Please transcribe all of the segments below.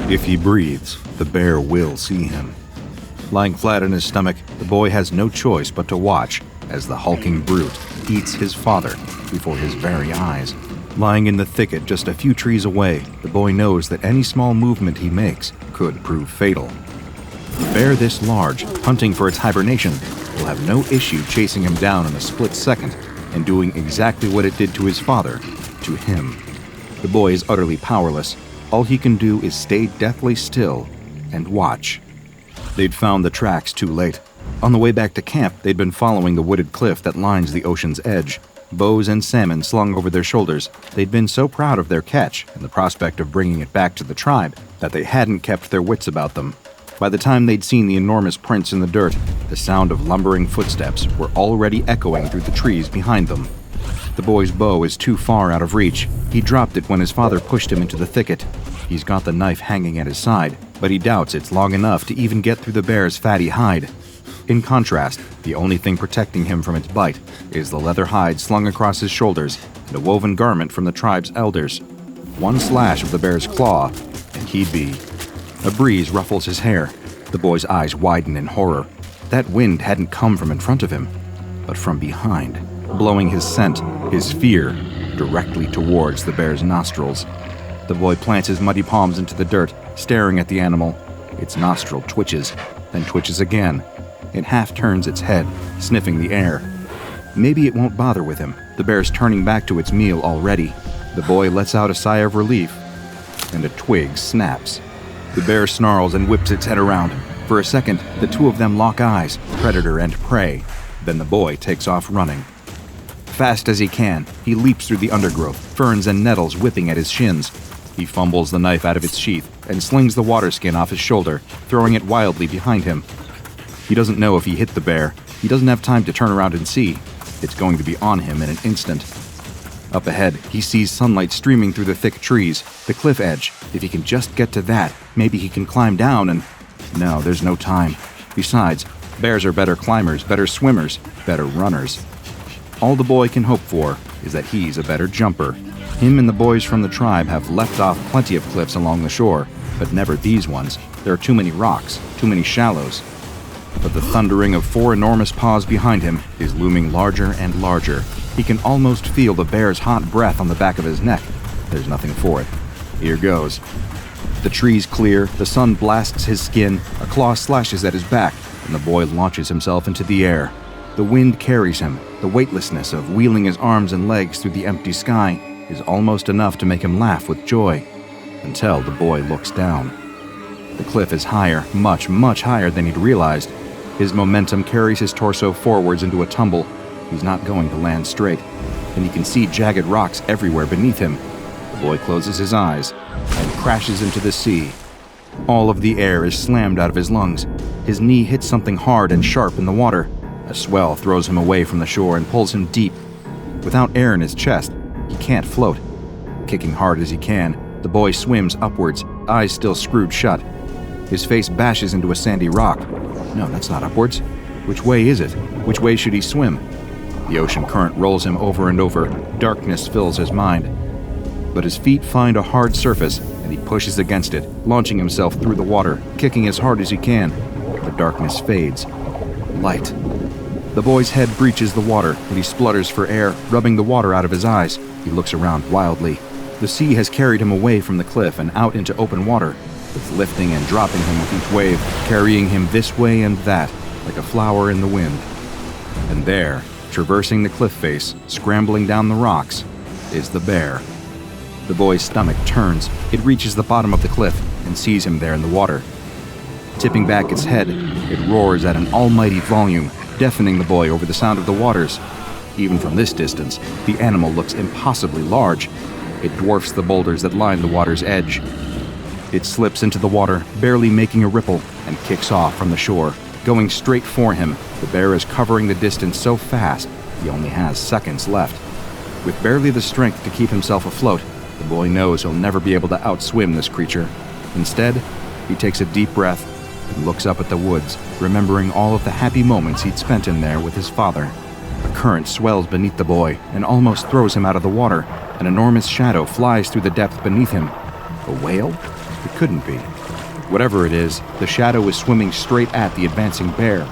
If he breathes, the bear will see him. Lying flat on his stomach, the boy has no choice but to watch as the hulking brute eats his father before his very eyes. Lying in the thicket just a few trees away, the boy knows that any small movement he makes could prove fatal. A bear this large, hunting for its hibernation, will have no issue chasing him down in a split second and doing exactly what it did to his father, to him. The boy is utterly powerless. All he can do is stay deathly still and watch. They'd found the tracks too late. On the way back to camp, they'd been following the wooded cliff that lines the ocean's edge. Bows and salmon slung over their shoulders, they'd been so proud of their catch and the prospect of bringing it back to the tribe that they hadn't kept their wits about them. By the time they'd seen the enormous prints in the dirt, the sound of lumbering footsteps were already echoing through the trees behind them. The boy's bow is too far out of reach. He dropped it when his father pushed him into the thicket. He's got the knife hanging at his side, but he doubts it's long enough to even get through the bear's fatty hide. In contrast, the only thing protecting him from its bite is the leather hide slung across his shoulders and a woven garment from the tribe's elders. One slash of the bear's claw, and he'd be. A breeze ruffles his hair. The boy's eyes widen in horror. That wind hadn't come from in front of him, but from behind, blowing his scent, his fear, directly towards the bear's nostrils. The boy plants his muddy palms into the dirt, staring at the animal. Its nostril twitches, then twitches again. It half turns its head, sniffing the air. Maybe it won't bother with him. The bear's turning back to its meal already. The boy lets out a sigh of relief, and a twig snaps. The bear snarls and whips its head around. For a second, the two of them lock eyes, predator and prey. Then the boy takes off running. Fast as he can, he leaps through the undergrowth, ferns and nettles whipping at his shins. He fumbles the knife out of its sheath and slings the water skin off his shoulder, throwing it wildly behind him. He doesn't know if he hit the bear. He doesn't have time to turn around and see. It's going to be on him in an instant. Up ahead, he sees sunlight streaming through the thick trees, the cliff edge. If he can just get to that, maybe he can climb down and... No, there's no time. Besides, bears are better climbers, better swimmers, better runners. All the boy can hope for is that he's a better jumper. Him and the boys from the tribe have leapt off plenty of cliffs along the shore, but never these ones. There are too many rocks, too many shallows. But the thundering of four enormous paws behind him is looming larger and larger. He can almost feel the bear's hot breath on the back of his neck. There's nothing for it. Here goes. The trees clear, the sun blasts his skin, a claw slashes at his back, and the boy launches himself into the air. The wind carries him. The weightlessness of wheeling his arms and legs through the empty sky is almost enough to make him laugh with joy, until the boy looks down. The cliff is higher, much, much higher than he'd realized. His momentum carries his torso forwards into a tumble. He's not going to land straight, and he can see jagged rocks everywhere beneath him. The boy closes his eyes and crashes into the sea. All of the air is slammed out of his lungs. His knee hits something hard and sharp in the water. A swell throws him away from the shore and pulls him deep. Without air in his chest, he can't float. Kicking hard as he can, the boy swims upwards, eyes still screwed shut. His face bashes into a sandy rock. No, that's not upwards. Which way is it? Which way should he swim? The ocean current rolls him over and over. Darkness fills his mind. But his feet find a hard surface, and he pushes against it, launching himself through the water, kicking as hard as he can. The darkness fades. Light. The boy's head breaches the water, and he splutters for air, rubbing the water out of his eyes. He looks around wildly. The sea has carried him away from the cliff and out into open water. It's lifting and dropping him with each wave, carrying him this way and that, like a flower in the wind. And there, traversing the cliff face, scrambling down the rocks, is the bear. The boy's stomach turns. It reaches the bottom of the cliff and sees him there in the water. Tipping back its head, it roars at an almighty volume, deafening the boy over the sound of the waters. Even from this distance, the animal looks impossibly large. It dwarfs the boulders that line the water's edge. It slips into the water, barely making a ripple, and kicks off from the shore. Going straight for him, the bear is covering the distance so fast, he only has seconds left. With barely the strength to keep himself afloat, the boy knows he'll never be able to outswim this creature. Instead, he takes a deep breath and looks up at the woods, remembering all of the happy moments he'd spent in there with his father. A current swells beneath the boy and almost throws him out of the water. An enormous shadow flies through the depth beneath him. A whale? It couldn't be. Whatever it is, the shadow is swimming straight at the advancing bear.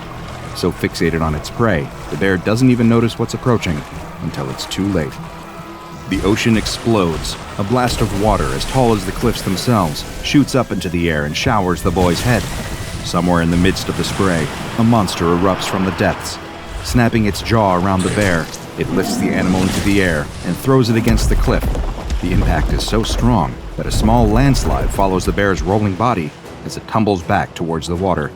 So fixated on its prey, the bear doesn't even notice what's approaching until it's too late. The ocean explodes. A blast of water as tall as the cliffs themselves shoots up into the air and showers the boy's head. Somewhere in the midst of the spray, a monster erupts from the depths. Snapping its jaw around the bear, it lifts the animal into the air and throws it against the cliff. The impact is so strong that a small landslide follows the bear's rolling body as it tumbles back towards the water.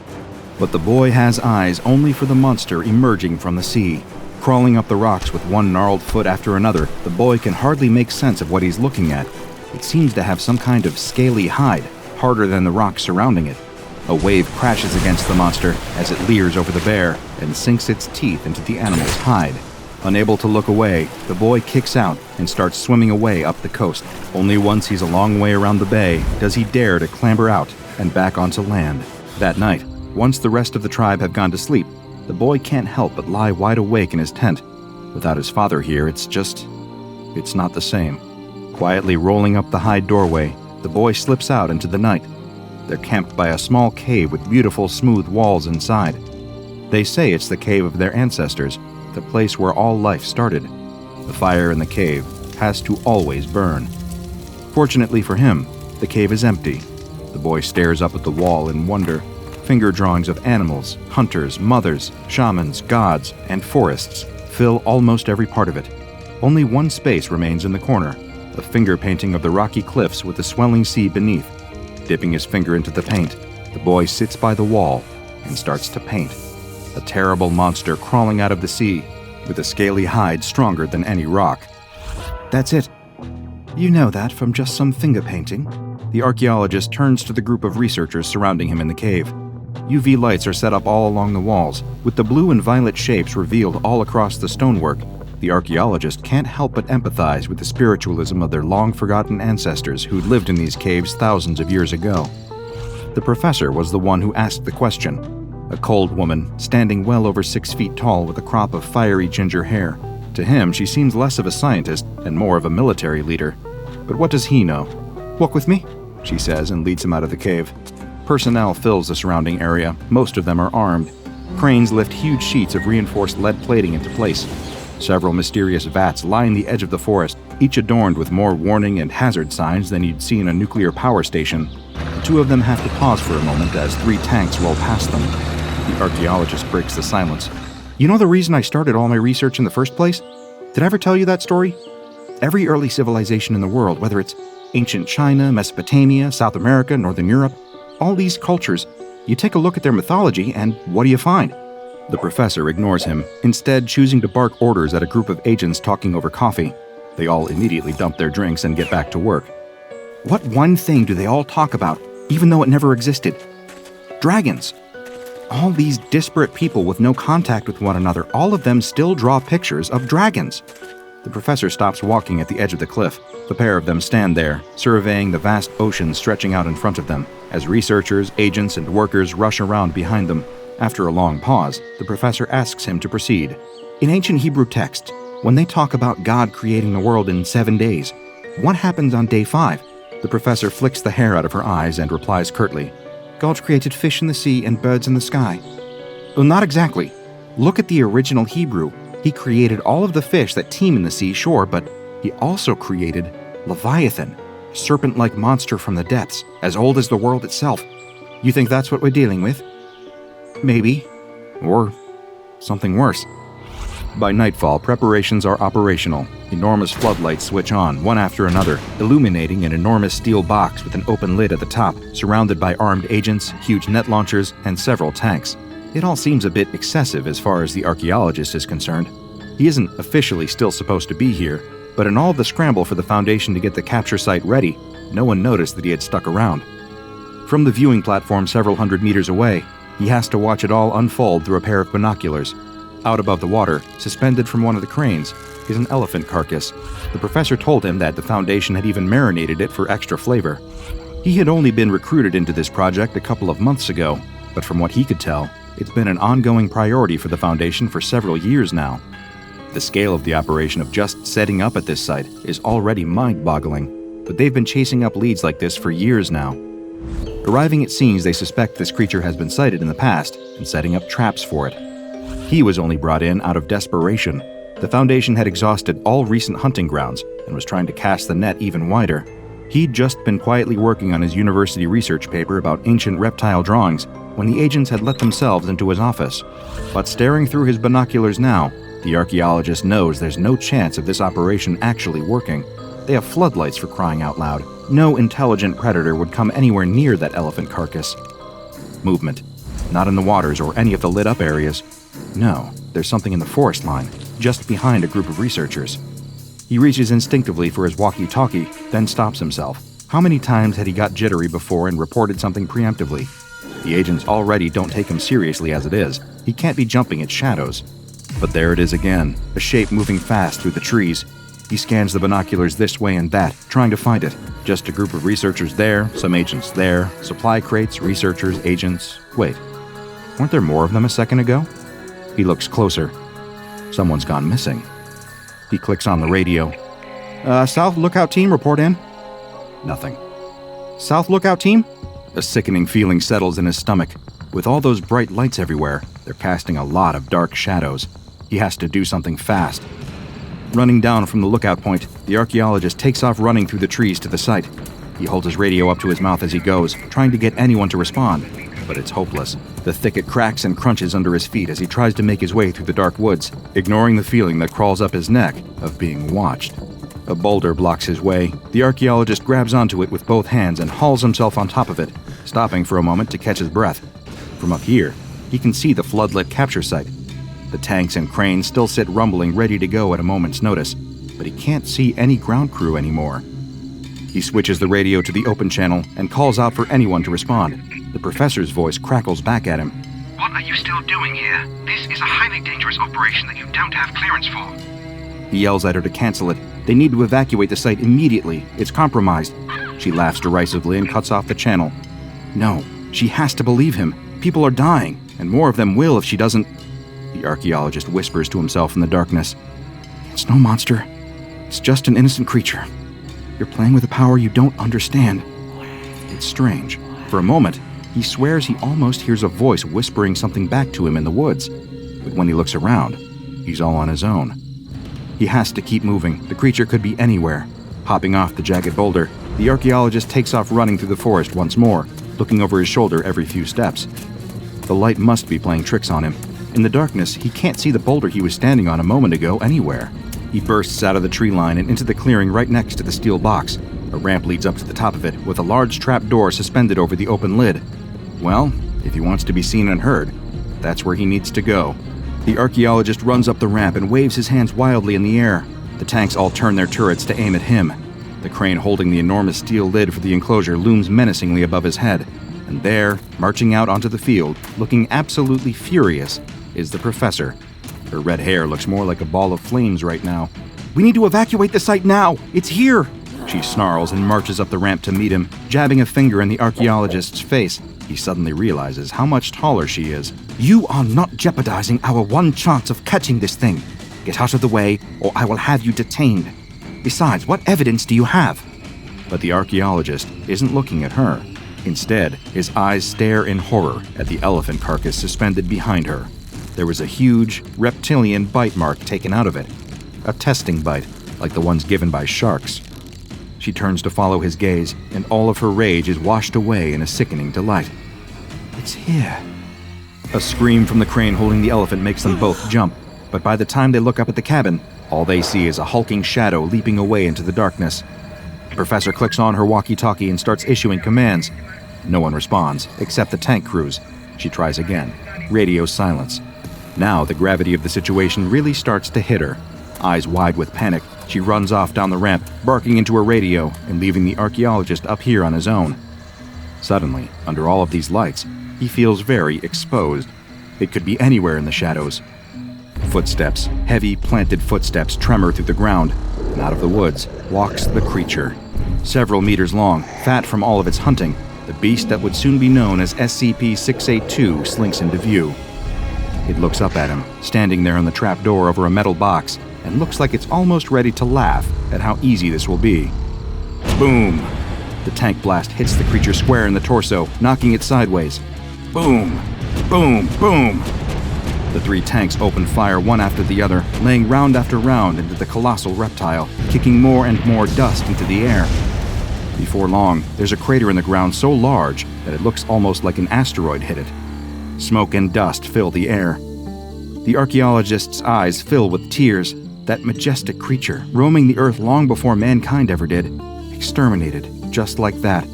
But the boy has eyes only for the monster emerging from the sea. Crawling up the rocks with one gnarled foot after another, the boy can hardly make sense of what he's looking at. It seems to have some kind of scaly hide, harder than the rocks surrounding it. A wave crashes against the monster as it leers over the bear and sinks its teeth into the animal's hide. Unable to look away, the boy kicks out and starts swimming away up the coast. Only once he's a long way around the bay does he dare to clamber out and back onto land. That night, once the rest of the tribe have gone to sleep, the boy can't help but lie wide awake in his tent. Without his father here, it's not the same. Quietly rolling up the hide doorway, the boy slips out into the night. They're camped by a small cave with beautiful smooth walls inside. They say it's the cave of their ancestors, the place where all life started. The fire in the cave has to always burn. Fortunately for him, the cave is empty. The boy stares up at the wall in wonder. Finger drawings of animals, hunters, mothers, shamans, gods, and forests fill almost every part of it. Only one space remains in the corner, a finger painting of the rocky cliffs with the swelling sea beneath. Dipping his finger into the paint, the boy sits by the wall and starts to paint. A terrible monster crawling out of the sea, with a scaly hide stronger than any rock. That's it. You know that from just some finger painting. The archaeologist turns to the group of researchers surrounding him in the cave. UV lights are set up all along the walls, with the blue and violet shapes revealed all across the stonework. The archaeologist can't help but empathize with the spiritualism of their long-forgotten ancestors who'd lived in these caves thousands of years ago. The professor was the one who asked the question, a cold woman, standing well over 6 feet tall with a crop of fiery ginger hair. To him, she seems less of a scientist and more of a military leader. But what does he know? "Walk with me," she says and leads him out of the cave. Personnel fills the surrounding area. Most of them are armed. Cranes lift huge sheets of reinforced lead plating into place. Several mysterious vats line the edge of the forest, each adorned with more warning and hazard signs than you'd see in a nuclear power station. The two of them have to pause for a moment as 3 tanks roll past them. The archaeologist breaks the silence. "You know the reason I started all my research in the first place? Did I ever tell you that story? Every early civilization in the world, whether it's ancient China, Mesopotamia, South America, Northern Europe, all these cultures, you take a look at their mythology and what do you find?" The professor ignores him, instead choosing to bark orders at a group of agents talking over coffee. They all immediately dump their drinks and get back to work. What one thing do they all talk about, even though it never existed? Dragons. All these disparate people with no contact with one another, all of them still draw pictures of dragons. The professor stops walking at the edge of the cliff. The pair of them stand there, surveying the vast ocean stretching out in front of them, as researchers, agents, and workers rush around behind them. After a long pause, the professor asks him to proceed. In ancient Hebrew texts, when they talk about God creating the world in 7 days, what happens on day 5? The professor flicks the hair out of her eyes and replies curtly, "God created fish in the sea and birds in the sky." Well, not exactly. Look at the original Hebrew. He created all of the fish that teem in the sea, sure, but he also created Leviathan, a serpent-like monster from the depths, as old as the world itself. You think that's what we're dealing with? Maybe. Or something worse. By nightfall, preparations are operational. Enormous floodlights switch on, one after another, illuminating an enormous steel box with an open lid at the top, surrounded by armed agents, huge net launchers, and several tanks. It all seems a bit excessive as far as the archaeologist is concerned. He isn't officially still supposed to be here, but in all the scramble for the Foundation to get the capture site ready, no one noticed that he had stuck around. From the viewing platform several hundred meters away, he has to watch it all unfold through a pair of binoculars. Out above the water, suspended from one of the cranes, is an elephant carcass. The professor told him that the Foundation had even marinated it for extra flavor. He had only been recruited into this project a couple of months ago, but from what he could tell, it's been an ongoing priority for the Foundation for several years now. The scale of the operation of just setting up at this site is already mind-boggling, but they've been chasing up leads like this for years now. Arriving at scenes, they suspect this creature has been sighted in the past and setting up traps for it. He was only brought in out of desperation. The Foundation had exhausted all recent hunting grounds and was trying to cast the net even wider. He'd just been quietly working on his university research paper about ancient reptile drawings when the agents had let themselves into his office. But staring through his binoculars now, the archaeologist knows there's no chance of this operation actually working. They have floodlights, for crying out loud. No intelligent predator would come anywhere near that elephant carcass. Movement. Not in the waters or any of the lit-up areas. No, there's something in the forest line, just behind a group of researchers. He reaches instinctively for his walkie-talkie, then stops himself. How many times had he got jittery before and reported something preemptively? The agents already don't take him seriously as it is. He can't be jumping at shadows. But there it is again, a shape moving fast through the trees. He scans the binoculars this way and that, trying to find it. Just a group of researchers there, some agents there, supply crates, researchers, agents. Wait, weren't there more of them a second ago? He looks closer. Someone's gone missing. He clicks on the radio. South Lookout Team, report in. Nothing. South Lookout Team? A sickening feeling settles in his stomach. With all those bright lights everywhere, they're casting a lot of dark shadows. He has to do something fast. Running down from the lookout point, the archaeologist takes off running through the trees to the site. He holds his radio up to his mouth as he goes, trying to get anyone to respond. But it's hopeless. The thicket cracks and crunches under his feet as he tries to make his way through the dark woods, ignoring the feeling that crawls up his neck of being watched. A boulder blocks his way. The archaeologist grabs onto it with both hands and hauls himself on top of it, stopping for a moment to catch his breath. From up here, he can see the floodlit capture site. The tanks and cranes still sit rumbling, ready to go at a moment's notice, but he can't see any ground crew anymore. He switches the radio to the open channel and calls out for anyone to respond. The professor's voice crackles back at him. What are you still doing here? This is a highly dangerous operation that you don't have clearance for. He yells at her to cancel it. They need to evacuate the site immediately. It's compromised. She laughs derisively and cuts off the channel. No, she has to believe him. People are dying, and more of them will if she doesn't. The archaeologist whispers to himself in the darkness. It's no monster. It's just an innocent creature. You're playing with a power you don't understand. It's strange. For a moment, he swears he almost hears a voice whispering something back to him in the woods. But when he looks around, he's all on his own. He has to keep moving. The creature could be anywhere. Hopping off the jagged boulder, the archaeologist takes off running through the forest once more, looking over his shoulder every few steps. The light must be playing tricks on him. In the darkness, he can't see the boulder he was standing on a moment ago anywhere. He bursts out of the tree line and into the clearing right next to the steel box. A ramp leads up to the top of it, with a large trap door suspended over the open lid. Well, if he wants to be seen and heard, that's where he needs to go. The archaeologist runs up the ramp and waves his hands wildly in the air. The tanks all turn their turrets to aim at him. The crane holding the enormous steel lid for the enclosure looms menacingly above his head. And there, marching out onto the field, looking absolutely furious, is the professor. Her red hair looks more like a ball of flames right now. We need to evacuate the site now! It's here! She snarls and marches up the ramp to meet him, jabbing a finger in the archaeologist's face. He suddenly realizes how much taller she is. You are not jeopardizing our one chance of catching this thing. Get out of the way, or I will have you detained. Besides, what evidence do you have? But the archaeologist isn't looking at her. Instead, his eyes stare in horror at the elephant carcass suspended behind her. There was a huge, reptilian bite mark taken out of it. A testing bite, like the ones given by sharks. She turns to follow his gaze, and all of her rage is washed away in a sickening delight. It's here. A scream from the crane holding the elephant makes them both jump, but by the time they look up at the cabin, all they see is a hulking shadow leaping away into the darkness. The professor clicks on her walkie-talkie and starts issuing commands. No one responds, except the tank crews. She tries again. Radio silence. Now the gravity of the situation really starts to hit her. Eyes wide with panic, she runs off down the ramp, barking into her radio and leaving the archaeologist up here on his own. Suddenly, under all of these lights, he feels very exposed. It could be anywhere in the shadows. Footsteps, heavy, planted footsteps tremor through the ground, and out of the woods walks the creature. Several meters long, fat from all of its hunting, the beast that would soon be known as SCP-682 slinks into view. It looks up at him, standing there on the trap door over a metal box, and looks like it's almost ready to laugh at how easy this will be. Boom! The tank blast hits the creature square in the torso, knocking it sideways. Boom! Boom! Boom! The three tanks open fire one after the other, laying round after round into the colossal reptile, kicking more and more dust into the air. Before long, there's a crater in the ground so large that it looks almost like an asteroid hit it. Smoke and dust fill the air. The archaeologist's eyes fill with tears. That majestic creature, roaming the earth long before mankind ever did, exterminated just like that.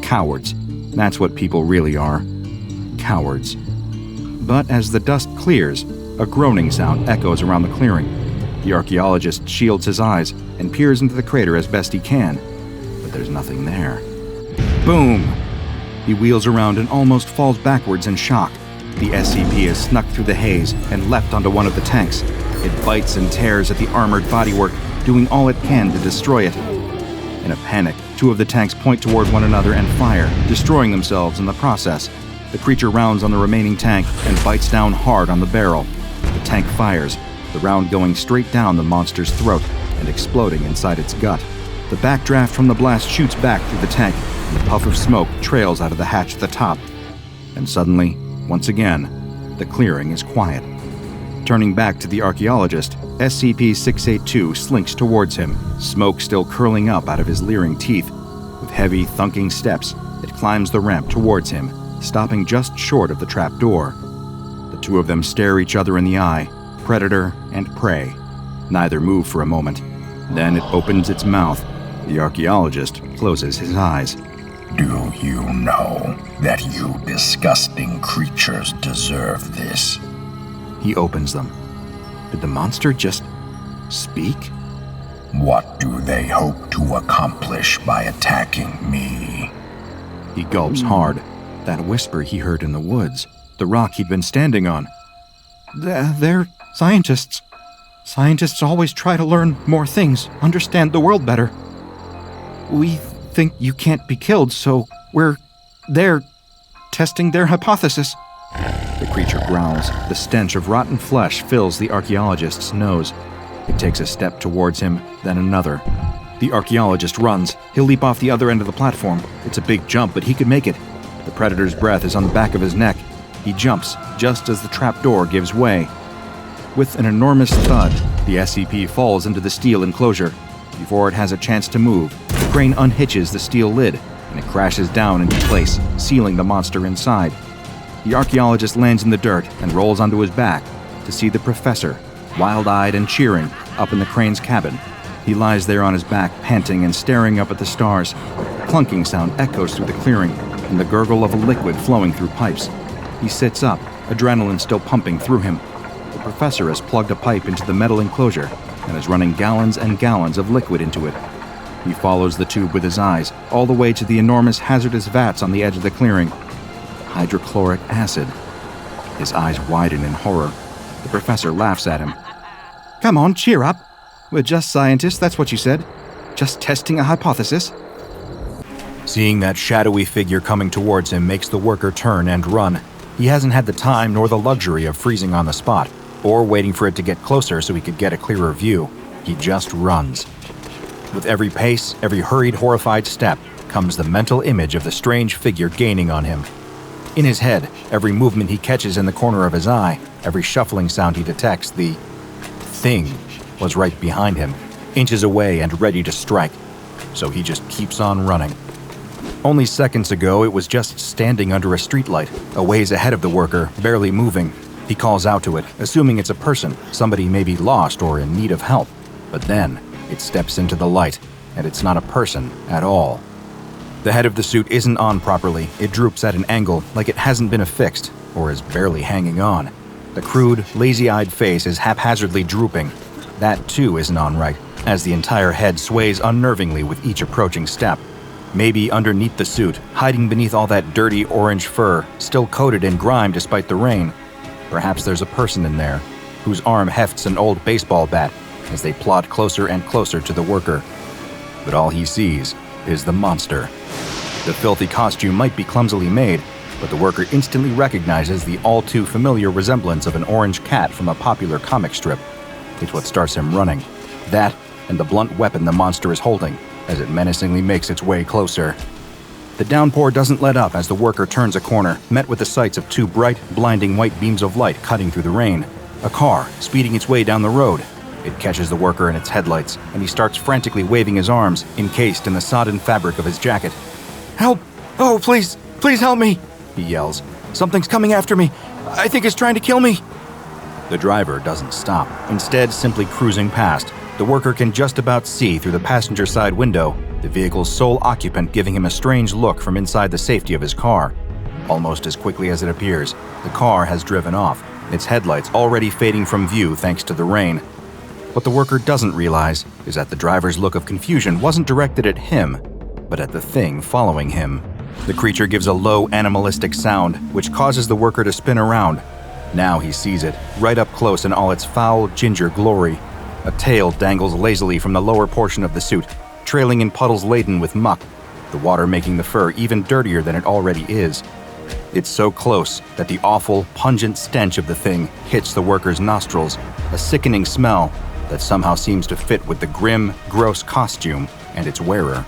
Cowards. That's what people really are. Cowards. But as the dust clears, a groaning sound echoes around the clearing. The archaeologist shields his eyes and peers into the crater as best he can, but there's nothing there. Boom! He wheels around and almost falls backwards in shock. The SCP has snuck through the haze and leapt onto one of the tanks. It bites and tears at the armored bodywork, doing all it can to destroy it. In a panic, two of the tanks point toward one another and fire, destroying themselves in the process. The creature rounds on the remaining tank and bites down hard on the barrel. The tank fires, the round going straight down the monster's throat and exploding inside its gut. The backdraft from the blast shoots back through the tank, and the puff of smoke trails out of the hatch at the top. And suddenly, once again, the clearing is quiet. Turning back to the archaeologist, SCP-682 slinks towards him, smoke still curling up out of his leering teeth. With heavy, thunking steps, it climbs the ramp towards him, stopping just short of the trapdoor. The two of them stare each other in the eye, predator and prey. Neither move for a moment. Then it opens its mouth. The archaeologist closes his eyes. Do you know that you disgusting creatures deserve this? He opens them. Did the monster just speak? What do they hope to accomplish by attacking me? He gulps hard. That whisper he heard in the woods, the rock he'd been standing on. They're scientists. Scientists always try to learn more things, understand the world better. We think you can't be killed, so they're testing their hypothesis. The creature growls. The stench of rotten flesh fills the archaeologist's nose. It takes a step towards him, then another. The archaeologist runs. He'll leap off the other end of the platform. It's a big jump, but he could make it. The predator's breath is on the back of his neck. He jumps, just as the trapdoor gives way. With an enormous thud, the SCP falls into the steel enclosure. Before it has a chance to move, the crane unhitches the steel lid, and it crashes down into place, sealing the monster inside. The archaeologist lands in the dirt and rolls onto his back to see the professor, wild-eyed and cheering, up in the crane's cabin. He lies there on his back, panting and staring up at the stars. A clunking sound echoes through the clearing, and the gurgle of a liquid flowing through pipes. He sits up, adrenaline still pumping through him. The professor has plugged a pipe into the metal enclosure and is running gallons and gallons of liquid into it. He follows the tube with his eyes, all the way to the enormous hazardous vats on the edge of the clearing. Hydrochloric acid. His eyes widen in horror. The professor laughs at him. Come on, cheer up. We're just scientists, that's what you said. Just testing a hypothesis. Seeing that shadowy figure coming towards him makes the worker turn and run. He hasn't had the time nor the luxury of freezing on the spot, or waiting for it to get closer so he could get a clearer view. He just runs. With every pace, every hurried, horrified step, comes the mental image of the strange figure gaining on him. In his head, every movement he catches in the corner of his eye, every shuffling sound he detects, the thing was right behind him, inches away and ready to strike. So he just keeps on running. Only seconds ago, it was just standing under a streetlight, a ways ahead of the worker, barely moving. He calls out to it, assuming it's a person, somebody maybe lost or in need of help. But then, it steps into the light, and it's not a person at all. The head of the suit isn't on properly. It droops at an angle, like it hasn't been affixed, or is barely hanging on. The crude, lazy-eyed face is haphazardly drooping. That, too, isn't on right, as the entire head sways unnervingly with each approaching step. Maybe underneath the suit, hiding beneath all that dirty orange fur, still coated in grime despite the rain. Perhaps there's a person in there, whose arm hefts an old baseball bat as they plod closer and closer to the worker. But all he sees is the monster. The filthy costume might be clumsily made, but the worker instantly recognizes the all-too-familiar resemblance of an orange cat from a popular comic strip. It's what starts him running. That, and the blunt weapon the monster is holding, as it menacingly makes its way closer. The downpour doesn't let up as the worker turns a corner, met with the sights of two bright, blinding white beams of light cutting through the rain. A car, speeding its way down the road. It catches the worker in its headlights, and he starts frantically waving his arms, encased in the sodden fabric of his jacket. "Help! Oh, please! Please help me!" he yells. "Something's coming after me! I think it's trying to kill me!" The driver doesn't stop, instead simply cruising past. The worker can just about see through the passenger side window, the vehicle's sole occupant giving him a strange look from inside the safety of his car. Almost as quickly as it appears, the car has driven off, its headlights already fading from view thanks to the rain. What the worker doesn't realize is that the driver's look of confusion wasn't directed at him, but at the thing following him. The creature gives a low animalistic sound, which causes the worker to spin around. Now he sees it, right up close in all its foul ginger glory. A tail dangles lazily from the lower portion of the suit, trailing in puddles laden with muck, the water making the fur even dirtier than it already is. It's so close that the awful, pungent stench of the thing hits the worker's nostrils, a sickening smell that somehow seems to fit with the grim, gross costume and its wearer.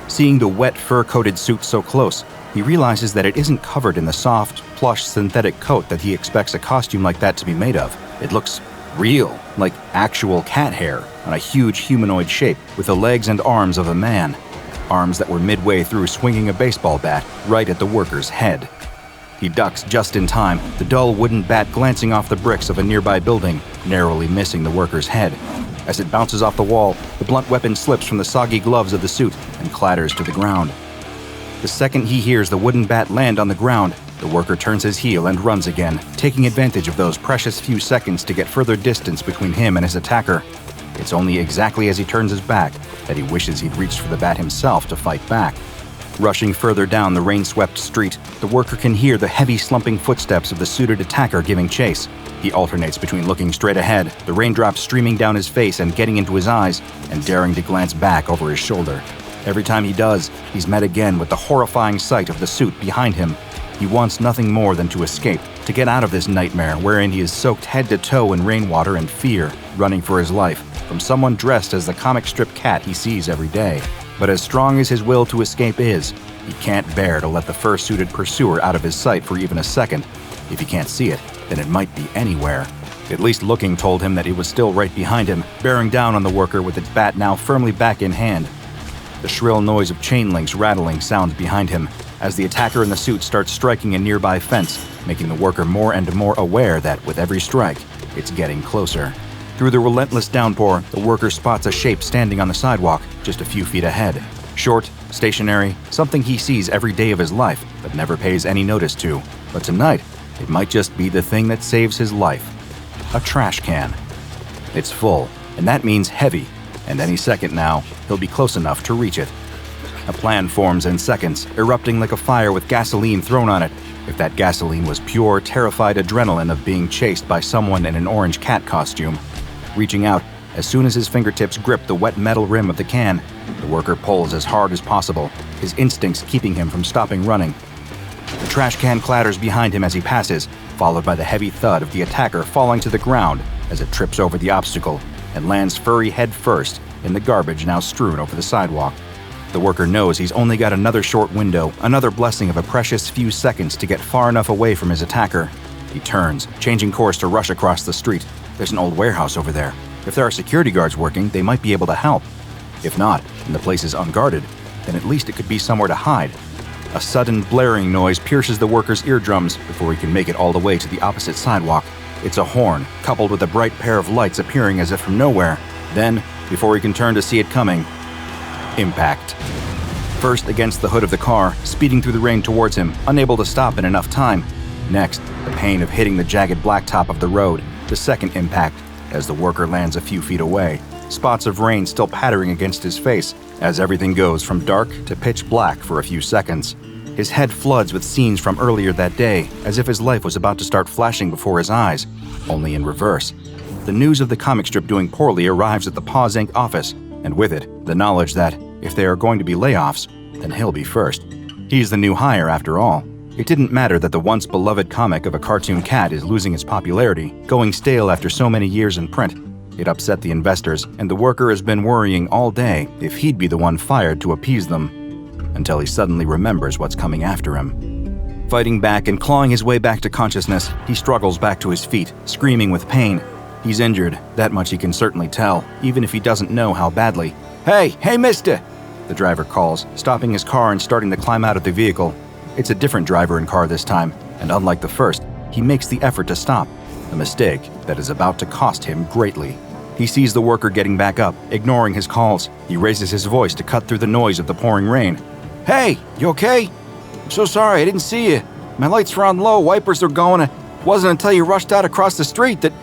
Seeing the wet, fur-coated suit so close, he realizes that it isn't covered in the soft, plush synthetic coat that he expects a costume like that to be made of. It looks real, like actual cat hair on a huge humanoid shape with the legs and arms of a man. Arms that were midway through swinging a baseball bat right at the worker's head. He ducks just in time, the dull wooden bat glancing off the bricks of a nearby building, narrowly missing the worker's head. As it bounces off the wall, the blunt weapon slips from the soggy gloves of the suit and clatters to the ground. The second he hears the wooden bat land on the ground, the worker turns his heel and runs again, taking advantage of those precious few seconds to get further distance between him and his attacker. It's only exactly as he turns his back that he wishes he'd reached for the bat himself to fight back. Rushing further down the rain-swept street, the worker can hear the heavy slumping footsteps of the suited attacker giving chase. He alternates between looking straight ahead, the raindrops streaming down his face and getting into his eyes, and daring to glance back over his shoulder. Every time he does, he's met again with the horrifying sight of the suit behind him. He wants nothing more than to escape, to get out of this nightmare wherein he is soaked head to toe in rainwater and fear, running for his life from someone dressed as the comic strip cat he sees every day. But as strong as his will to escape is, he can't bear to let the fur-suited pursuer out of his sight for even a second. If he can't see it, then it might be anywhere. At least looking told him that it was still right behind him, bearing down on the worker with its bat now firmly back in hand. The shrill noise of chain links rattling sounds behind him, as the attacker in the suit starts striking a nearby fence, making the worker more and more aware that, with every strike, it's getting closer. Through the relentless downpour, the worker spots a shape standing on the sidewalk, just a few feet ahead. Short, stationary, something he sees every day of his life, but never pays any notice to. But tonight, it might just be the thing that saves his life. A trash can. It's full, and that means heavy, and any second now, he'll be close enough to reach it. A plan forms in seconds, erupting like a fire with gasoline thrown on it. If that gasoline was pure, terrified adrenaline of being chased by someone in an orange cat costume. Reaching out, as soon as his fingertips grip the wet metal rim of the can, the worker pulls as hard as possible, his instincts keeping him from stopping running. The trash can clatters behind him as he passes, followed by the heavy thud of the attacker falling to the ground as it trips over the obstacle and lands furry head first in the garbage now strewn over the sidewalk. The worker knows he's only got another short window, another blessing of a precious few seconds to get far enough away from his attacker. He turns, changing course to rush across the street. There's an old warehouse over there. If there are security guards working, they might be able to help. If not, and the place is unguarded, then at least it could be somewhere to hide. A sudden blaring noise pierces the worker's eardrums before he can make it all the way to the opposite sidewalk. It's a horn, coupled with a bright pair of lights appearing as if from nowhere. Then, before he can turn to see it coming, impact. First against the hood of the car, speeding through the rain towards him, unable to stop in enough time. Next, the pain of hitting the jagged blacktop of the road. The second impact, as the worker lands a few feet away, spots of rain still pattering against his face, as everything goes from dark to pitch black for a few seconds. His head floods with scenes from earlier that day, as if his life was about to start flashing before his eyes, only in reverse. The news of the comic strip doing poorly arrives at the Paws Inc. office, and with it, the knowledge that, if there are going to be layoffs, then he'll be first. He's the new hire after all. It didn't matter that the once beloved comic of a cartoon cat is losing its popularity, going stale after so many years in print. It upset the investors, and the worker has been worrying all day if he'd be the one fired to appease them, until he suddenly remembers what's coming after him. Fighting back and clawing his way back to consciousness, he struggles back to his feet, screaming with pain. He's injured, that much he can certainly tell, even if he doesn't know how badly. Hey, mister! The driver calls, stopping his car and starting to climb out of the vehicle. It's a different driver and car this time, and unlike the first, he makes the effort to stop, a mistake that is about to cost him greatly. He sees the worker getting back up, ignoring his calls. He raises his voice to cut through the noise of the pouring rain. Hey, you okay? I'm so sorry, I didn't see you. My lights were on low, wipers are going. It wasn't until you rushed out across the street that...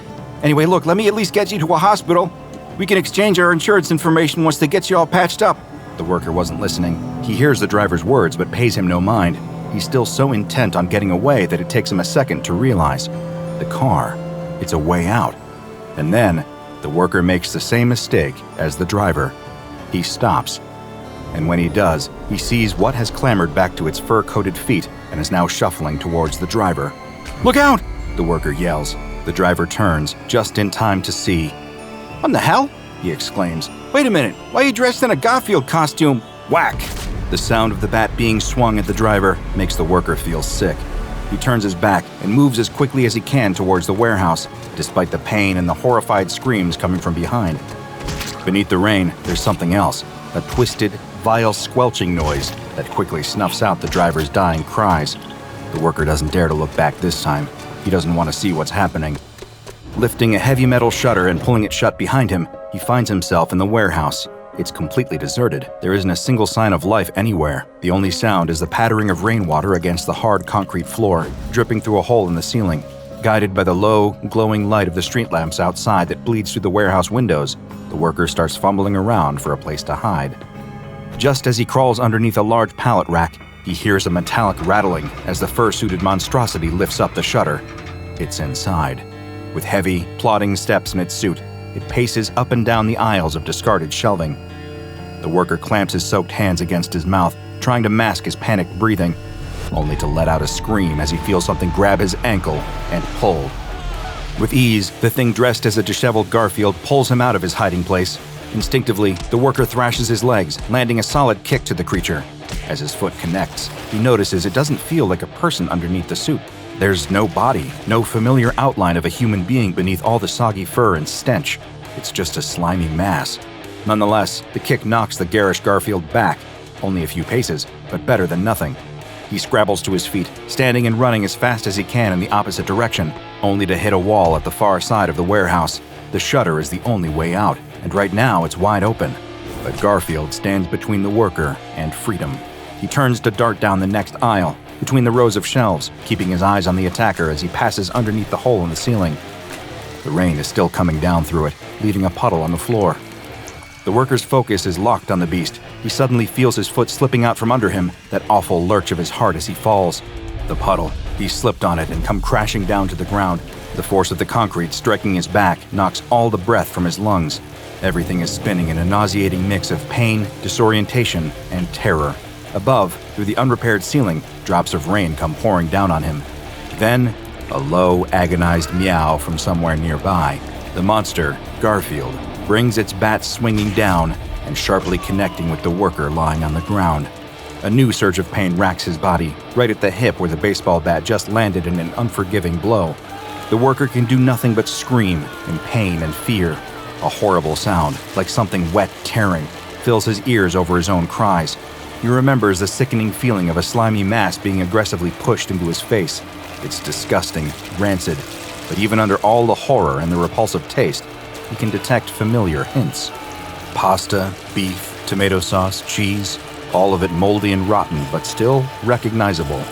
Anyway, look, let me at least get you to a hospital. We can exchange our insurance information once they get you all patched up. The worker wasn't listening. He hears the driver's words but pays him no mind. He's still so intent on getting away that it takes him a second to realize. The car. It's a way out. And then, the worker makes the same mistake as the driver. He stops. And when he does, he sees what has clambered back to its fur-coated feet and is now shuffling towards the driver. Look out! The worker yells. The driver turns, just in time to see. What the hell? He exclaims. Wait a minute, why are you dressed in a Garfield costume? Whack! The sound of the bat being swung at the driver makes the worker feel sick. He turns his back and moves as quickly as he can towards the warehouse, despite the pain and the horrified screams coming from behind. Beneath the rain, there's something else, a twisted, vile squelching noise that quickly snuffs out the driver's dying cries. The worker doesn't dare to look back this time. He doesn't want to see what's happening. Lifting a heavy metal shutter and pulling it shut behind him, he finds himself in the warehouse. It's completely deserted. There isn't a single sign of life anywhere. The only sound is the pattering of rainwater against the hard concrete floor, dripping through a hole in the ceiling. Guided by the low, glowing light of the street lamps outside that bleeds through the warehouse windows, the worker starts fumbling around for a place to hide. Just as he crawls underneath a large pallet rack, he hears a metallic rattling as the fur-suited monstrosity lifts up the shutter. It's inside. With heavy, plodding steps mid-suit, it paces up and down the aisles of discarded shelving. The worker clamps his soaked hands against his mouth, trying to mask his panicked breathing, only to let out a scream as he feels something grab his ankle and pull. With ease, the thing dressed as a disheveled Garfield pulls him out of his hiding place. Instinctively, the worker thrashes his legs, landing a solid kick to the creature. As his foot connects, he notices it doesn't feel like a person underneath the suit. There's no body, no familiar outline of a human being beneath all the soggy fur and stench. It's just a slimy mass. Nonetheless, the kick knocks the garish Garfield back, only a few paces, but better than nothing. He scrabbles to his feet, standing and running as fast as he can in the opposite direction, only to hit a wall at the far side of the warehouse. The shutter is the only way out, and right now it's wide open. But Garfield stands between the worker and freedom. He turns to dart down the next aisle, between the rows of shelves, keeping his eyes on the attacker as he passes underneath the hole in the ceiling. The rain is still coming down through it, leaving a puddle on the floor. The worker's focus is locked on the beast. He suddenly feels his foot slipping out from under him, that awful lurch of his heart as he falls. The puddle. He slipped on it and come crashing down to the ground. The force of the concrete striking his back knocks all the breath from his lungs. Everything is spinning in a nauseating mix of pain, disorientation, and terror. Above, through the unrepaired ceiling, drops of rain come pouring down on him. Then, a low, agonized meow from somewhere nearby. The monster, Garfield, brings its bat swinging down and sharply connecting with the worker lying on the ground. A new surge of pain racks his body, right at the hip where the baseball bat just landed in an unforgiving blow. The worker can do nothing but scream in pain and fear. A horrible sound, like something wet tearing, fills his ears over his own cries. He remembers the sickening feeling of a slimy mass being aggressively pushed into his face. It's disgusting, rancid, but even under all the horror and the repulsive taste, he can detect familiar hints. Pasta, beef, tomato sauce, cheese, all of it moldy and rotten, but still recognizable.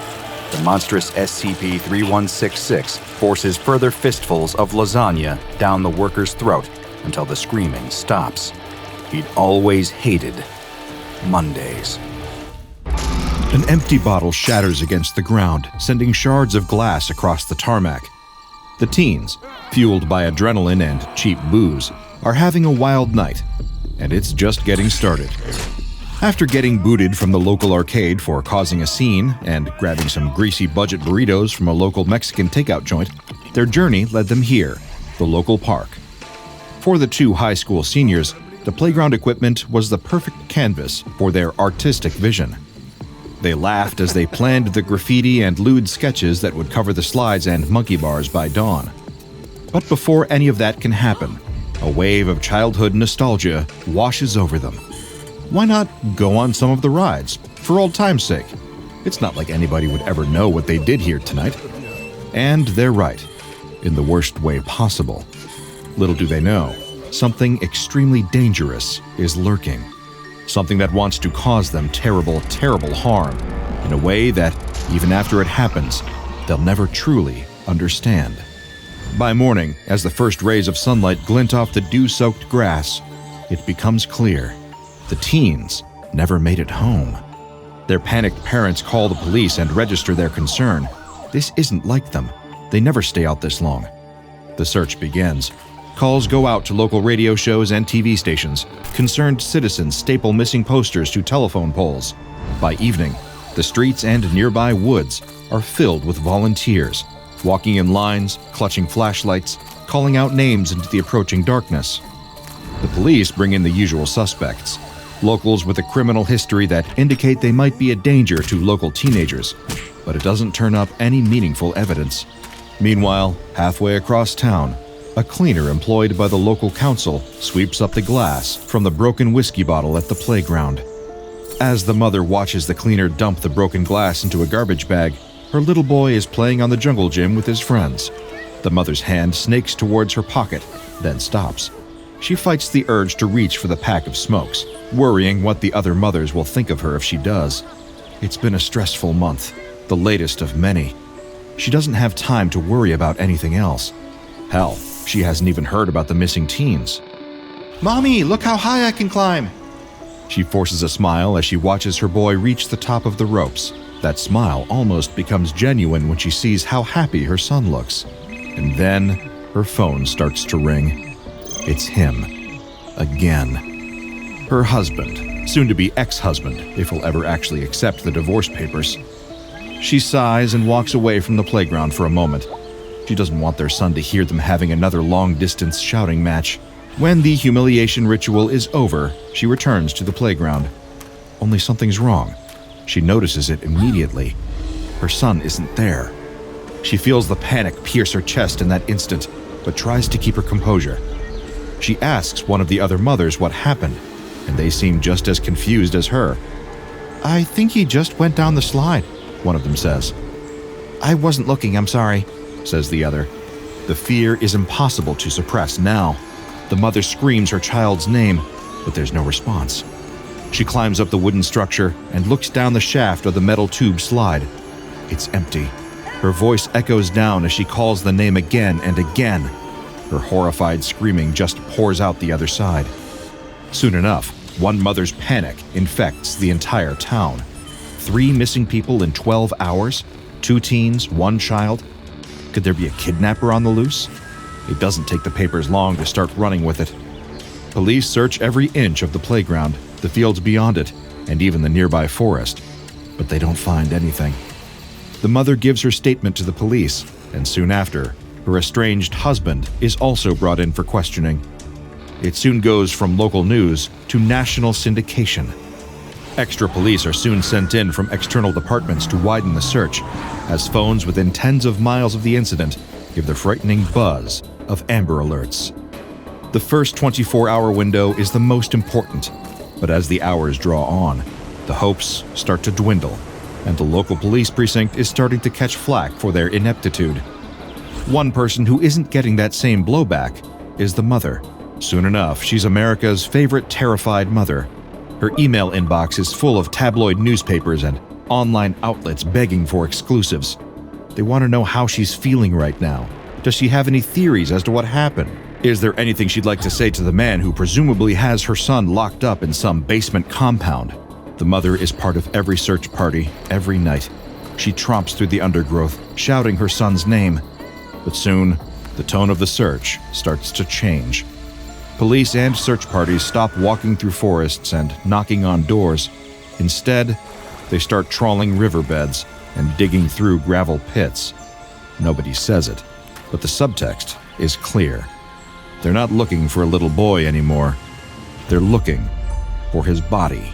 The monstrous SCP-3166 forces further fistfuls of lasagna down the worker's throat until the screaming stops. He'd always hated Mondays. An empty bottle shatters against the ground, sending shards of glass across the tarmac. The teens, fueled by adrenaline and cheap booze, are having a wild night, and it's just getting started. After getting booted from the local arcade for causing a scene and grabbing some greasy budget burritos from a local Mexican takeout joint, their journey led them here, the local park. For the two high school seniors, the playground equipment was the perfect canvas for their artistic vision. They laughed as they planned the graffiti and lewd sketches that would cover the slides and monkey bars by dawn. But before any of that can happen, a wave of childhood nostalgia washes over them. Why not go on some of the rides, for old time's sake? It's not like anybody would ever know what they did here tonight. And they're right, in the worst way possible. Little do they know, something extremely dangerous is lurking. Something that wants to cause them terrible, terrible harm in a way that, even after it happens, they'll never truly understand. By morning, as the first rays of sunlight glint off the dew-soaked grass, it becomes clear the teens never made it home. Their panicked parents call the police and register their concern. This isn't like them. They never stay out this long. The search begins. Calls go out to local radio shows and TV stations. Concerned citizens staple missing posters to telephone poles. By evening, the streets and nearby woods are filled with volunteers, walking in lines, clutching flashlights, calling out names into the approaching darkness. The police bring in the usual suspects, locals with a criminal history that indicate they might be a danger to local teenagers, but it doesn't turn up any meaningful evidence. Meanwhile, halfway across town, a cleaner employed by the local council sweeps up the glass from the broken whiskey bottle at the playground. As the mother watches the cleaner dump the broken glass into a garbage bag, her little boy is playing on the jungle gym with his friends. The mother's hand snakes towards her pocket, then stops. She fights the urge to reach for the pack of smokes, worrying what the other mothers will think of her if she does. It's been a stressful month, the latest of many. She doesn't have time to worry about anything else. Hell, she hasn't even heard about the missing teens. "Mommy, look how high I can climb!" She forces a smile as she watches her boy reach the top of the ropes. That smile almost becomes genuine when she sees how happy her son looks. And then her phone starts to ring. It's him. Again. Her husband, soon-to-be ex-husband, if he'll ever actually accept the divorce papers. She sighs and walks away from the playground for a moment. She doesn't want their son to hear them having another long-distance shouting match. When the humiliation ritual is over, she returns to the playground. Only something's wrong. She notices it immediately. Her son isn't there. She feels the panic pierce her chest in that instant, but tries to keep her composure. She asks one of the other mothers what happened, and they seem just as confused as her. "I think he just went down the slide," one of them says. "I wasn't looking, I'm sorry," says the other. The fear is impossible to suppress now. The mother screams her child's name, but there's no response. She climbs up the wooden structure and looks down the shaft of the metal tube slide. It's empty. Her voice echoes down as she calls the name again and again. Her horrified screaming just pours out the other side. Soon enough, one mother's panic infects the entire town. 3 missing people in 12 hours? 2 teens, 1 child? Could there be a kidnapper on the loose? It doesn't take the papers long to start running with it. Police search every inch of the playground, the fields beyond it, and even the nearby forest, but they don't find anything. The mother gives her statement to the police, and soon after, her estranged husband is also brought in for questioning. It soon goes from local news to national syndication. Extra police are soon sent in from external departments to widen the search, as phones within tens of miles of the incident give the frightening buzz of Amber Alerts. The first 24-hour window is the most important, but as the hours draw on, the hopes start to dwindle, and the local police precinct is starting to catch flack for their ineptitude. One person who isn't getting that same blowback is the mother. Soon enough, she's America's favorite terrified mother. Her email inbox is full of tabloid newspapers and online outlets begging for exclusives. They want to know how she's feeling right now. Does she have any theories as to what happened? Is there anything she'd like to say to the man who presumably has her son locked up in some basement compound? The mother is part of every search party, every night. She tromps through the undergrowth, shouting her son's name. But soon, the tone of the search starts to change. Police and search parties stop walking through forests and knocking on doors. Instead, they start trawling riverbeds and digging through gravel pits. Nobody says it, but the subtext is clear. They're not looking for a little boy anymore. They're looking for his body.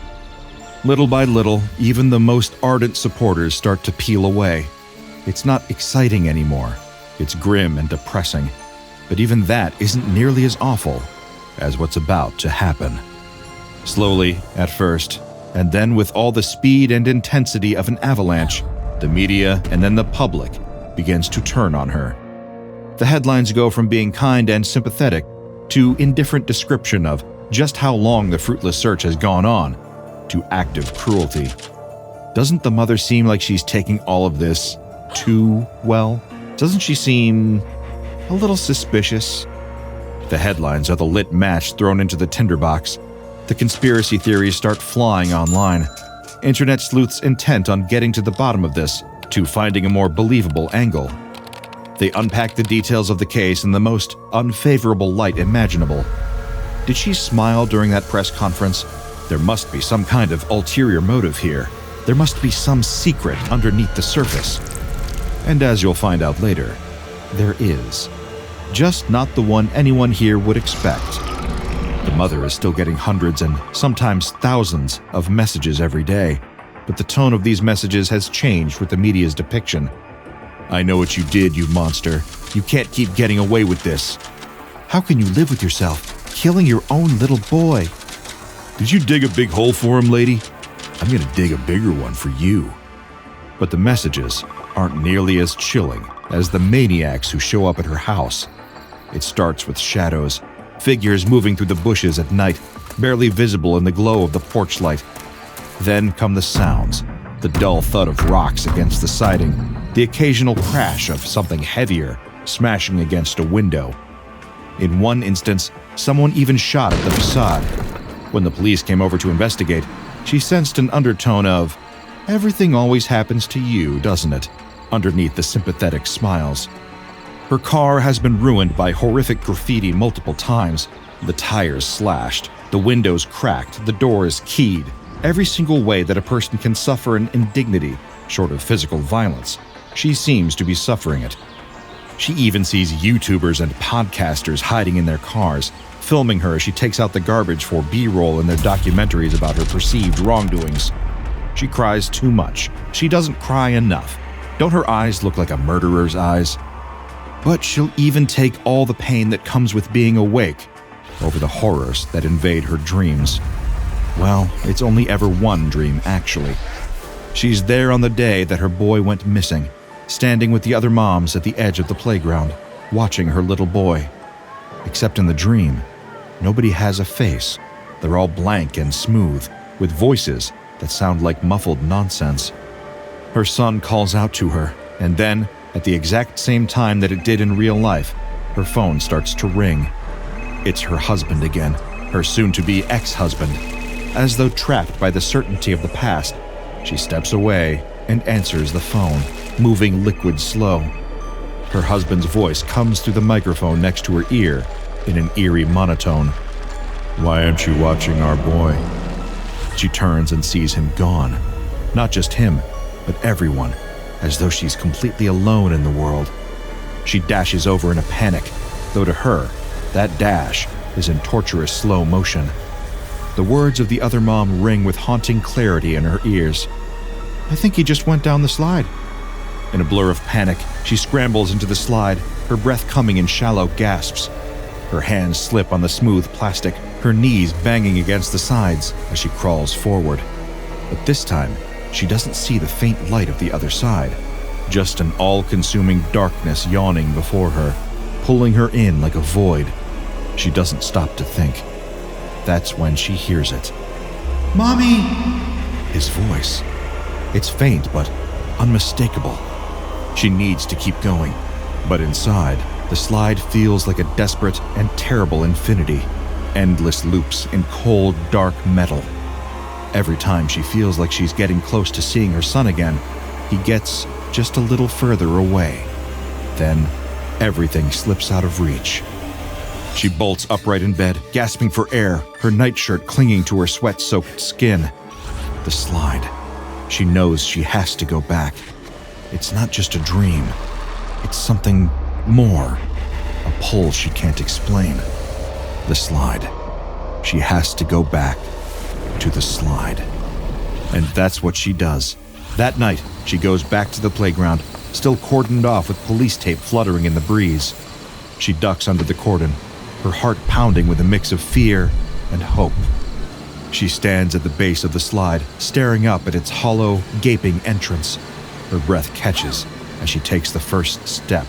Little by little, even the most ardent supporters start to peel away. It's not exciting anymore. It's grim and depressing. But even that isn't nearly as awful as what's about to happen. Slowly, at first, and then with all the speed and intensity of an avalanche, the media and then the public begins to turn on her. The headlines go from being kind and sympathetic to indifferent description of just how long the fruitless search has gone on, to active cruelty. Doesn't the mother seem like she's taking all of this too well? Doesn't she seem a little suspicious? The headlines are the lit match thrown into the tinderbox. The conspiracy theories start flying online. Internet sleuths intent on getting to the bottom of this, to finding a more believable angle. They unpack the details of the case in the most unfavorable light imaginable. Did she smile during that press conference? There must be some kind of ulterior motive here. There must be some secret underneath the surface. And as you'll find out later, there is. Just not the one anyone here would expect. The mother is still getting hundreds and sometimes thousands of messages every day, but the tone of these messages has changed with the media's depiction. I know what you did, you monster. You can't keep getting away with this. How can you live with yourself, killing your own little boy? Did you dig a big hole for him, lady? I'm gonna dig a bigger one for you. But the messages aren't nearly as chilling as the maniacs who show up at her house. It starts with shadows, figures moving through the bushes at night, barely visible in the glow of the porch light. Then come the sounds, the dull thud of rocks against the siding, the occasional crash of something heavier smashing against a window. In one instance, someone even shot at the facade. When the police came over to investigate, she sensed an undertone of, "Everything always happens to you, doesn't it?" underneath the sympathetic smiles. Her car has been ruined by horrific graffiti multiple times. The tires slashed, the windows cracked, the doors keyed. Every single way that a person can suffer an indignity, short of physical violence, she seems to be suffering it. She even sees YouTubers and podcasters hiding in their cars, filming her as she takes out the garbage for B-roll in their documentaries about her perceived wrongdoings. She cries too much. She doesn't cry enough. Don't her eyes look like a murderer's eyes? But she'll even take all the pain that comes with being awake over the horrors that invade her dreams. Well, it's only ever one dream, actually. She's there on the day that her boy went missing, standing with the other moms at the edge of the playground, watching her little boy. Except in the dream, nobody has a face. They're all blank and smooth, with voices that sound like muffled nonsense. Her son calls out to her, and then, at the exact same time that it did in real life, her phone starts to ring. It's her husband again, her soon-to-be ex-husband. As though trapped by the certainty of the past, she steps away and answers the phone, moving liquid slow. Her husband's voice comes through the microphone next to her ear in an eerie monotone. "Why aren't you watching our boy?" She turns and sees him gone. Not just him, but everyone, as though she's completely alone in the world. She dashes over in a panic, though to her, that dash is in torturous slow motion. The words of the other mom ring with haunting clarity in her ears. "I think he just went down the slide." In a blur of panic, she scrambles into the slide, her breath coming in shallow gasps. Her hands slip on the smooth plastic, her knees banging against the sides as she crawls forward. But this time, she doesn't see the faint light of the other side, just an all-consuming darkness yawning before her, pulling her in like a void. She doesn't stop to think. That's when she hears it. "Mommy!" His voice. It's faint but unmistakable. She needs to keep going, but inside, the slide feels like a desperate and terrible infinity, endless loops in cold, dark metal. Every time she feels like she's getting close to seeing her son again, he gets just a little further away. Then, everything slips out of reach. She bolts upright in bed, gasping for air, her nightshirt clinging to her sweat-soaked skin. The slide. She knows she has to go back. It's not just a dream. It's something more. A pull she can't explain. The slide. She has to go back to the slide. And that's what she does. That night, she goes back to the playground, still cordoned off with police tape fluttering in the breeze. She ducks under the cordon, her heart pounding with a mix of fear and hope. She stands at the base of the slide, staring up at its hollow, gaping entrance. Her breath catches as she takes the first step,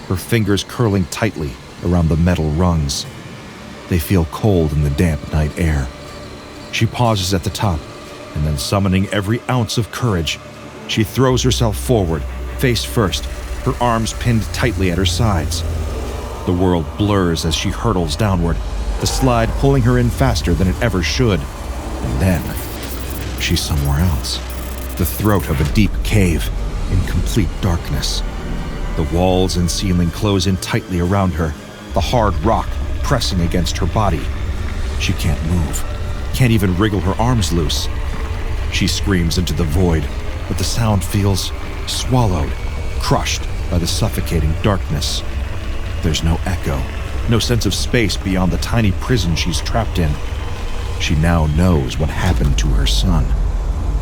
her fingers curling tightly around the metal rungs. They feel cold in the damp night air. She pauses at the top, and then summoning every ounce of courage, she throws herself forward, face first, her arms pinned tightly at her sides. The world blurs as she hurtles downward, the slide pulling her in faster than it ever should. And then, she's somewhere else. The throat of a deep cave, in complete darkness. The walls and ceiling close in tightly around her, the hard rock pressing against her body. She can't move, can't even wriggle her arms loose. She screams into the void, but the sound feels swallowed, crushed by the suffocating darkness. There's no echo, no sense of space beyond the tiny prison she's trapped in. She now knows what happened to her son.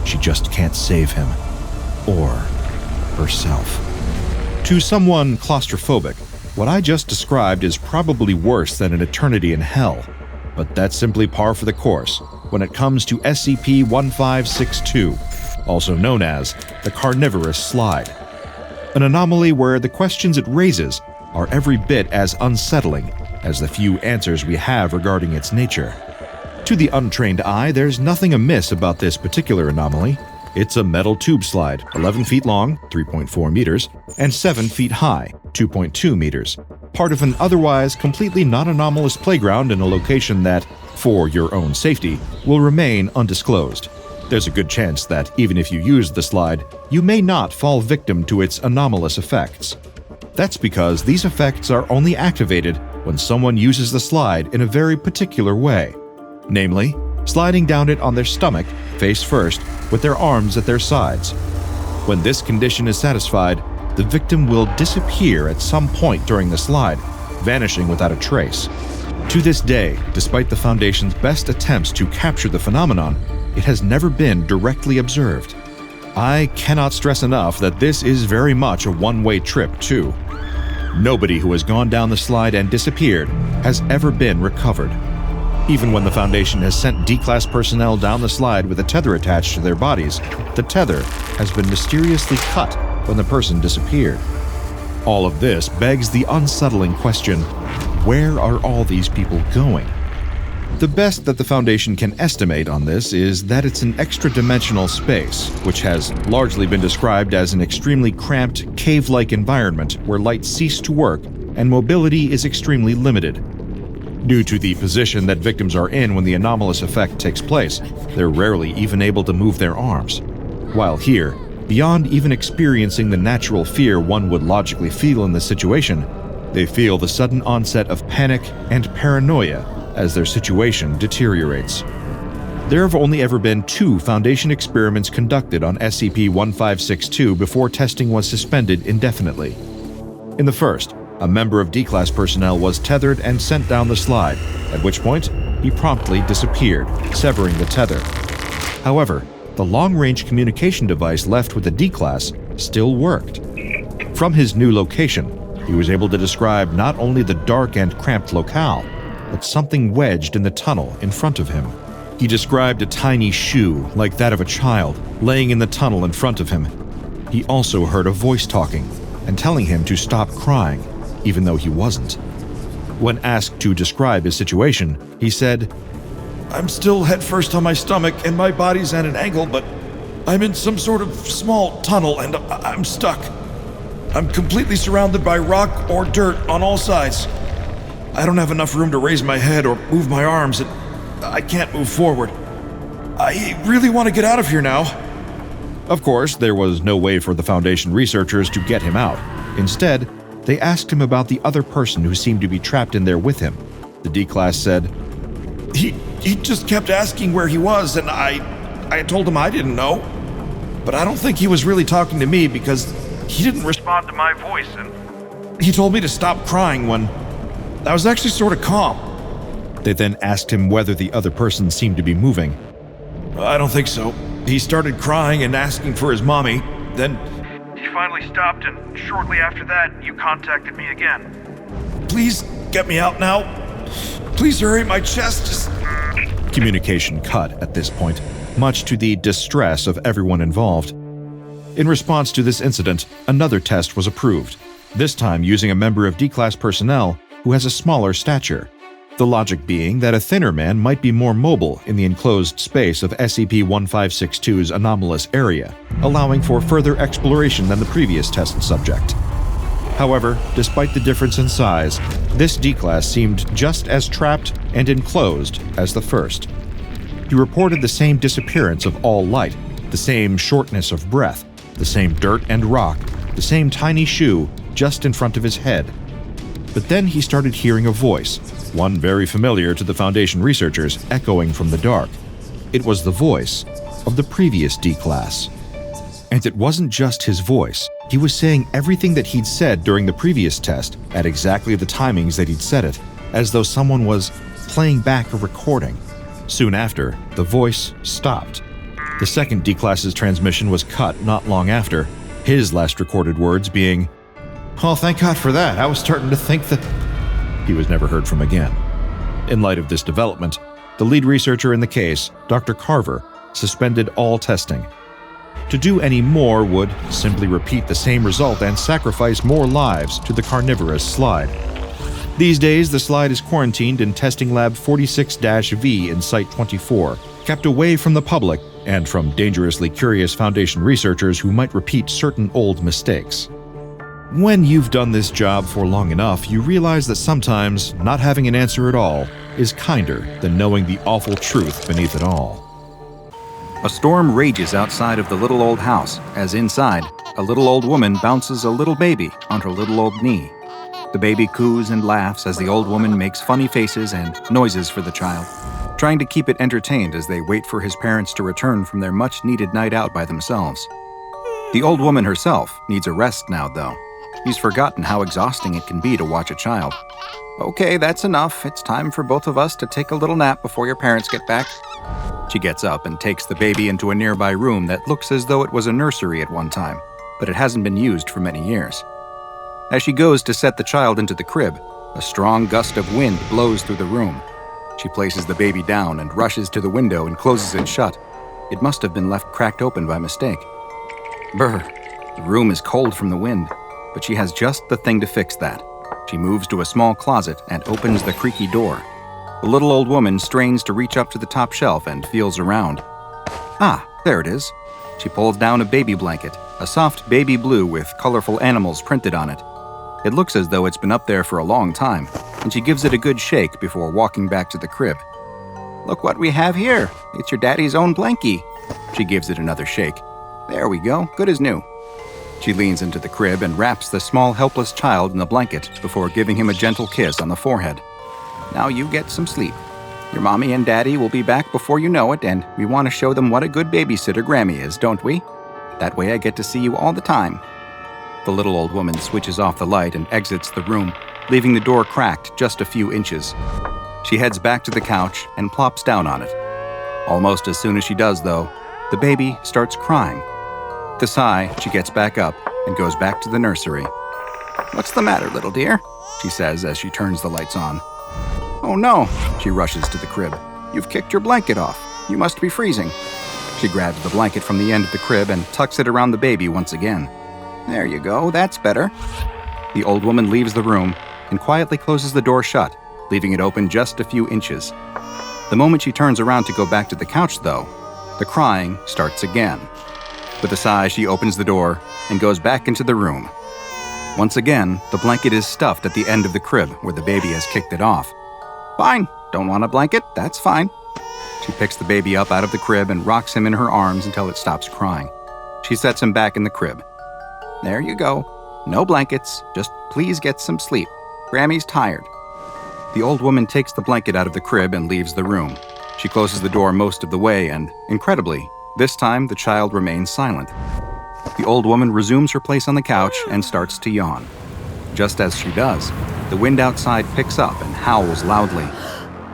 She just can't save him, or herself. To someone claustrophobic, what I just described is probably worse than an eternity in hell, but that's simply par for the course when it comes to SCP-1562, also known as the Carnivorous Slide. An anomaly where the questions it raises are every bit as unsettling as the few answers we have regarding its nature. To the untrained eye, there's nothing amiss about this particular anomaly. It's a metal tube slide, 11 feet long, 3.4 meters, and 7 feet high, 2.2 meters, part of an otherwise completely non-anomalous playground in a location that, for your own safety, will remain undisclosed. There's a good chance that even if you use the slide, you may not fall victim to its anomalous effects. That's because these effects are only activated when someone uses the slide in a very particular way. Namely, sliding down it on their stomach, face first, with their arms at their sides. When this condition is satisfied, the victim will disappear at some point during the slide, vanishing without a trace. To this day, despite the Foundation's best attempts to capture the phenomenon, it has never been directly observed. I cannot stress enough that this is very much a one-way trip, too. Nobody who has gone down the slide and disappeared has ever been recovered. Even when the Foundation has sent D-Class personnel down the slide with a tether attached to their bodies, the tether has been mysteriously cut when the person disappeared. All of this begs the unsettling question, where are all these people going? The best that the Foundation can estimate on this is that it's an extra-dimensional space, which has largely been described as an extremely cramped, cave-like environment where light ceases to work and mobility is extremely limited. Due to the position that victims are in when the anomalous effect takes place, they're rarely even able to move their arms. While here, beyond even experiencing the natural fear one would logically feel in this situation, they feel the sudden onset of panic and paranoia as their situation deteriorates. There have only ever been 2 Foundation experiments conducted on SCP-1562 before testing was suspended indefinitely. In the first, a member of D-Class personnel was tethered and sent down the slide, at which point he promptly disappeared, severing the tether. However, the long-range communication device left with the D-Class still worked. From his new location, he was able to describe not only the dark and cramped locale, but something wedged in the tunnel in front of him. He described a tiny shoe, like that of a child, laying in the tunnel in front of him. He also heard a voice talking and telling him to stop crying, even though he wasn't. When asked to describe his situation, he said, "I'm still headfirst on my stomach and my body's at an angle, but I'm in some sort of small tunnel and I'm stuck. I'm completely surrounded by rock or dirt on all sides. I don't have enough room to raise my head or move my arms, and I can't move forward. I really want to get out of here now." Of course, there was no way for the Foundation researchers to get him out. Instead, they asked him about the other person who seemed to be trapped in there with him. The D-Class said, He just kept asking where he was, and I told him I didn't know. But I don't think he was really talking to me because he didn't respond to my voice, and he told me to stop crying when I was actually sort of calm. They then asked him whether the other person seemed to be moving. I don't think so. He started crying and asking for his mommy. Then He finally stopped, and shortly after that, you contacted me again. please get me out now. Please hurry, my chest is... Communication cut at this point, much to the distress of everyone involved. In response to this incident, another test was approved, this time using a member of D-Class personnel who has a smaller stature. The logic being that a thinner man might be more mobile in the enclosed space of SCP-1562's anomalous area, allowing for further exploration than the previous test subject. However, despite the difference in size, this D-Class seemed just as trapped and enclosed as the first. He reported the same disappearance of all light, the same shortness of breath, the same dirt and rock, the same tiny shoe just in front of his head. But then he started hearing a voice, one very familiar to the Foundation researchers, echoing from the dark. It was the voice of the previous D-Class. And it wasn't just his voice. He was saying everything that he'd said during the previous test at exactly the timings that he'd said it, as though someone was playing back a recording. Soon after, the voice stopped. The second D-Class's transmission was cut not long after, his last recorded words being, "Oh, thank God for that. I was starting to think that..." He was never heard from again. In light of this development, the lead researcher in the case, Dr. Carver, suspended all testing. To do any more would simply repeat the same result and sacrifice more lives to the Carnivorous slide. These days, the slide is quarantined in Testing Lab 46-V in Site 24, kept away from the public and from dangerously curious Foundation researchers who might repeat certain old mistakes. When you've done this job for long enough, you realize that sometimes not having an answer at all is kinder than knowing the awful truth beneath it all. A storm rages outside of the little old house, as inside, a little old woman bounces a little baby on her little old knee. The baby coos and laughs as the old woman makes funny faces and noises for the child, trying to keep it entertained as they wait for his parents to return from their much-needed night out by themselves. The old woman herself needs a rest now, though. She's forgotten how exhausting it can be to watch a child. "Okay, that's enough. It's time for both of us to take a little nap before your parents get back." She gets up and takes the baby into a nearby room that looks as though it was a nursery at one time, but it hasn't been used for many years. As she goes to set the child into the crib, a strong gust of wind blows through the room. She places the baby down and rushes to the window and closes it shut. It must have been left cracked open by mistake. Brr, the room is cold from the wind, but she has just the thing to fix that. She moves to a small closet and opens the creaky door. The little old woman strains to reach up to the top shelf and feels around. Ah, there it is. She pulls down a baby blanket, a soft baby blue with colorful animals printed on it. It looks as though it's been up there for a long time, and she gives it a good shake before walking back to the crib. "Look what we have here. It's your daddy's own blankie." She gives it another shake. "There we go, good as new." She leans into the crib and wraps the small helpless child in the blanket before giving him a gentle kiss on the forehead. "Now you get some sleep. Your mommy and daddy will be back before you know it, and we want to show them what a good babysitter Grammy is, don't we? That way I get to see you all the time." The little old woman switches off the light and exits the room, leaving the door cracked just a few inches. She heads back to the couch and plops down on it. Almost as soon as she does, though, the baby starts crying. With a sigh, she gets back up and goes back to the nursery. "What's the matter, little dear?" she says as she turns the lights on. "Oh no," she rushes to the crib. "You've kicked your blanket off. You must be freezing." She grabs the blanket from the end of the crib and tucks it around the baby once again. "There you go, that's better." The old woman leaves the room and quietly closes the door shut, leaving it open just a few inches. The moment she turns around to go back to the couch, though, the crying starts again. With a sigh, she opens the door and goes back into the room. Once again, the blanket is stuffed at the end of the crib where the baby has kicked it off. "Fine, don't want a blanket? That's fine." She picks the baby up out of the crib and rocks him in her arms until it stops crying. She sets him back in the crib. "There you go. No blankets, just please get some sleep. Grammy's tired." The old woman takes the blanket out of the crib and leaves the room. She closes the door most of the way and, incredibly, this time the child remains silent. The old woman resumes her place on the couch and starts to yawn. Just as she does, the wind outside picks up and howls loudly.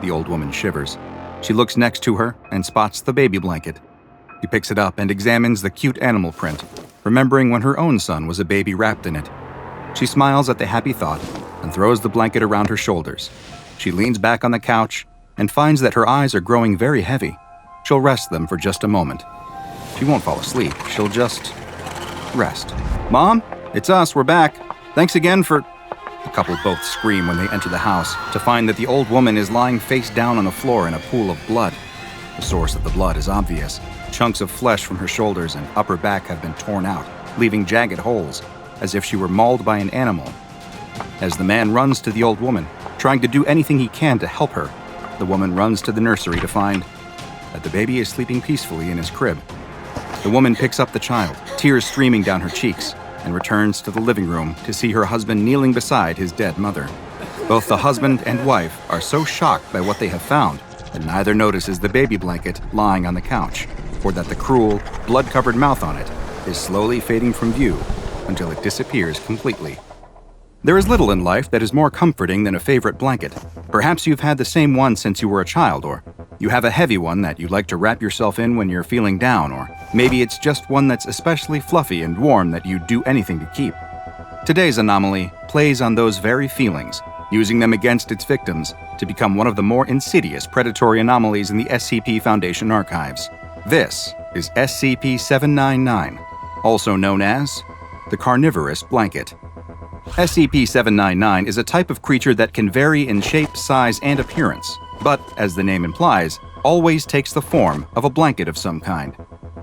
The old woman shivers. She looks next to her and spots the baby blanket. She picks it up and examines the cute animal print, remembering when her own son was a baby wrapped in it. She smiles at the happy thought and throws the blanket around her shoulders. She leans back on the couch and finds that her eyes are growing very heavy. She'll rest them for just a moment. She won't fall asleep. She'll just rest. "Mom, it's us. We're back. Thanks again for..." The couple both scream when they enter the house to find that the old woman is lying face down on the floor in a pool of blood. The source of the blood is obvious. Chunks of flesh from her shoulders and upper back have been torn out, leaving jagged holes, as if she were mauled by an animal. As the man runs to the old woman, trying to do anything he can to help her, the woman runs to the nursery to find that the baby is sleeping peacefully in his crib. The woman picks up the child, tears streaming down her cheeks, and returns to the living room to see her husband kneeling beside his dead mother. Both the husband and wife are so shocked by what they have found that neither notices the baby blanket lying on the couch, or that the cruel, blood-covered mouth on it is slowly fading from view until it disappears completely. There is little in life that is more comforting than a favorite blanket. Perhaps you've had the same one since you were a child, or you have a heavy one that you like to wrap yourself in when you're feeling down, or maybe it's just one that's especially fluffy and warm that you'd do anything to keep. Today's anomaly plays on those very feelings, using them against its victims to become one of the more insidious predatory anomalies in the SCP Foundation archives. This is SCP-799, also known as the Carnivorous Blanket. SCP-799 is a type of creature that can vary in shape, size, and appearance, but, as the name implies, always takes the form of a blanket of some kind.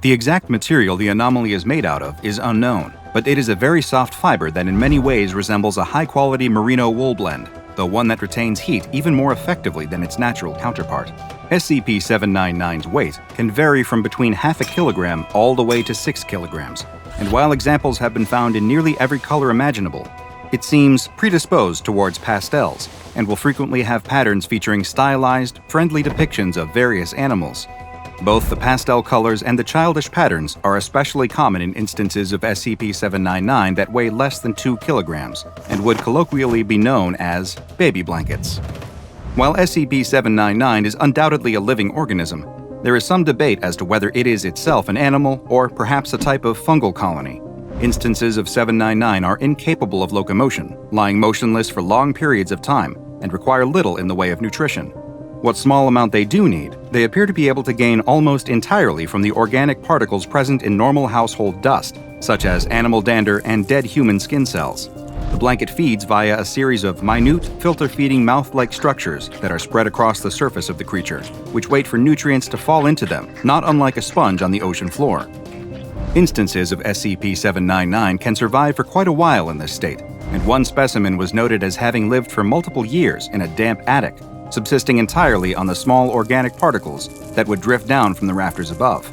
The exact material the anomaly is made out of is unknown, but it is a very soft fiber that in many ways resembles a high-quality merino wool blend, though one that retains heat even more effectively than its natural counterpart. SCP-799's weight can vary from between half a kilogram all the way to 6 kilograms, and while examples have been found in nearly every color imaginable, it seems predisposed towards pastels and will frequently have patterns featuring stylized, friendly depictions of various animals. Both the pastel colors and the childish patterns are especially common in instances of SCP-799 that weigh less than 2 kilograms and would colloquially be known as baby blankets. While SCP-799 is undoubtedly a living organism, there is some debate as to whether it is itself an animal or perhaps a type of fungal colony. Instances of 799 are incapable of locomotion, lying motionless for long periods of time, and require little in the way of nutrition. What small amount they do need, they appear to be able to gain almost entirely from the organic particles present in normal household dust, such as animal dander and dead human skin cells. The blanket feeds via a series of minute, filter-feeding mouth-like structures that are spread across the surface of the creature, which wait for nutrients to fall into them, not unlike a sponge on the ocean floor. Instances of SCP-799 can survive for quite a while in this state, and one specimen was noted as having lived for multiple years in a damp attic, subsisting entirely on the small organic particles that would drift down from the rafters above.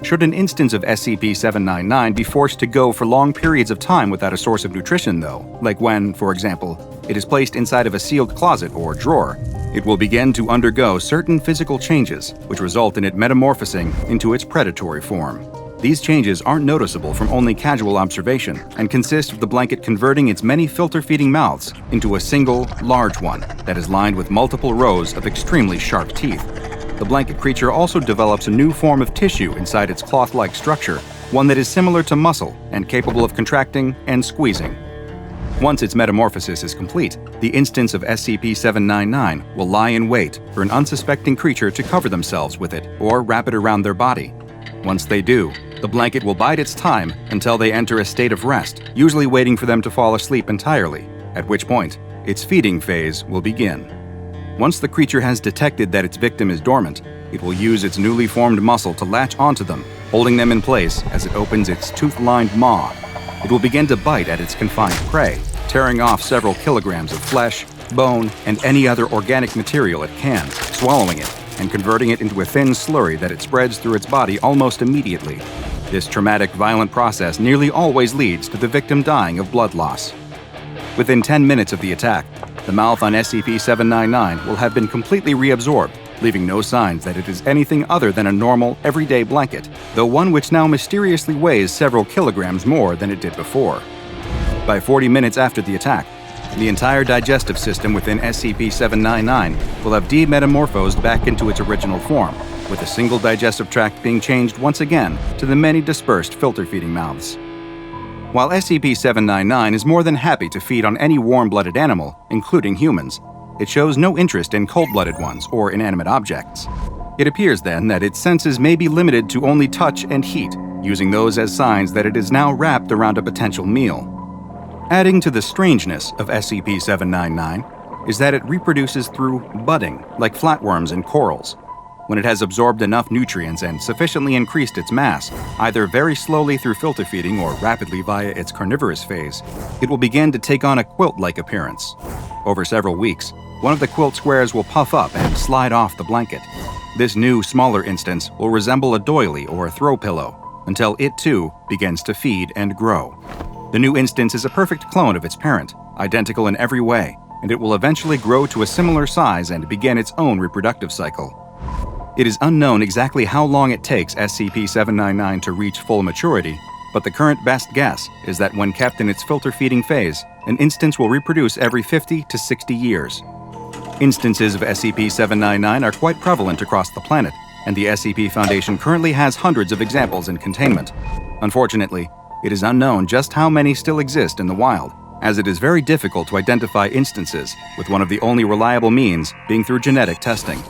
Should an instance of SCP-799 be forced to go for long periods of time without a source of nutrition, though, like when, for example, it is placed inside of a sealed closet or drawer, it will begin to undergo certain physical changes, which result in it metamorphosing into its predatory form. These changes aren't noticeable from only casual observation and consist of the blanket converting its many filter-feeding mouths into a single, large one that is lined with multiple rows of extremely sharp teeth. The blanket creature also develops a new form of tissue inside its cloth-like structure, one that is similar to muscle and capable of contracting and squeezing. Once its metamorphosis is complete, the instance of SCP-799 will lie in wait for an unsuspecting creature to cover themselves with it or wrap it around their body. Once they do, the blanket will bide its time until they enter a state of rest, usually waiting for them to fall asleep entirely, at which point its feeding phase will begin. Once the creature has detected that its victim is dormant, it will use its newly formed muscle to latch onto them, holding them in place as it opens its tooth-lined maw. It will begin to bite at its confined prey, tearing off several kilograms of flesh, bone, and any other organic material it can, swallowing it, and converting it into a thin slurry that it spreads through its body almost immediately. This traumatic, violent process nearly always leads to the victim dying of blood loss. Within 10 minutes of the attack, the mouth on SCP-799 will have been completely reabsorbed, leaving no signs that it is anything other than a normal, everyday blanket, though one which now mysteriously weighs several kilograms more than it did before. By 40 minutes after the attack, The entire digestive system within SCP-799 will have demetamorphosed back into its original form, with a single digestive tract being changed once again to the many dispersed filter-feeding mouths. While SCP-799 is more than happy to feed on any warm-blooded animal, including humans, it shows no interest in cold-blooded ones or inanimate objects. It appears then that its senses may be limited to only touch and heat, using those as signs that it is now wrapped around a potential meal. Adding to the strangeness of SCP-799 is that it reproduces through budding, like flatworms and corals. When it has absorbed enough nutrients and sufficiently increased its mass, either very slowly through filter feeding or rapidly via its carnivorous phase, it will begin to take on a quilt-like appearance. Over several weeks, one of the quilt squares will puff up and slide off the blanket. This new, smaller instance will resemble a doily or a throw pillow, until it too begins to feed and grow. The new instance is a perfect clone of its parent, identical in every way, and it will eventually grow to a similar size and begin its own reproductive cycle. It is unknown exactly how long it takes SCP-799 to reach full maturity, but the current best guess is that when kept in its filter-feeding phase, an instance will reproduce every 50 to 60 years. Instances of SCP-799 are quite prevalent across the planet, and the SCP Foundation currently has hundreds of examples in containment. Unfortunately, it is unknown just how many still exist in the wild, as it is very difficult to identify instances, with one of the only reliable means being through genetic testing.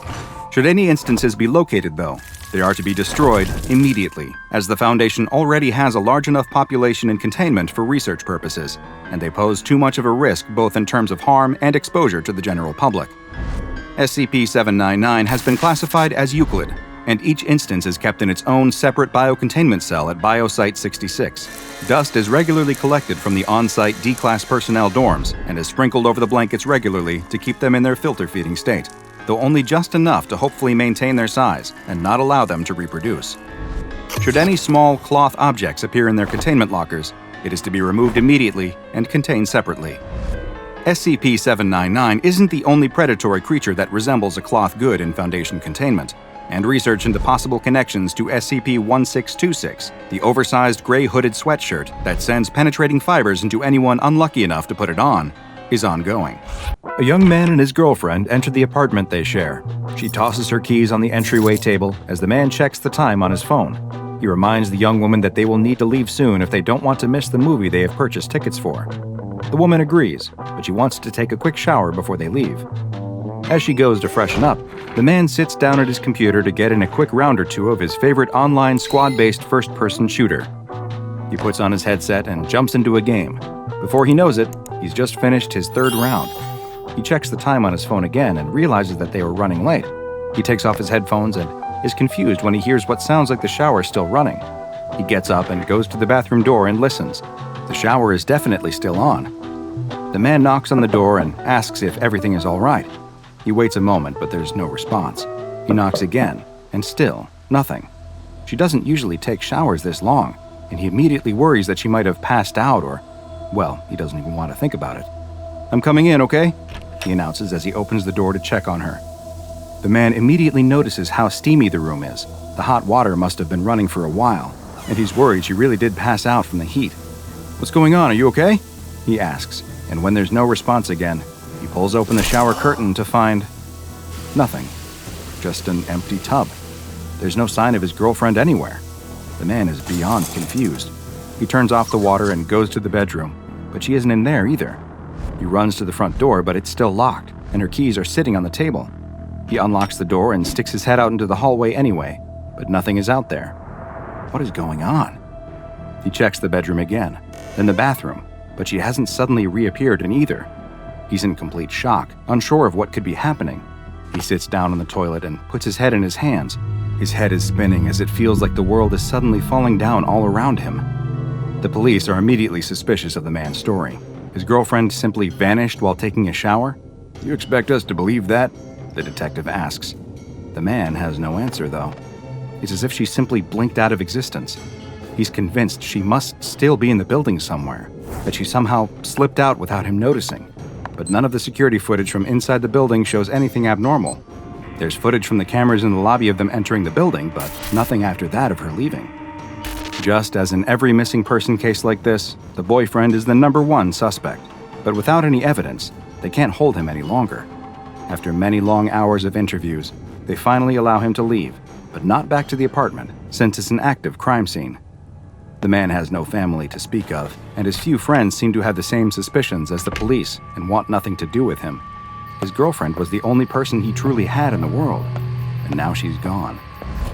Should any instances be located, though, they are to be destroyed immediately, as the Foundation already has a large enough population in containment for research purposes, and they pose too much of a risk both in terms of harm and exposure to the general public. SCP-799 has been classified as Euclid, and each instance is kept in its own separate biocontainment cell at Biosite 66. Dust is regularly collected from the on-site D-Class personnel dorms and is sprinkled over the blankets regularly to keep them in their filter-feeding state, though only just enough to hopefully maintain their size and not allow them to reproduce. Should any small cloth objects appear in their containment lockers, it is to be removed immediately and contained separately. SCP-799 isn't the only predatory creature that resembles a cloth good in Foundation containment, and research into possible connections to SCP-1626, the oversized gray-hooded sweatshirt that sends penetrating fibers into anyone unlucky enough to put it on, is ongoing. A young man and his girlfriend enter the apartment they share. She tosses her keys on the entryway table as the man checks the time on his phone. He reminds the young woman that they will need to leave soon if they don't want to miss the movie they have purchased tickets for. The woman agrees, but she wants to take a quick shower before they leave. As she goes to freshen up, the man sits down at his computer to get in a quick round or two of his favorite online squad-based first-person shooter. He puts on his headset and jumps into a game. Before he knows it, he's just finished his third round. He checks the time on his phone again and realizes that they were running late. He takes off his headphones and is confused when he hears what sounds like the shower still running. He gets up and goes to the bathroom door and listens. The shower is definitely still on. The man knocks on the door and asks if everything is all right. He waits a moment, but there's no response. He knocks again, and still, nothing. She doesn't usually take showers this long, and he immediately worries that she might have passed out or, well, he doesn't even want to think about it. "I'm coming in, okay?" he announces as he opens the door to check on her. The man immediately notices how steamy the room is. The hot water must have been running for a while, and he's worried she really did pass out from the heat. "What's going on? Are you okay?" he asks, and when there's no response again, he pulls open the shower curtain to find nothing. Just an empty tub. There's no sign of his girlfriend anywhere. The man is beyond confused. He turns off the water and goes to the bedroom, but she isn't in there either. He runs to the front door, but it's still locked, and her keys are sitting on the table. He unlocks the door and sticks his head out into the hallway anyway, but nothing is out there. What is going on? He checks the bedroom again, then the bathroom, but she hasn't suddenly reappeared in either. He's in complete shock, unsure of what could be happening. He sits down on the toilet and puts his head in his hands. His head is spinning as it feels like the world is suddenly falling down all around him. The police are immediately suspicious of the man's story. His girlfriend simply vanished while taking a shower? "You expect us to believe that?" the detective asks. The man has no answer, though. It's as if she simply blinked out of existence. He's convinced she must still be in the building somewhere, that she somehow slipped out without him noticing. But none of the security footage from inside the building shows anything abnormal. There's footage from the cameras in the lobby of them entering the building, but nothing after that of her leaving. Just as in every missing person case like this, the boyfriend is the #1 suspect. But without any evidence, they can't hold him any longer. After many long hours of interviews, they finally allow him to leave, but not back to the apartment, since it's an active crime scene. The man has no family to speak of, and his few friends seem to have the same suspicions as the police and want nothing to do with him. His girlfriend was the only person he truly had in the world, and now she's gone.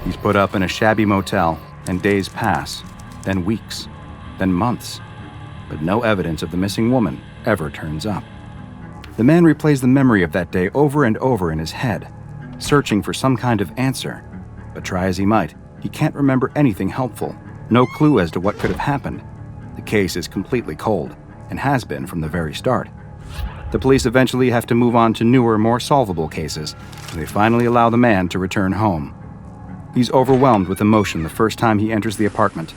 He's put up in a shabby motel, and days pass, then weeks, then months, but no evidence of the missing woman ever turns up. The man replays the memory of that day over and over in his head, searching for some kind of answer, but try as he might, he can't remember anything helpful. No clue as to what could have happened. The case is completely cold, and has been from the very start. The police eventually have to move on to newer, more solvable cases, and they finally allow the man to return home. He's overwhelmed with emotion the first time he enters the apartment.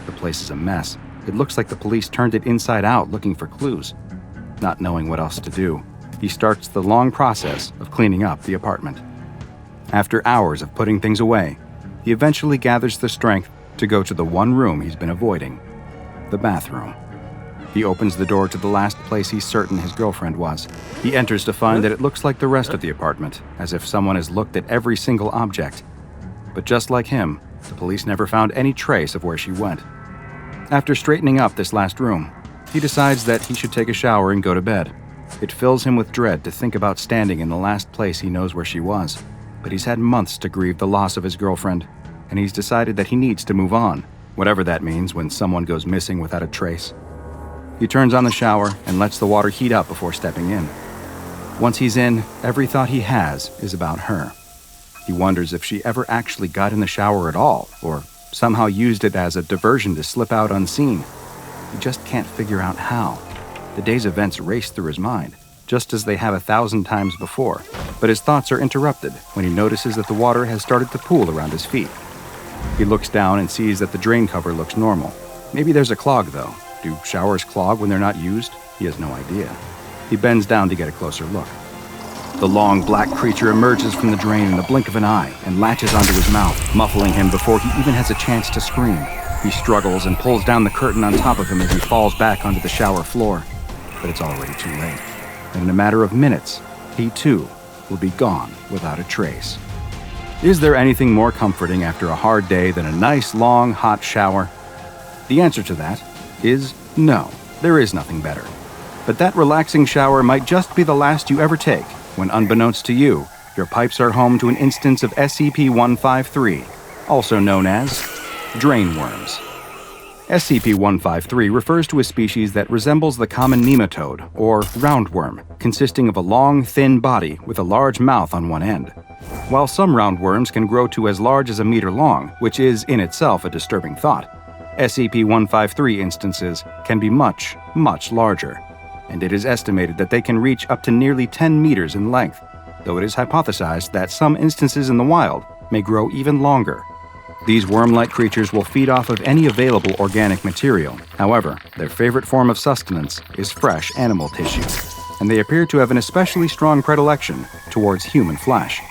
The place is a mess. It looks like the police turned it inside out looking for clues. Not knowing what else to do, he starts the long process of cleaning up the apartment. After hours of putting things away, he eventually gathers the strength to go to the one room he's been avoiding, the bathroom. He opens the door to the last place he's certain his girlfriend was. He enters to find that it looks like the rest of the apartment, as if someone has looked at every single object. But just like him, the police never found any trace of where she went. After straightening up this last room, he decides that he should take a shower and go to bed. It fills him with dread to think about standing in the last place he knows where she was. But he's had months to grieve the loss of his girlfriend, and he's decided that he needs to move on, whatever that means when someone goes missing without a trace. He turns on the shower and lets the water heat up before stepping in. Once he's in, every thought he has is about her. He wonders if she ever actually got in the shower at all, or somehow used it as a diversion to slip out unseen. He just can't figure out how. The day's events race through his mind, just as they have 1,000 times before, but his thoughts are interrupted when he notices that the water has started to pool around his feet. He looks down and sees that the drain cover looks normal. Maybe there's a clog, though. Do showers clog when they're not used? He has no idea. He bends down to get a closer look. The long black creature emerges from the drain in the blink of an eye and latches onto his mouth, muffling him before he even has a chance to scream. He struggles and pulls down the curtain on top of him as he falls back onto the shower floor. But it's already too late. And in a matter of minutes, he too will be gone without a trace. Is there anything more comforting after a hard day than a nice, long, hot shower? The answer to that is no, there is nothing better. But that relaxing shower might just be the last you ever take when, unbeknownst to you, your pipes are home to an instance of SCP-153, also known as drain worms. SCP-153 refers to a species that resembles the common nematode, or roundworm, consisting of a long, thin body with a large mouth on one end. While some roundworms can grow to as large as a meter long, which is in itself a disturbing thought, SCP-153 instances can be much, much larger, and it is estimated that they can reach up to nearly 10 meters in length, though it is hypothesized that some instances in the wild may grow even longer. These worm-like creatures will feed off of any available organic material. However, their favorite form of sustenance is fresh animal tissue, and they appear to have an especially strong predilection towards human flesh.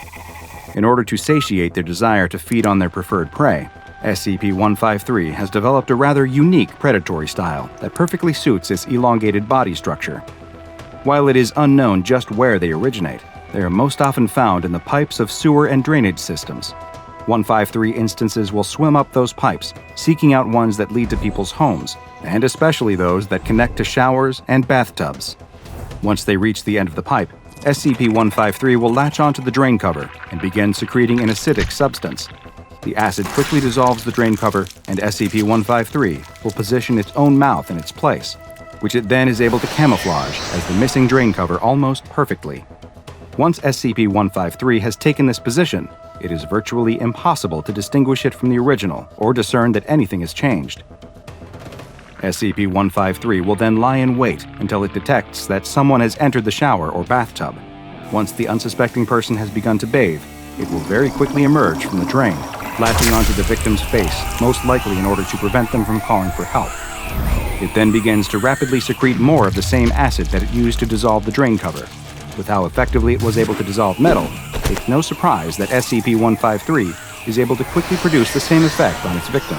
In order to satiate their desire to feed on their preferred prey, SCP-153 has developed a rather unique predatory style that perfectly suits its elongated body structure. While it is unknown just where they originate, they are most often found in the pipes of sewer and drainage systems. 153 instances will swim up those pipes, seeking out ones that lead to people's homes, and especially those that connect to showers and bathtubs. Once they reach the end of the pipe, SCP-153 will latch onto the drain cover and begin secreting an acidic substance. The acid quickly dissolves the drain cover, and SCP-153 will position its own mouth in its place, which it then is able to camouflage as the missing drain cover almost perfectly. Once SCP-153 has taken this position, it is virtually impossible to distinguish it from the original or discern that anything has changed. SCP-153 will then lie in wait until it detects that someone has entered the shower or bathtub. Once the unsuspecting person has begun to bathe, it will very quickly emerge from the drain, latching onto the victim's face, most likely in order to prevent them from calling for help. It then begins to rapidly secrete more of the same acid that it used to dissolve the drain cover. With how effectively it was able to dissolve metal, it's no surprise that SCP-153 is able to quickly produce the same effect on its victim.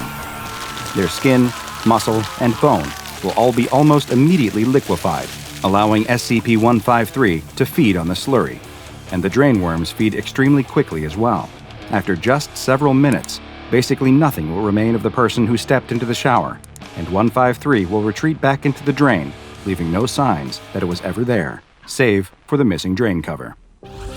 Their skin, muscle, and bone will all be almost immediately liquefied, allowing SCP-153 to feed on the slurry. And the drain worms feed extremely quickly as well. After just several minutes, basically nothing will remain of the person who stepped into the shower, and 153 will retreat back into the drain, leaving no signs that it was ever there, save for the missing drain cover.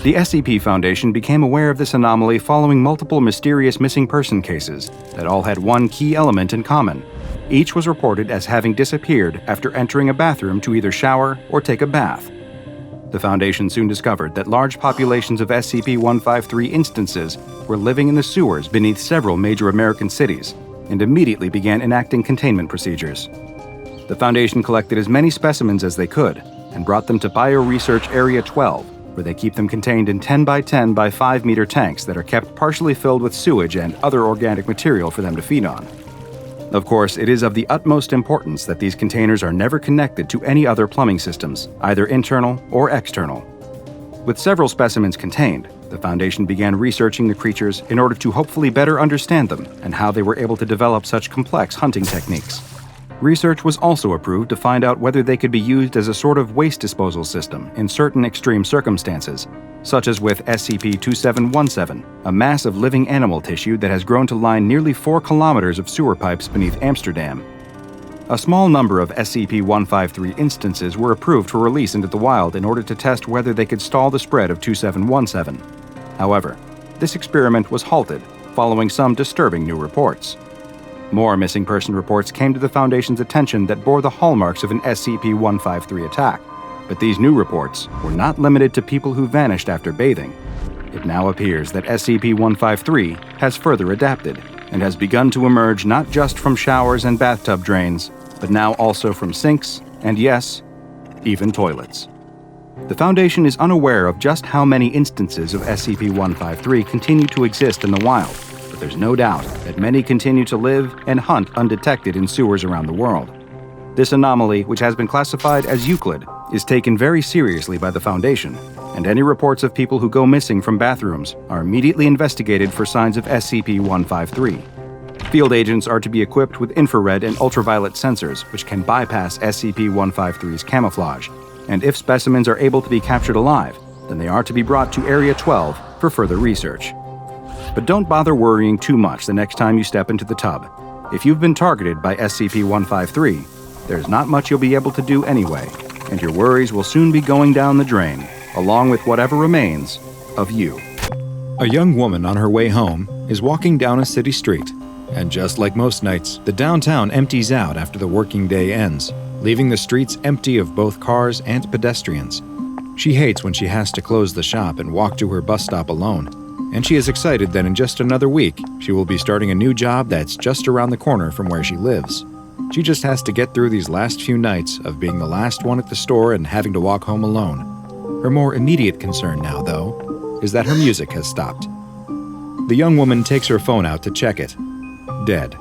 The SCP Foundation became aware of this anomaly following multiple mysterious missing person cases that all had one key element in common. Each was reported as having disappeared after entering a bathroom to either shower or take a bath. The Foundation soon discovered that large populations of SCP-153 instances were living in the sewers beneath several major American cities and immediately began enacting containment procedures. The Foundation collected as many specimens as they could and brought them to Bioresearch Area 12, where they keep them contained in 10 by 10 by 5 meter tanks that are kept partially filled with sewage and other organic material for them to feed on. Of course, it is of the utmost importance that these containers are never connected to any other plumbing systems, either internal or external. With several specimens contained, the Foundation began researching the creatures in order to hopefully better understand them and how they were able to develop such complex hunting techniques. Research was also approved to find out whether they could be used as a sort of waste disposal system in certain extreme circumstances, such as with SCP-2717, a mass of living animal tissue that has grown to line nearly 4 kilometers of sewer pipes beneath Amsterdam. A small number of SCP-153 instances were approved for release into the wild in order to test whether they could stall the spread of 2717. However, this experiment was halted following some disturbing new reports. More missing person reports came to the Foundation's attention that bore the hallmarks of an SCP-153 attack, but these new reports were not limited to people who vanished after bathing. It now appears that SCP-153 has further adapted and has begun to emerge not just from showers and bathtub drains, but now also from sinks and, yes, even toilets. The Foundation is unaware of just how many instances of SCP-153 continue to exist in the wild, but there's no doubt that many continue to live and hunt undetected in sewers around the world. This anomaly, which has been classified as Euclid, is taken very seriously by the Foundation, and any reports of people who go missing from bathrooms are immediately investigated for signs of SCP-153. Field agents are to be equipped with infrared and ultraviolet sensors which can bypass SCP-153's camouflage, and if specimens are able to be captured alive, then they are to be brought to Area 12 for further research. But don't bother worrying too much the next time you step into the tub. If you've been targeted by SCP-153, there's not much you'll be able to do anyway, and your worries will soon be going down the drain, along with whatever remains of you. A young woman on her way home is walking down a city street, and just like most nights, the downtown empties out after the working day ends, leaving the streets empty of both cars and pedestrians. She hates when she has to close the shop and walk to her bus stop alone, and she is excited that in just another week, she will be starting a new job that's just around the corner from where she lives. She just has to get through these last few nights of being the last one at the store and having to walk home alone. Her more immediate concern now, though, is that her music has stopped. The young woman takes her phone out to check it. Dead.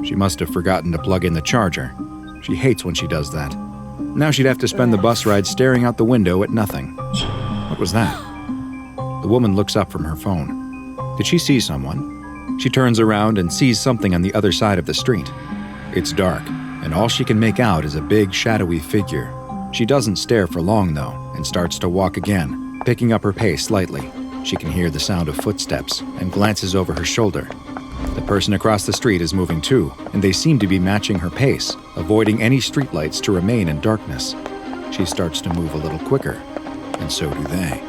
She must have forgotten to plug in the charger. She hates when she does that. Now she'd have to spend the bus ride staring out the window at nothing. What was that? The woman looks up from her phone. Did she see someone? She turns around and sees something on the other side of the street. It's dark, and all she can make out is a big, shadowy figure. She doesn't stare for long, though, and starts to walk again, picking up her pace slightly. She can hear the sound of footsteps and glances over her shoulder. The person across the street is moving too, and they seem to be matching her pace, avoiding any streetlights to remain in darkness. She starts to move a little quicker, and so do they.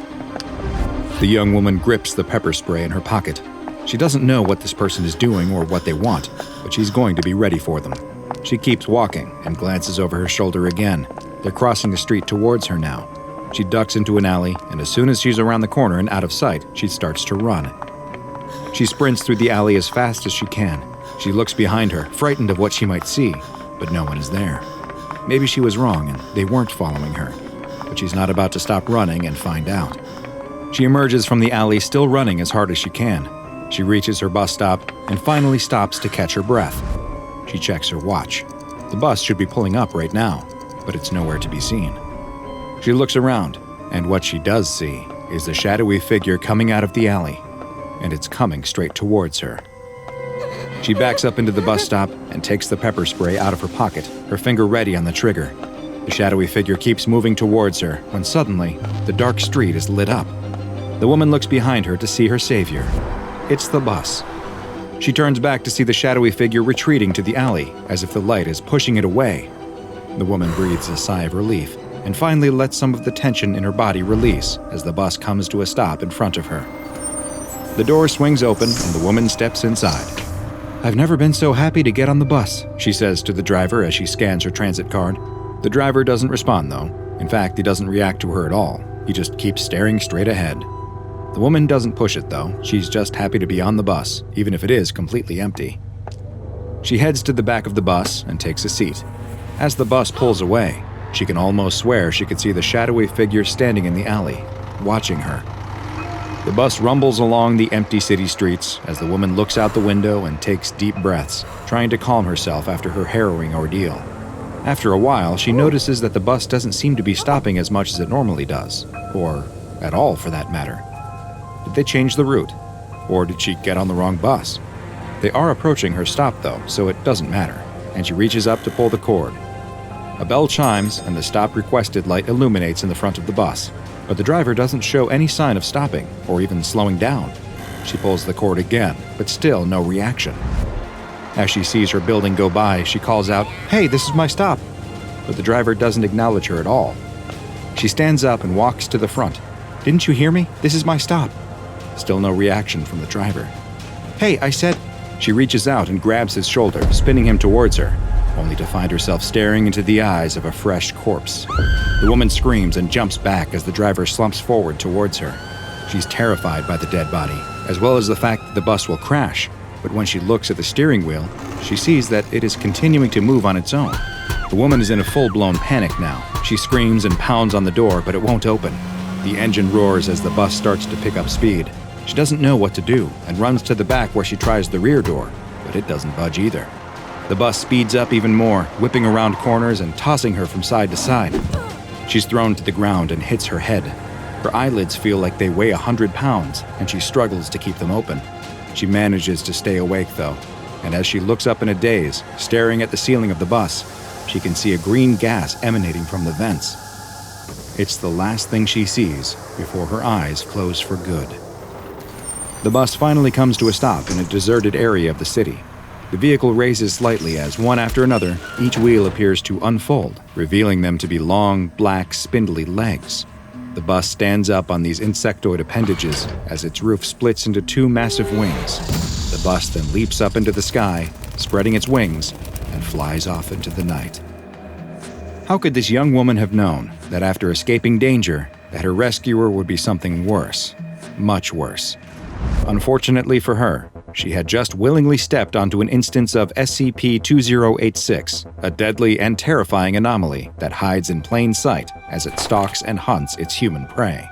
The young woman grips the pepper spray in her pocket. She doesn't know what this person is doing or what they want, but she's going to be ready for them. She keeps walking and glances over her shoulder again. They're crossing the street towards her now. She ducks into an alley, and as soon as she's around the corner and out of sight, she starts to run. She sprints through the alley as fast as she can. She looks behind her, frightened of what she might see, but no one is there. Maybe she was wrong and they weren't following her, but she's not about to stop running and find out. She emerges from the alley still running as hard as she can. She reaches her bus stop and finally stops to catch her breath. She checks her watch. The bus should be pulling up right now, but it's nowhere to be seen. She looks around, and what she does see is the shadowy figure coming out of the alley, and it's coming straight towards her. She backs up into the bus stop and takes the pepper spray out of her pocket, her finger ready on the trigger. The shadowy figure keeps moving towards her when suddenly, the dark street is lit up. The woman looks behind her to see her savior. It's the bus. She turns back to see the shadowy figure retreating to the alley, as if the light is pushing it away. The woman breathes a sigh of relief and finally lets some of the tension in her body release as the bus comes to a stop in front of her. The door swings open and the woman steps inside. "I've never been so happy to get on the bus," she says to the driver as she scans her transit card. The driver doesn't respond, though. In fact, he doesn't react to her at all. He just keeps staring straight ahead. The woman doesn't push it, though. She's just happy to be on the bus, even if it is completely empty. She heads to the back of the bus and takes a seat. As the bus pulls away, she can almost swear she could see the shadowy figure standing in the alley, watching her. The bus rumbles along the empty city streets as the woman looks out the window and takes deep breaths, trying to calm herself after her harrowing ordeal. After a while, she notices that the bus doesn't seem to be stopping as much as it normally does, or at all for that matter. Did they change the route? Or did she get on the wrong bus? They are approaching her stop though, so it doesn't matter, and she reaches up to pull the cord. A bell chimes and the stop requested light illuminates in the front of the bus, but the driver doesn't show any sign of stopping or even slowing down. She pulls the cord again, but still no reaction. As she sees her building go by, she calls out, "Hey, this is my stop!" But the driver doesn't acknowledge her at all. She stands up and walks to the front. "Didn't you hear me? This is my stop." Still no reaction from the driver. "Hey, I said..." She reaches out and grabs his shoulder, spinning him towards her, only to find herself staring into the eyes of a fresh corpse. The woman screams and jumps back as the driver slumps forward towards her. She's terrified by the dead body, as well as the fact that the bus will crash, but when she looks at the steering wheel, she sees that it is continuing to move on its own. The woman is in a full-blown panic now. She screams and pounds on the door, but it won't open. The engine roars as the bus starts to pick up speed. She doesn't know what to do and runs to the back where she tries the rear door, but it doesn't budge either. The bus speeds up even more, whipping around corners and tossing her from side to side. She's thrown to the ground and hits her head. Her eyelids feel like they weigh 100 pounds, and she struggles to keep them open. She manages to stay awake, though, and as she looks up in a daze, staring at the ceiling of the bus, she can see a green gas emanating from the vents. It's the last thing she sees before her eyes close for good. The bus finally comes to a stop in a deserted area of the city. The vehicle raises slightly as, one after another, each wheel appears to unfold, revealing them to be long, black, spindly legs. The bus stands up on these insectoid appendages as its roof splits into two massive wings. The bus then leaps up into the sky, spreading its wings, and flies off into the night. How could this young woman have known that after escaping danger, that her rescuer would be something worse, much worse? Unfortunately for her, she had just willingly stepped onto an instance of SCP-2086, a deadly and terrifying anomaly that hides in plain sight as it stalks and hunts its human prey.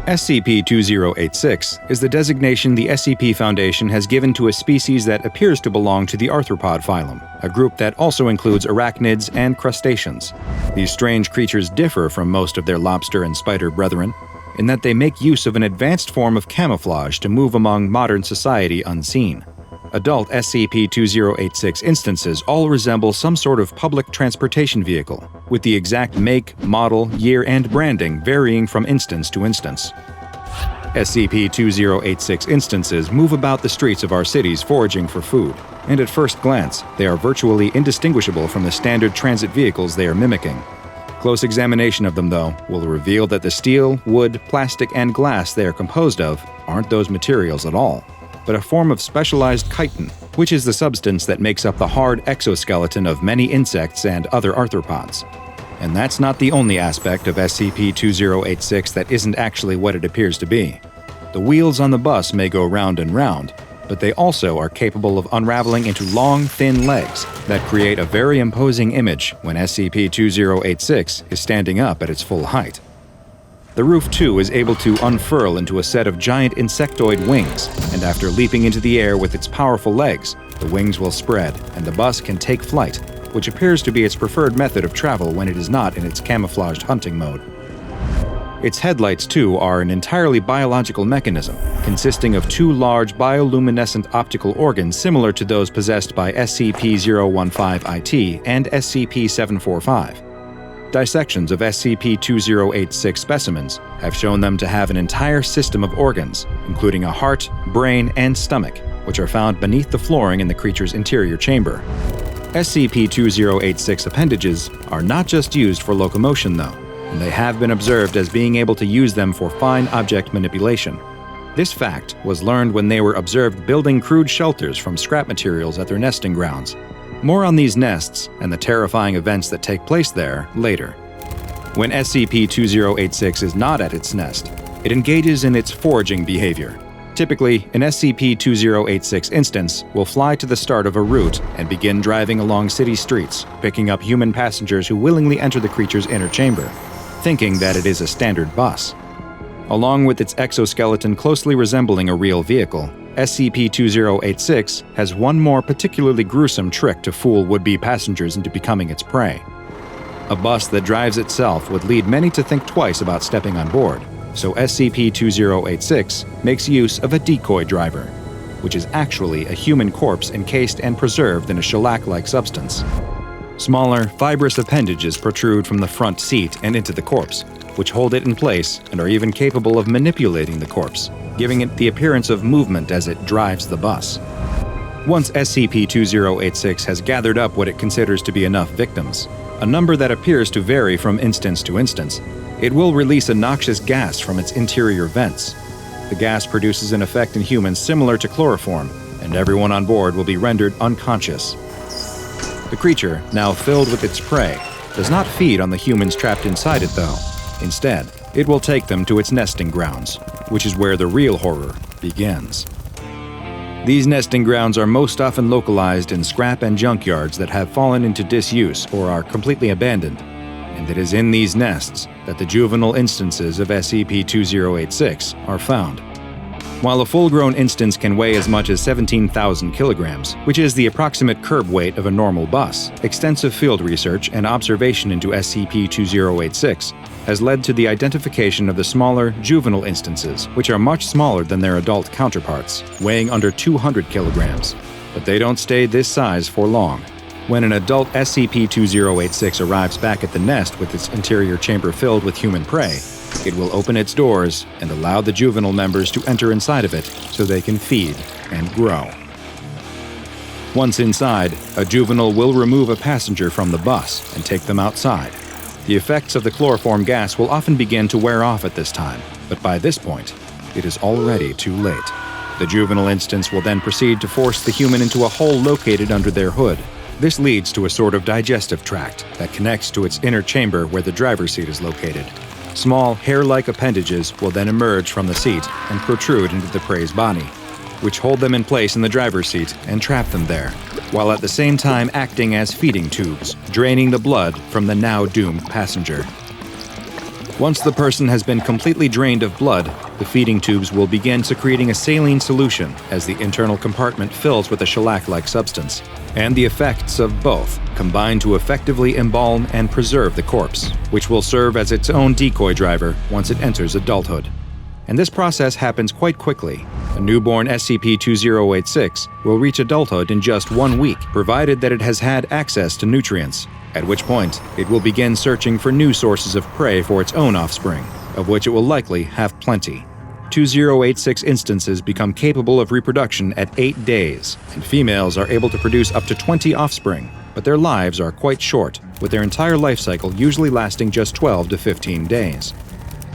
SCP-2086 is the designation the SCP Foundation has given to a species that appears to belong to the arthropod phylum, a group that also includes arachnids and crustaceans. These strange creatures differ from most of their lobster and spider brethren, in that they make use of an advanced form of camouflage to move among modern society unseen. Adult SCP-2086 instances all resemble some sort of public transportation vehicle, with the exact make, model, year, and branding varying from instance to instance. SCP-2086 instances move about the streets of our cities foraging for food, and at first glance, they are virtually indistinguishable from the standard transit vehicles they are mimicking. Close examination of them, though, will reveal that the steel, wood, plastic, and glass they are composed of aren't those materials at all, but a form of specialized chitin, which is the substance that makes up the hard exoskeleton of many insects and other arthropods. And that's not the only aspect of SCP-2086 that isn't actually what it appears to be. The wheels on the bus may go round and round, but they also are capable of unraveling into long, thin legs that create a very imposing image when SCP-2086 is standing up at its full height. The roof, too, is able to unfurl into a set of giant insectoid wings, and after leaping into the air with its powerful legs, the wings will spread and the bus can take flight, which appears to be its preferred method of travel when it is not in its camouflaged hunting mode. Its headlights, too, are an entirely biological mechanism, consisting of two large bioluminescent optical organs similar to those possessed by SCP-015-IT and SCP-745. Dissections of SCP-2086 specimens have shown them to have an entire system of organs, including a heart, brain, and stomach, which are found beneath the flooring in the creature's interior chamber. SCP-2086 appendages are not just used for locomotion, though, and they have been observed as being able to use them for fine object manipulation. This fact was learned when they were observed building crude shelters from scrap materials at their nesting grounds. More on these nests and the terrifying events that take place there later. When SCP-2086 is not at its nest, it engages in its foraging behavior. Typically, an SCP-2086 instance will fly to the start of a route and begin driving along city streets, picking up human passengers who willingly enter the creature's inner chamber, thinking that it is a standard bus. Along with its exoskeleton closely resembling a real vehicle, SCP-2086 has one more particularly gruesome trick to fool would-be passengers into becoming its prey. A bus that drives itself would lead many to think twice about stepping on board, so SCP-2086 makes use of a decoy driver, which is actually a human corpse encased and preserved in a shellac-like substance. Smaller, fibrous appendages protrude from the front seat and into the corpse, which hold it in place and are even capable of manipulating the corpse, giving it the appearance of movement as it drives the bus. Once SCP-2086 has gathered up what it considers to be enough victims, a number that appears to vary from instance to instance, it will release a noxious gas from its interior vents. The gas produces an effect in humans similar to chloroform, and everyone on board will be rendered unconscious. The creature, now filled with its prey, does not feed on the humans trapped inside it, though. Instead, it will take them to its nesting grounds, which is where the real horror begins. These nesting grounds are most often localized in scrap and junkyards that have fallen into disuse or are completely abandoned, and it is in these nests that the juvenile instances of SCP-2086 are found. While a full-grown instance can weigh as much as 17,000 kilograms, which is the approximate curb weight of a normal bus, extensive field research and observation into SCP-2086 has led to the identification of the smaller, juvenile instances, which are much smaller than their adult counterparts, weighing under 200 kilograms. But they don't stay this size for long. When an adult SCP-2086 arrives back at the nest with its interior chamber filled with human prey, it will open its doors and allow the juvenile members to enter inside of it so they can feed and grow. Once inside, a juvenile will remove a passenger from the bus and take them outside. The effects of the chloroform gas will often begin to wear off at this time, but by this point, it is already too late. The juvenile instance will then proceed to force the human into a hole located under their hood. This leads to a sort of digestive tract that connects to its inner chamber where the driver's seat is located. Small, hair-like appendages will then emerge from the seat and protrude into the prey's body, which hold them in place in the driver's seat and trap them there, while at the same time acting as feeding tubes, draining the blood from the now doomed passenger. Once the person has been completely drained of blood, the feeding tubes will begin secreting a saline solution as the internal compartment fills with a shellac-like substance, and the effects of both combine to effectively embalm and preserve the corpse, which will serve as its own decoy driver once it enters adulthood. And this process happens quite quickly. A newborn SCP-2086 will reach adulthood in just 1 week, provided that it has had access to nutrients, at which point it will begin searching for new sources of prey for its own offspring, of which it will likely have plenty. 2086 instances become capable of reproduction at 8 days, and females are able to produce up to 20 offspring, but their lives are quite short, with their entire life cycle usually lasting just 12 to 15 days.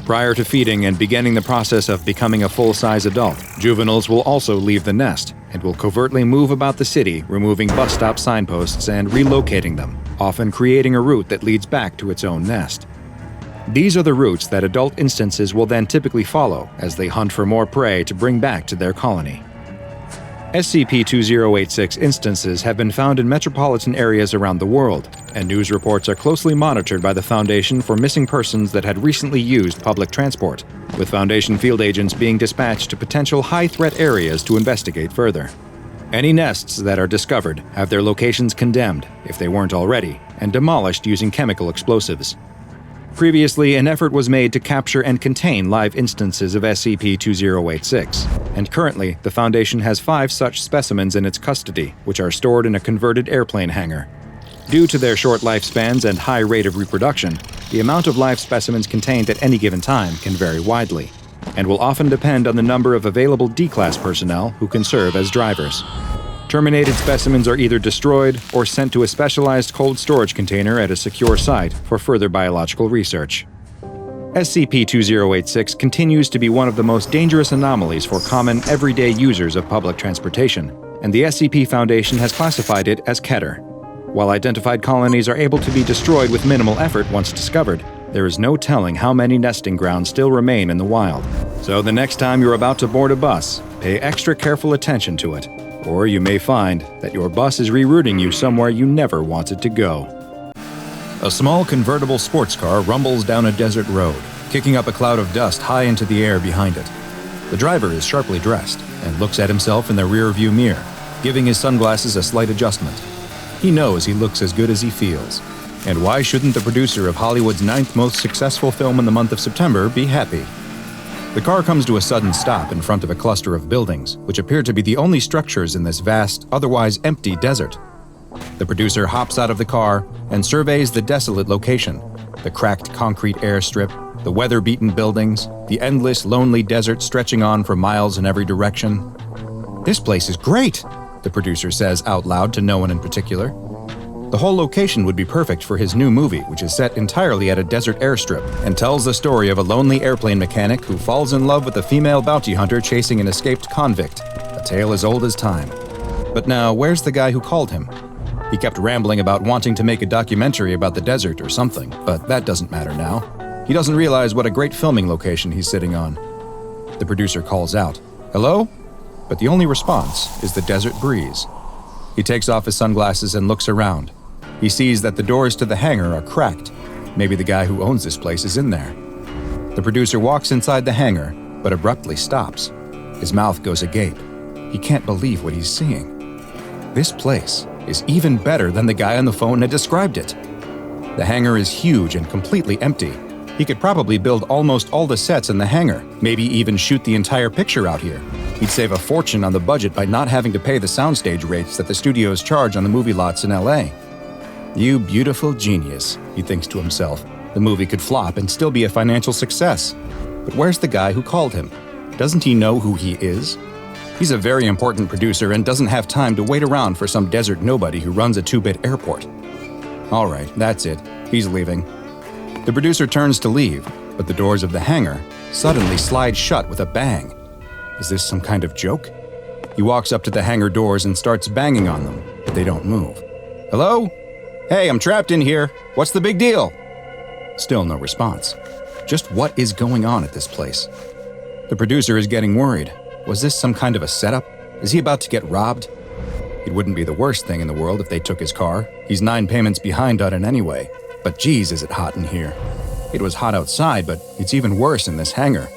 Prior to feeding and beginning the process of becoming a full-size adult, juveniles will also leave the nest and will covertly move about the city, removing bus stop signposts and relocating them, often creating a route that leads back to its own nest. These are the routes that adult instances will then typically follow as they hunt for more prey to bring back to their colony. SCP-2086 instances have been found in metropolitan areas around the world, and news reports are closely monitored by the Foundation for missing persons that had recently used public transport, with Foundation field agents being dispatched to potential high-threat areas to investigate further. Any nests that are discovered have their locations condemned, if they weren't already, and demolished using chemical explosives. Previously, an effort was made to capture and contain live instances of SCP-2086, and currently, the Foundation has 5 such specimens in its custody, which are stored in a converted airplane hangar. Due to their short lifespans and high rate of reproduction, the amount of live specimens contained at any given time can vary widely, and will often depend on the number of available D-Class personnel who can serve as drivers. Terminated specimens are either destroyed or sent to a specialized cold storage container at a secure site for further biological research. SCP-2086 continues to be one of the most dangerous anomalies for common, everyday users of public transportation, and the SCP Foundation has classified it as Keter. While identified colonies are able to be destroyed with minimal effort once discovered, there is no telling how many nesting grounds still remain in the wild. So the next time you're about to board a bus, pay extra careful attention to it. Or you may find that your bus is rerouting you somewhere you never wanted to go. A small convertible sports car rumbles down a desert road, kicking up a cloud of dust high into the air behind it. The driver is sharply dressed and looks at himself in the rear-view mirror, giving his sunglasses a slight adjustment. He knows he looks as good as he feels. And why shouldn't the producer of Hollywood's 9th most successful film in the month of September be happy? The car comes to a sudden stop in front of a cluster of buildings, which appear to be the only structures in this vast, otherwise empty desert. The producer hops out of the car and surveys the desolate location, the cracked concrete airstrip, the weather-beaten buildings, the endless, lonely desert stretching on for miles in every direction. "This place is great," the producer says out loud to no one in particular. The whole location would be perfect for his new movie, which is set entirely at a desert airstrip and tells the story of a lonely airplane mechanic who falls in love with a female bounty hunter chasing an escaped convict, a tale as old as time. But now, where's the guy who called him? He kept rambling about wanting to make a documentary about the desert or something, but that doesn't matter now. He doesn't realize what a great filming location he's sitting on. The producer calls out, "Hello?" But the only response is the desert breeze. He takes off his sunglasses and looks around. He sees that the doors to the hangar are cracked. Maybe the guy who owns this place is in there. The producer walks inside the hangar, but abruptly stops. His mouth goes agape. He can't believe what he's seeing. This place is even better than the guy on the phone had described it. The hangar is huge and completely empty. He could probably build almost all the sets in the hangar, maybe even shoot the entire picture out here. He'd save a fortune on the budget by not having to pay the soundstage rates that the studios charge on the movie lots in LA. You beautiful genius, he thinks to himself. The movie could flop and still be a financial success. But where's the guy who called him? Doesn't he know who he is? He's a very important producer and doesn't have time to wait around for some desert nobody who runs a 2-bit airport. All right, that's it. He's leaving. The producer turns to leave, but the doors of the hangar suddenly slide shut with a bang. Is this some kind of joke? He walks up to the hangar doors and starts banging on them, but they don't move. "Hello? Hey, I'm trapped in here. What's the big deal?" Still no response. Just what is going on at this place? The producer is getting worried. Was this some kind of a setup? Is he about to get robbed? It wouldn't be the worst thing in the world if they took his car. He's 9 payments behind on it anyway. But geez, is it hot in here. It was hot outside, but it's even worse in this hangar.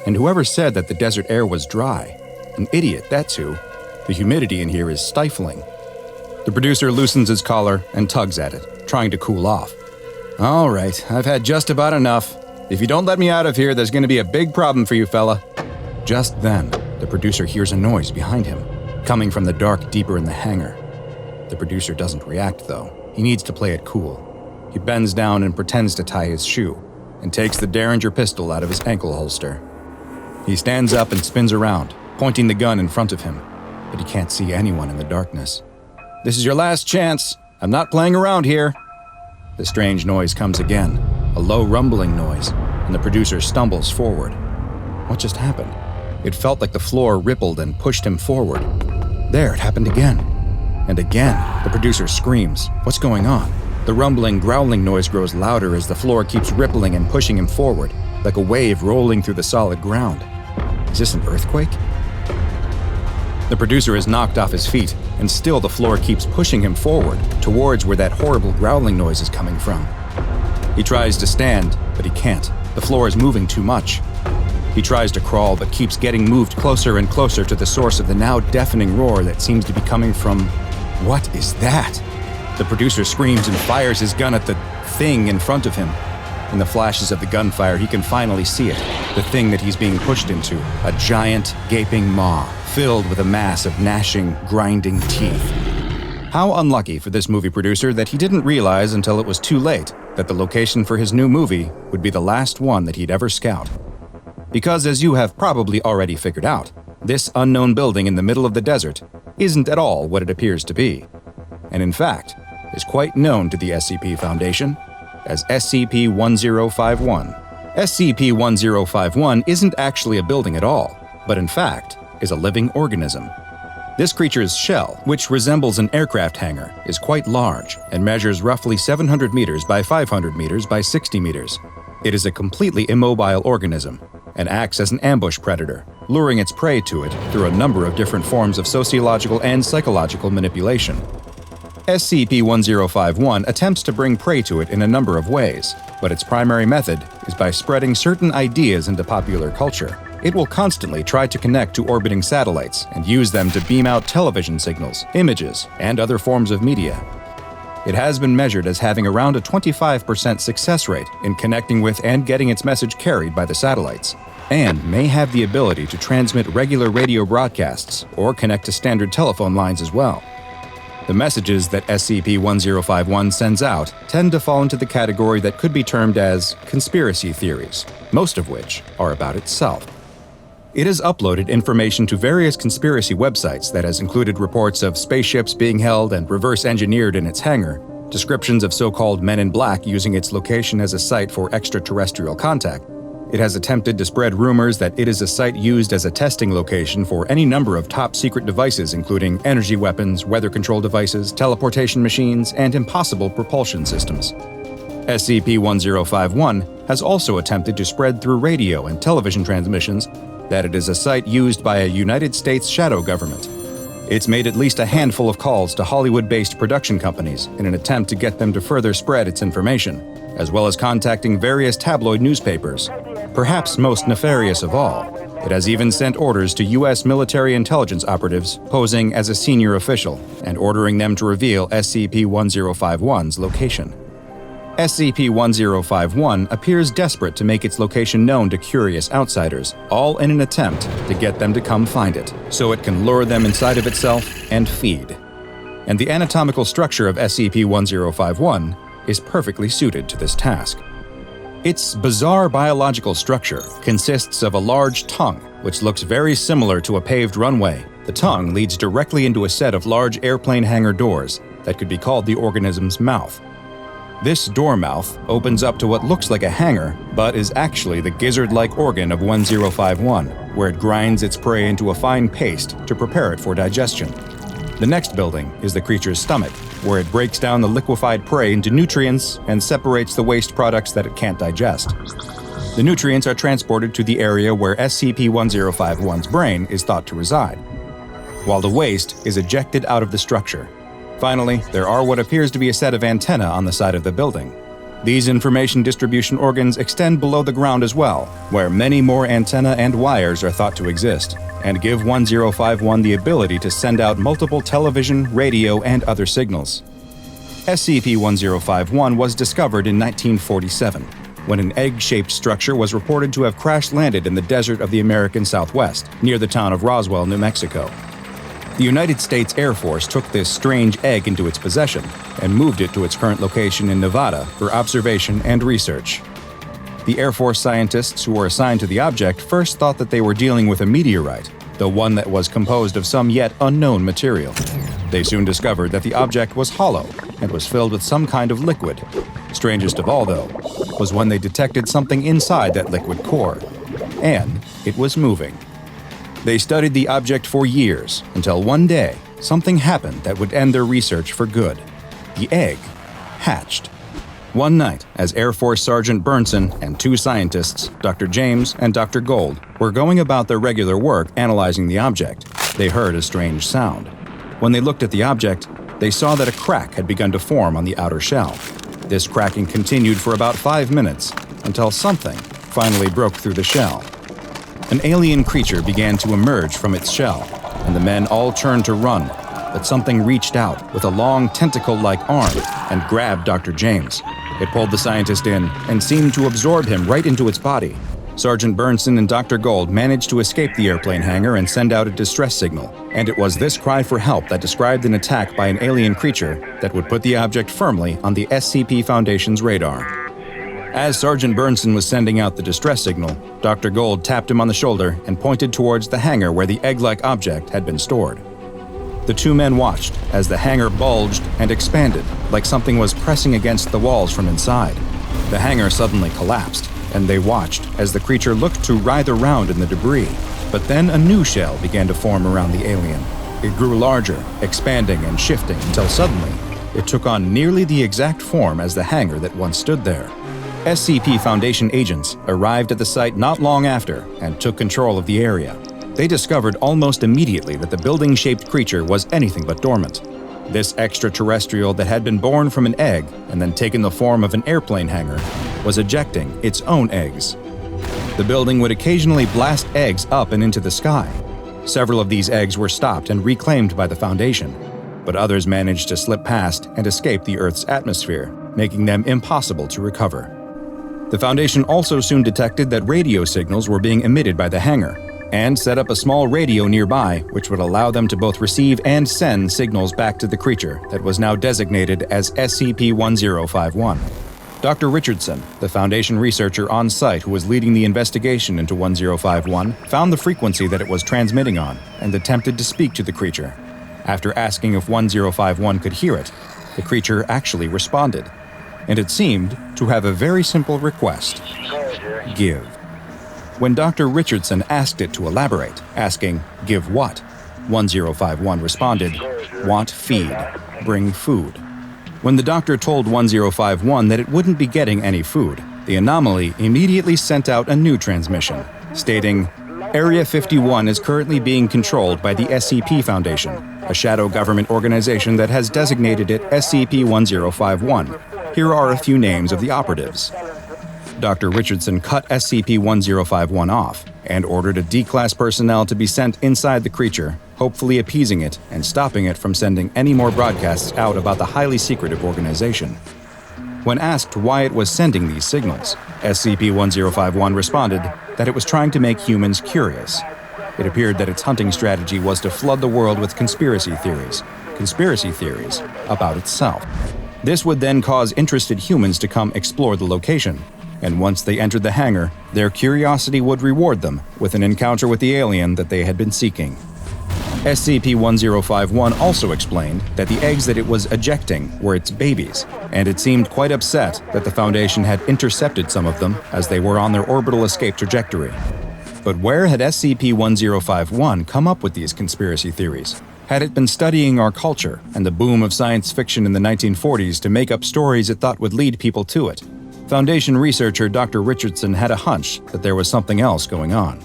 And whoever said that the desert air was dry? An idiot, that's who. The humidity in here is stifling. The producer loosens his collar and tugs at it, trying to cool off. "All right, I've had just about enough. If you don't let me out of here, there's going to be a big problem for you, fella." Just then, the producer hears a noise behind him, coming from the dark deeper in the hangar. The producer doesn't react, though. He needs to play it cool. He bends down and pretends to tie his shoe, and takes the Derringer pistol out of his ankle holster. He stands up and spins around, pointing the gun in front of him, but he can't see anyone in the darkness. "This is your last chance. I'm not playing around here." The strange noise comes again, a low rumbling noise, and the producer stumbles forward. What just happened? It felt like the floor rippled and pushed him forward. There, it happened again. And again, the producer screams. What's going on? The rumbling, growling noise grows louder as the floor keeps rippling and pushing him forward, like a wave rolling through the solid ground. Is this an earthquake? The producer is knocked off his feet, and still the floor keeps pushing him forward, towards where that horrible growling noise is coming from. He tries to stand, but he can't. The floor is moving too much. He tries to crawl, but keeps getting moved closer and closer to the source of the now deafening roar that seems to be coming from... What is that? The producer screams and fires his gun at the thing in front of him. In the flashes of the gunfire, he can finally see it, the thing that he's being pushed into, a giant, gaping maw, filled with a mass of gnashing, grinding teeth. How unlucky for this movie producer that he didn't realize until it was too late that the location for his new movie would be the last one that he'd ever scout. Because as you have probably already figured out, this unknown building in the middle of the desert isn't at all what it appears to be, and in fact, is quite known to the SCP Foundation as SCP-1051. SCP-1051 isn't actually a building at all, but in fact, is a living organism. This creature's shell, which resembles an aircraft hangar, is quite large and measures roughly 700 meters by 500 meters by 60 meters. It is a completely immobile organism and acts as an ambush predator, luring its prey to it through a number of different forms of sociological and psychological manipulation. SCP-1051 attempts to bring prey to it in a number of ways, but its primary method is by spreading certain ideas into popular culture. It will constantly try to connect to orbiting satellites and use them to beam out television signals, images, and other forms of media. It has been measured as having around a 25% success rate in connecting with and getting its message carried by the satellites, and may have the ability to transmit regular radio broadcasts or connect to standard telephone lines as well. The messages that SCP-1051 sends out tend to fall into the category that could be termed as conspiracy theories, most of which are about itself. It has uploaded information to various conspiracy websites that has included reports of spaceships being held and reverse engineered in its hangar, descriptions of so-called men in black using its location as a site for extraterrestrial contact. It has attempted to spread rumors that it is a site used as a testing location for any number of top-secret devices including energy weapons, weather control devices, teleportation machines, and impossible propulsion systems. SCP-1051 has also attempted to spread through radio and television transmissions that it is a site used by a United States shadow government. It's made at least a handful of calls to Hollywood-based production companies in an attempt to get them to further spread its information, as well as contacting various tabloid newspapers. Perhaps most nefarious of all, it has even sent orders to U.S. military intelligence operatives posing as a senior official and ordering them to reveal SCP-1051's location. SCP-1051 appears desperate to make its location known to curious outsiders, all in an attempt to get them to come find it, so it can lure them inside of itself and feed. And the anatomical structure of SCP-1051 is perfectly suited to this task. Its bizarre biological structure consists of a large tongue, which looks very similar to a paved runway. The tongue leads directly into a set of large airplane hangar doors that could be called the organism's mouth. This door mouth opens up to what looks like a hangar, but is actually the gizzard-like organ of 1051, where it grinds its prey into a fine paste to prepare it for digestion. The next building is the creature's stomach, where it breaks down the liquefied prey into nutrients and separates the waste products that it can't digest. The nutrients are transported to the area where SCP-1051's brain is thought to reside, while the waste is ejected out of the structure. Finally, there are what appears to be a set of antennae on the side of the building. These information distribution organs extend below the ground as well, where many more antennae and wires are thought to exist, and give 1051 the ability to send out multiple television, radio, and other signals. SCP-1051 was discovered in 1947, when an egg-shaped structure was reported to have crash-landed in the desert of the American Southwest, near the town of Roswell, New Mexico. The United States Air Force took this strange egg into its possession and moved it to its current location in Nevada for observation and research. The Air Force scientists who were assigned to the object first thought that they were dealing with a meteorite, the one that was composed of some yet unknown material. They soon discovered that the object was hollow and was filled with some kind of liquid. Strangest of all, though, was when they detected something inside that liquid core, and it was moving. They studied the object for years until one day, something happened that would end their research for good. The egg hatched. One night, as Air Force Sergeant Burnson and two scientists, Dr. James and Dr. Gold, were going about their regular work analyzing the object, they heard a strange sound. When they looked at the object, they saw that a crack had begun to form on the outer shell. This cracking continued for about 5 minutes until something finally broke through the shell. An alien creature began to emerge from its shell, and the men all turned to run, but something reached out with a long tentacle-like arm and grabbed Dr. James. It pulled the scientist in and seemed to absorb him right into its body. Sergeant Burnson and Dr. Gold managed to escape the airplane hangar and send out a distress signal, and it was this cry for help that described an attack by an alien creature that would put the object firmly on the SCP Foundation's radar. As Sergeant Burnson was sending out the distress signal, Dr. Gold tapped him on the shoulder and pointed towards the hangar where the egg-like object had been stored. The two men watched as the hangar bulged and expanded like something was pressing against the walls from inside. The hangar suddenly collapsed, and they watched as the creature looked to writhe around in the debris. But then a new shell began to form around the alien. It grew larger, expanding and shifting until suddenly it took on nearly the exact form as the hangar that once stood there. SCP Foundation agents arrived at the site not long after and took control of the area. They discovered almost immediately that the building-shaped creature was anything but dormant. This extraterrestrial that had been born from an egg and then taken the form of an airplane hangar was ejecting its own eggs. The building would occasionally blast eggs up and into the sky. Several of these eggs were stopped and reclaimed by the Foundation, but others managed to slip past and escape the Earth's atmosphere, making them impossible to recover. The Foundation also soon detected that radio signals were being emitted by the hangar, and set up a small radio nearby which would allow them to both receive and send signals back to the creature that was now designated as SCP-1051. Dr. Richardson, the Foundation researcher on site who was leading the investigation into 1051, found the frequency that it was transmitting on and attempted to speak to the creature. After asking if 1051 could hear it, the creature actually responded, and it seemed to have a very simple request: give. When Dr. Richardson asked it to elaborate, asking, "Give what?" 1051 responded, "Want feed. Bring food." When the doctor told 1051 that it wouldn't be getting any food, the anomaly immediately sent out a new transmission, stating, "Area 51 is currently being controlled by the SCP Foundation, a shadow government organization that has designated it SCP-1051. Here are a few names of the operatives." Dr. Richardson cut SCP-1051 off and ordered a D-Class personnel to be sent inside the creature, hopefully appeasing it and stopping it from sending any more broadcasts out about the highly secretive organization. When asked why it was sending these signals, SCP-1051 responded that it was trying to make humans curious. It appeared that its hunting strategy was to flood the world with conspiracy theories about itself. This would then cause interested humans to come explore the location, and once they entered the hangar, their curiosity would reward them with an encounter with the alien that they had been seeking. SCP-1051 also explained that the eggs that it was ejecting were its babies, and it seemed quite upset that the Foundation had intercepted some of them as they were on their orbital escape trajectory. But where had SCP-1051 come up with these conspiracy theories? Had it been studying our culture and the boom of science fiction in the 1940s to make up stories it thought would lead people to it? Foundation researcher Dr. Richardson had a hunch that there was something else going on.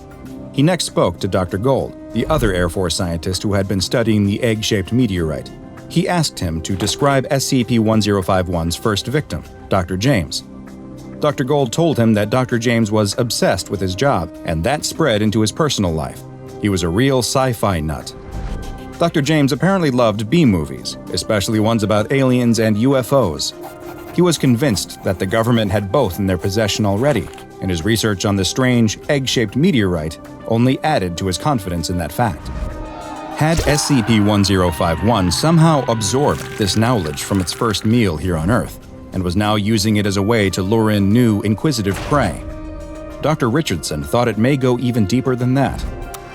He next spoke to Dr. Gold, the other Air Force scientist who had been studying the egg-shaped meteorite. He asked him to describe SCP-1051's first victim, Dr. James. Dr. Gold told him that Dr. James was obsessed with his job, and that spread into his personal life. He was a real sci-fi nut. Dr. James apparently loved B-movies, especially ones about aliens and UFOs. He was convinced that the government had both in their possession already, and his research on the strange, egg-shaped meteorite only added to his confidence in that fact. Had SCP-1051 somehow absorbed this knowledge from its first meal here on Earth, and was now using it as a way to lure in new, inquisitive prey? Dr. Richardson thought it may go even deeper than that.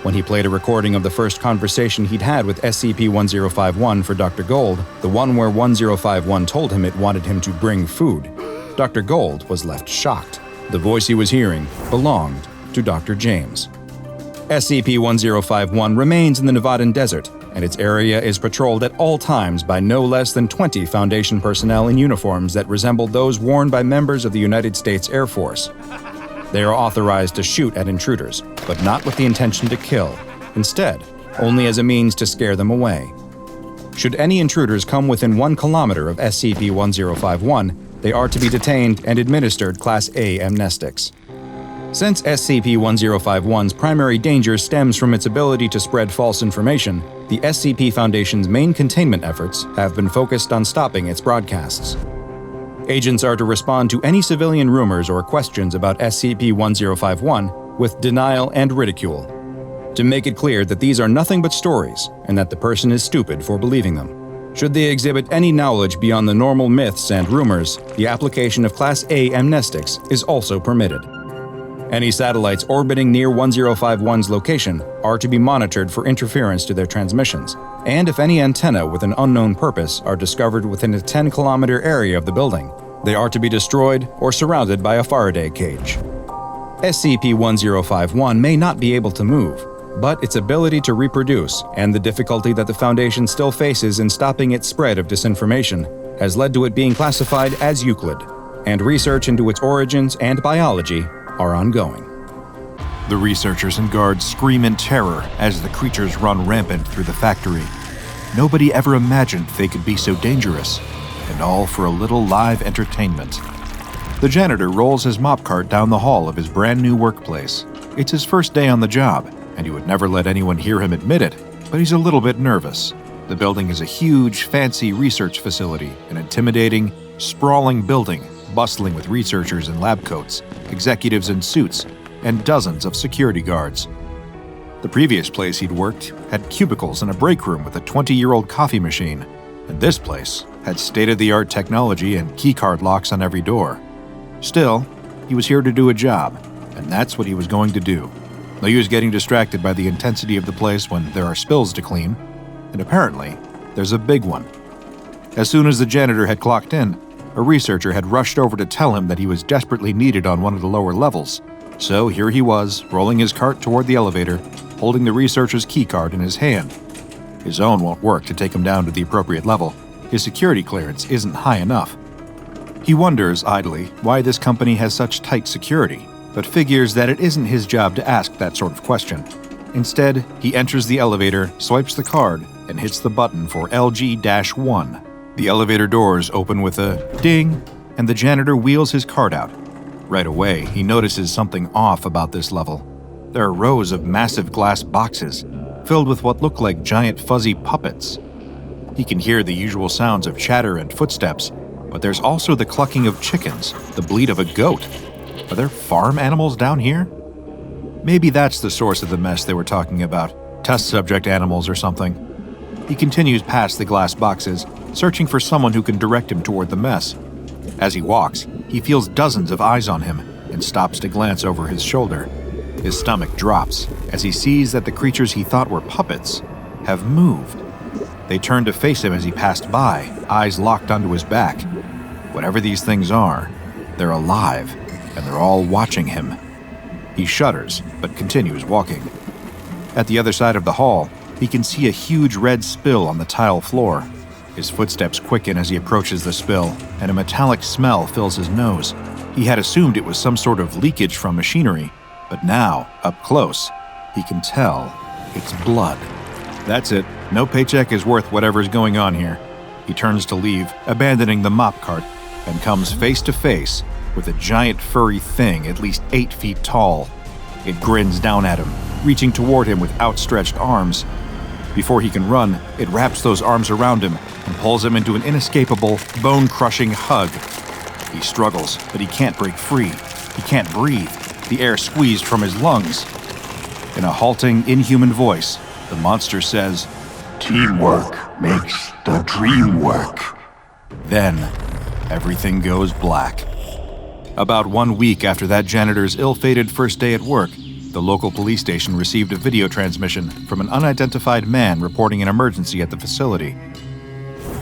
When he played a recording of the first conversation he'd had with SCP-1051 for Dr. Gold, the one where 1051 told him it wanted him to bring food, Dr. Gold was left shocked. The voice he was hearing belonged to Dr. James. SCP-1051 remains in the Nevadan desert, and its area is patrolled at all times by no less than 20 Foundation personnel in uniforms that resemble those worn by members of the United States Air Force. They are authorized to shoot at intruders, but not with the intention to kill. Instead, only as a means to scare them away. Should any intruders come within 1 kilometer of SCP-1051, they are to be detained and administered Class A amnestics. Since SCP-1051's primary danger stems from its ability to spread false information, the SCP Foundation's main containment efforts have been focused on stopping its broadcasts. Agents are to respond to any civilian rumors or questions about SCP-1051 with denial and ridicule, to make it clear that these are nothing but stories and that the person is stupid for believing them. Should they exhibit any knowledge beyond the normal myths and rumors, the application of Class A amnestics is also permitted. Any satellites orbiting near 1051's location are to be monitored for interference to their transmissions, and if any antenna with an unknown purpose are discovered within a 10-kilometer area of the building, they are to be destroyed or surrounded by a Faraday cage. SCP-1051 may not be able to move, but its ability to reproduce and the difficulty that the Foundation still faces in stopping its spread of disinformation has led to it being classified as Euclid, and research into its origins and biology are ongoing. The researchers and guards scream in terror as the creatures run rampant through the factory. Nobody ever imagined they could be so dangerous, and all for a little live entertainment. The janitor rolls his mop cart down the hall of his brand new workplace. It's his first day on the job, and he would never let anyone hear him admit it, but he's a little bit nervous. The building is a huge, fancy research facility, an intimidating, sprawling building, bustling with researchers in lab coats, executives in suits, and dozens of security guards. The previous place he'd worked had cubicles and a break room with a 20-year-old coffee machine, and this place had state-of-the-art technology and keycard locks on every door. Still, he was here to do a job, and that's what he was going to do. No use getting distracted by the intensity of the place when there are spills to clean, and apparently, there's a big one. As soon as the janitor had clocked in, a researcher had rushed over to tell him that he was desperately needed on one of the lower levels. So here he was, rolling his cart toward the elevator, holding the researcher's keycard in his hand. His own won't work to take him down to the appropriate level. His security clearance isn't high enough. He wonders, idly, why this company has such tight security, but figures that it isn't his job to ask that sort of question. Instead, he enters the elevator, swipes the card, and hits the button for LG-1. The elevator doors open with a ding, and the janitor wheels his cart out. Right away, he notices something off about this level. There are rows of massive glass boxes, filled with what look like giant fuzzy puppets. He can hear the usual sounds of chatter and footsteps, but there's also the clucking of chickens, the bleat of a goat. Are there farm animals down here? Maybe that's the source of the mess they were talking about, test subject animals or something. He continues past the glass boxes, searching for someone who can direct him toward the mess. As he walks, he feels dozens of eyes on him and stops to glance over his shoulder. His stomach drops as he sees that the creatures he thought were puppets have moved. They turn to face him as he passed by, eyes locked onto his back. Whatever these things are, they're alive, and they're all watching him. He shudders, but continues walking. At the other side of the hall, he can see a huge red spill on the tile floor. His footsteps quicken as he approaches the spill, and a metallic smell fills his nose. He had assumed it was some sort of leakage from machinery, but now, up close, he can tell it's blood. That's it. No paycheck is worth whatever's going on here. He turns to leave, abandoning the mop cart, and comes face to face with a giant furry thing at least 8 feet tall. It grins down at him, reaching toward him with outstretched arms. Before he can run, it wraps those arms around him and pulls him into an inescapable, bone-crushing hug. He struggles, but he can't break free. He can't breathe, the air squeezed from his lungs. In a halting, inhuman voice, the monster says, Teamwork makes the dream work. Then, everything goes black. About 1 week after that janitor's ill-fated first day at work, the local police station received a video transmission from an unidentified man reporting an emergency at the facility.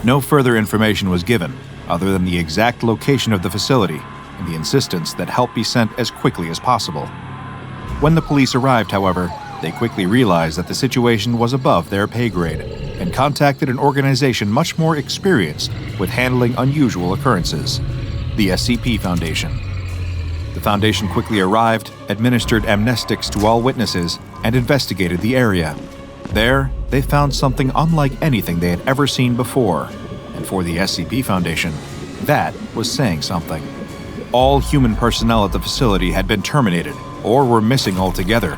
No further information was given, other than the exact location of the facility and the insistence that help be sent as quickly as possible. When the police arrived, however, they quickly realized that the situation was above their pay grade and contacted an organization much more experienced with handling unusual occurrences, the SCP Foundation. The Foundation quickly arrived, administered amnestics to all witnesses, and investigated the area. There, they found something unlike anything they had ever seen before, and for the SCP Foundation, that was saying something. All human personnel at the facility had been terminated or were missing altogether.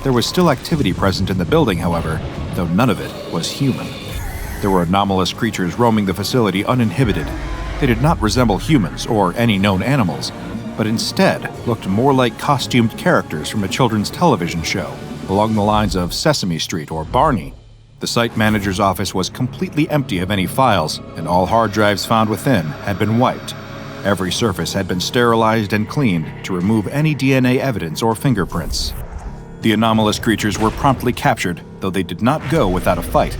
There was still activity present in the building, however, though none of it was human. There were anomalous creatures roaming the facility uninhibited. They did not resemble humans or any known animals, but instead looked more like costumed characters from a children's television show, along the lines of Sesame Street or Barney. The site manager's office was completely empty of any files, and all hard drives found within had been wiped. Every surface had been sterilized and cleaned to remove any DNA evidence or fingerprints. The anomalous creatures were promptly captured, though they did not go without a fight.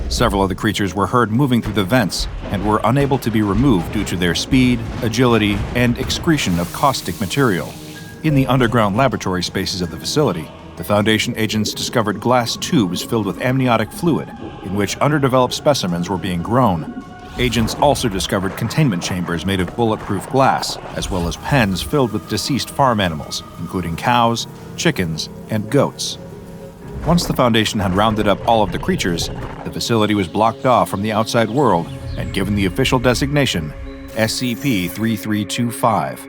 Several of the creatures were heard moving through the vents and were unable to be removed due to their speed, agility, and excretion of caustic material. In the underground laboratory spaces of the facility, the Foundation agents discovered glass tubes filled with amniotic fluid, in which underdeveloped specimens were being grown. Agents also discovered containment chambers made of bulletproof glass, as well as pens filled with deceased farm animals, including cows, chickens, and goats. Once the Foundation had rounded up all of the creatures, the facility was blocked off from the outside world and given the official designation SCP-3325.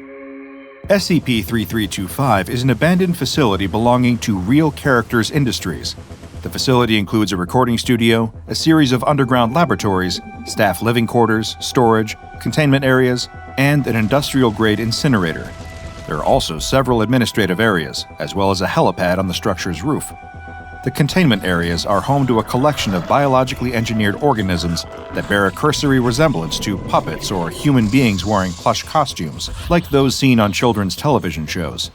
SCP-3325 is an abandoned facility belonging to Real Characters Industries. The facility includes a recording studio, a series of underground laboratories, staff living quarters, storage, containment areas, and an industrial-grade incinerator. There are also several administrative areas, as well as a helipad on the structure's roof. The containment areas are home to a collection of biologically engineered organisms that bear a cursory resemblance to puppets or human beings wearing plush costumes, like those seen on children's television shows.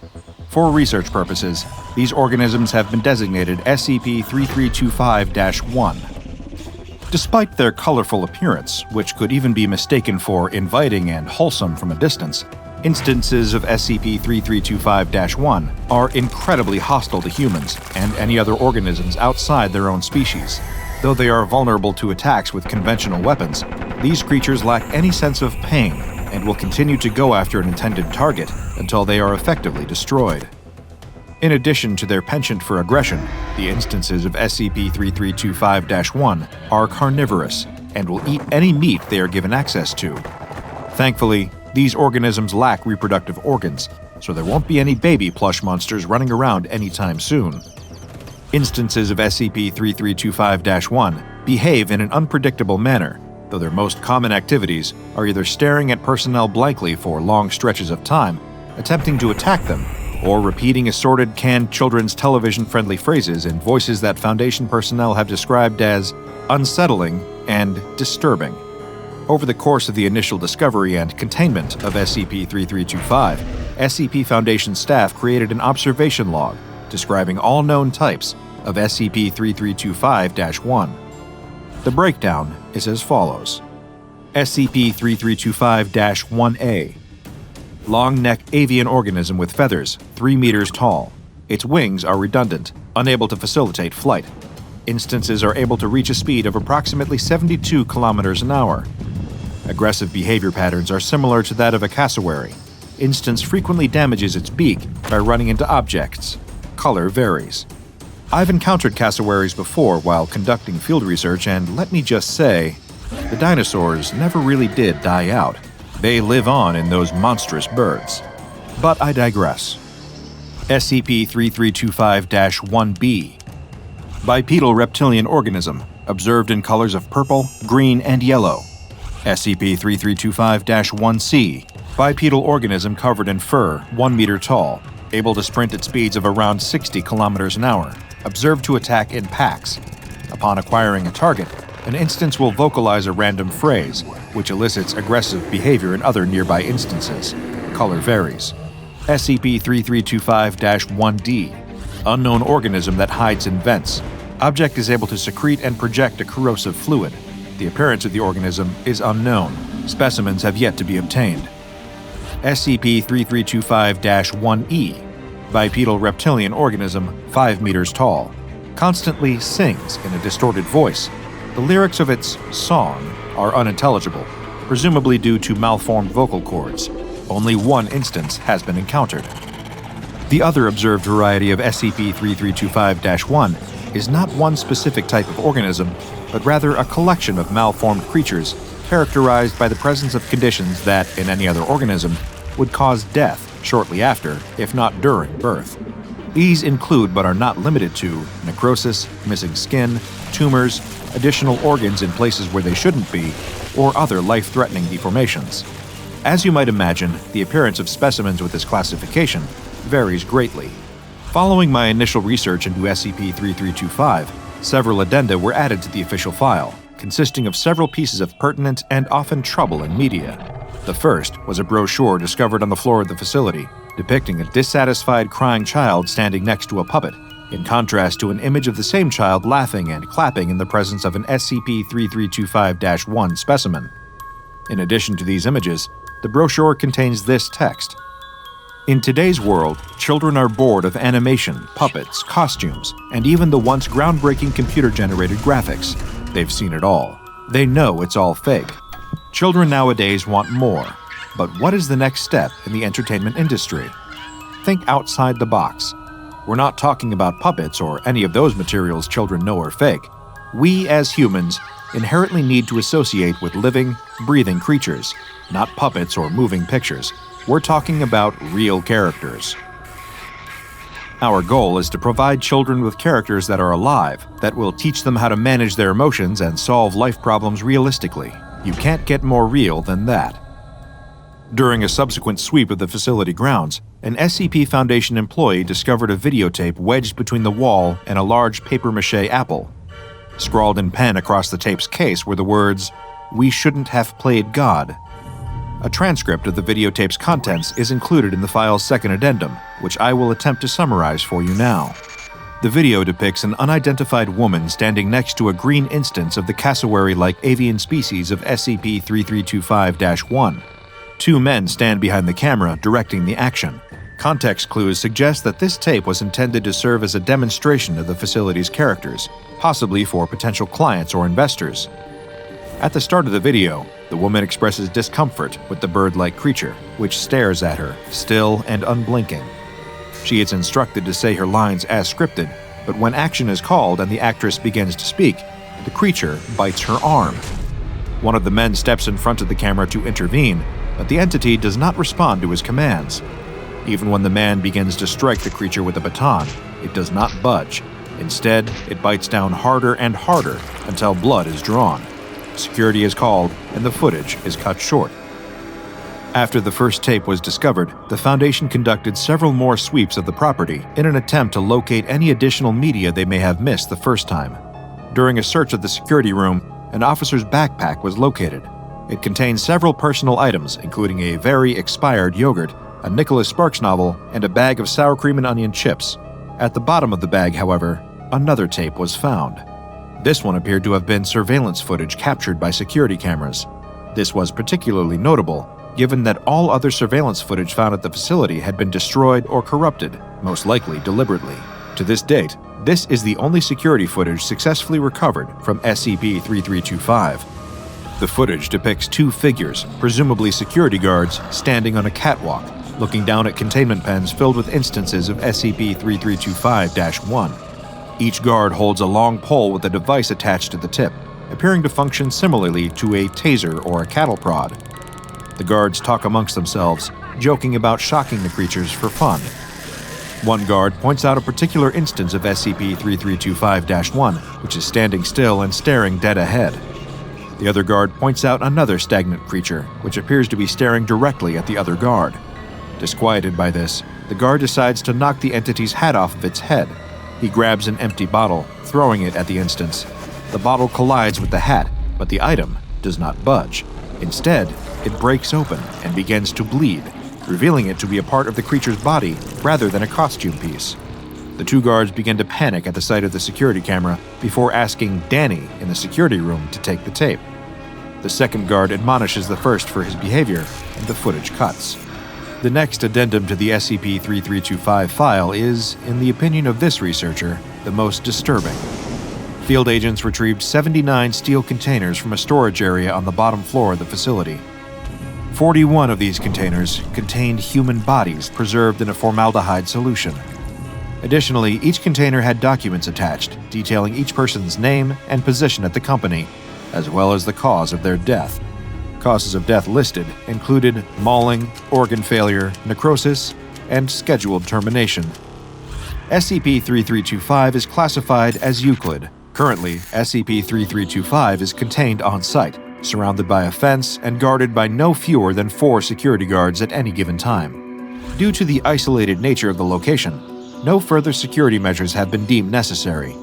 For research purposes, these organisms have been designated SCP-3325-1. Despite their colorful appearance, which could even be mistaken for inviting and wholesome from a distance, instances of SCP-3325-1 are incredibly hostile to humans and any other organisms outside their own species. Though they are vulnerable to attacks with conventional weapons, these creatures lack any sense of pain and will continue to go after an intended target until they are effectively destroyed. In addition to their penchant for aggression, the instances of SCP-3325-1 are carnivorous and will eat any meat they are given access to. Thankfully, these organisms lack reproductive organs, so there won't be any baby plush monsters running around anytime soon. Instances of SCP-3325-1 behave in an unpredictable manner, though their most common activities are either staring at personnel blankly for long stretches of time, attempting to attack them, or repeating assorted canned children's television-friendly phrases in voices that Foundation personnel have described as unsettling and disturbing. Over the course of the initial discovery and containment of SCP-3325, SCP Foundation staff created an observation log describing all known types of SCP-3325-1. The breakdown is as follows. SCP-3325-1A. Long-necked avian organism with feathers, 3 meters tall. Its wings are redundant, unable to facilitate flight. Instances are able to reach a speed of approximately 72 kilometers an hour. Aggressive behavior patterns are similar to that of a cassowary. Instance frequently damages its beak by running into objects. Color varies. I've encountered cassowaries before while conducting field research, and let me just say, the dinosaurs never really did die out. They live on in those monstrous birds. But I digress. SCP-3325-1B. Bipedal reptilian organism, observed in colors of purple, green, and yellow. SCP-3325-1C. Bipedal organism covered in fur, 1 meter tall, able to sprint at speeds of around 60 kilometers an hour, observed to attack in packs. Upon acquiring a target, an instance will vocalize a random phrase, which elicits aggressive behavior in other nearby instances. Color varies. SCP-3325-1D. Unknown organism that hides in vents. Object is able to secrete and project a corrosive fluid. The appearance of the organism is unknown. Specimens have yet to be obtained. SCP-3325-1E. Bipedal reptilian organism, 5 meters tall. Constantly sings in a distorted voice. The lyrics of its song are unintelligible, presumably due to malformed vocal cords. Only one instance has been encountered. The other observed variety of SCP-3325-1 is not one specific type of organism, but rather a collection of malformed creatures characterized by the presence of conditions that, in any other organism, would cause death shortly after, if not during, birth. These include, but are not limited to, necrosis, missing skin, tumors, additional organs in places where they shouldn't be, or other life-threatening deformations. As you might imagine, the appearance of specimens with this classification varies greatly. Following my initial research into SCP-3325, several addenda were added to the official file, consisting of several pieces of pertinent and often troubling media. The first was a brochure discovered on the floor of the facility, depicting a dissatisfied crying child standing next to a puppet, in contrast to an image of the same child laughing and clapping in the presence of an SCP-3325-1 specimen. In addition to these images, the brochure contains this text. In today's world, children are bored of animation, puppets, costumes, and even the once groundbreaking computer-generated graphics. They've seen it all. They know it's all fake. Children nowadays want more. But what is the next step in the entertainment industry? Think outside the box. We're not talking about puppets or any of those materials children know are fake. We, as humans, inherently need to associate with living, breathing creatures, not puppets or moving pictures. We're talking about real characters. Our goal is to provide children with characters that are alive, that will teach them how to manage their emotions and solve life problems realistically. You can't get more real than that. During a subsequent sweep of the facility grounds, an SCP Foundation employee discovered a videotape wedged between the wall and a large papier-mâché apple. Scrawled in pen across the tape's case were the words, "We shouldn't have played God." A transcript of the videotape's contents is included in the file's second addendum, which I will attempt to summarize for you now. The video depicts an unidentified woman standing next to a green instance of the cassowary-like avian species of SCP-3325-1. Two men stand behind the camera, directing the action. Context clues suggest that this tape was intended to serve as a demonstration of the facility's characters, possibly for potential clients or investors. At the start of the video, the woman expresses discomfort with the bird-like creature, which stares at her, still and unblinking. She is instructed to say her lines as scripted, but when action is called and the actress begins to speak, the creature bites her arm. One of the men steps in front of the camera to intervene, but the entity does not respond to his commands. Even when the man begins to strike the creature with a baton, it does not budge. Instead, it bites down harder and harder until blood is drawn. Security is called, and the footage is cut short. After the first tape was discovered, the Foundation conducted several more sweeps of the property in an attempt to locate any additional media they may have missed the first time. During a search of the security room, an officer's backpack was located. It contained several personal items, including a very expired yogurt, a Nicholas Sparks novel, and a bag of sour cream and onion chips. At the bottom of the bag, however, another tape was found. This one appeared to have been surveillance footage captured by security cameras. This was particularly notable, given that all other surveillance footage found at the facility had been destroyed or corrupted, most likely deliberately. To this date, this is the only security footage successfully recovered from SCP-3325. The footage depicts two figures, presumably security guards, standing on a catwalk, looking down at containment pens filled with instances of SCP-3325-1. Each guard holds a long pole with a device attached to the tip, appearing to function similarly to a taser or a cattle prod. The guards talk amongst themselves, joking about shocking the creatures for fun. One guard points out a particular instance of SCP-3325-1, which is standing still and staring dead ahead. The other guard points out another stagnant creature, which appears to be staring directly at the other guard. Disquieted by this, the guard decides to knock the entity's hat off of its head. He grabs an empty bottle, throwing it at the instance. The bottle collides with the hat, but the item does not budge. Instead, it breaks open and begins to bleed, revealing it to be a part of the creature's body rather than a costume piece. The two guards begin to panic at the sight of the security camera before asking Danny in the security room to take the tape. The second guard admonishes the first for his behavior, and the footage cuts. The next addendum to the SCP-3325 file is, in the opinion of this researcher, the most disturbing. Field agents retrieved 79 steel containers from a storage area on the bottom floor of the facility. 41 of these containers contained human bodies preserved in a formaldehyde solution. Additionally, each container had documents attached detailing each person's name and position at the company, as well as the cause of their death. Causes of death listed included mauling, organ failure, necrosis, and scheduled termination. SCP-3325 is classified as Euclid, Currently, SCP-3325 is contained on-site, surrounded by a fence and guarded by no fewer than 4 security guards at any given time. Due to the isolated nature of the location, no further security measures have been deemed necessary.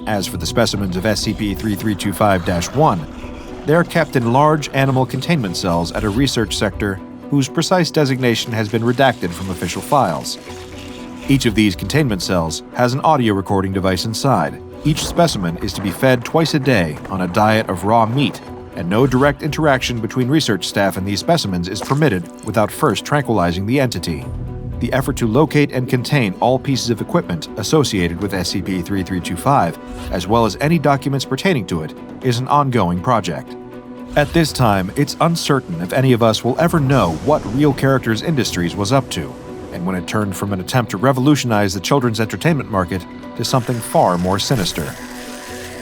As for the specimens of SCP-3325-1, they are kept in large animal containment cells at a research sector whose precise designation has been redacted from official files. Each of these containment cells has an audio recording device inside. Each specimen is to be fed twice a day on a diet of raw meat, and no direct interaction between research staff and these specimens is permitted without first tranquilizing the entity. The effort to locate and contain all pieces of equipment associated with SCP-3325, as well as any documents pertaining to it, is an ongoing project. At this time, it's uncertain if any of us will ever know what Real Characters Industries was up to, and when it turned from an attempt to revolutionize the children's entertainment market to something far more sinister.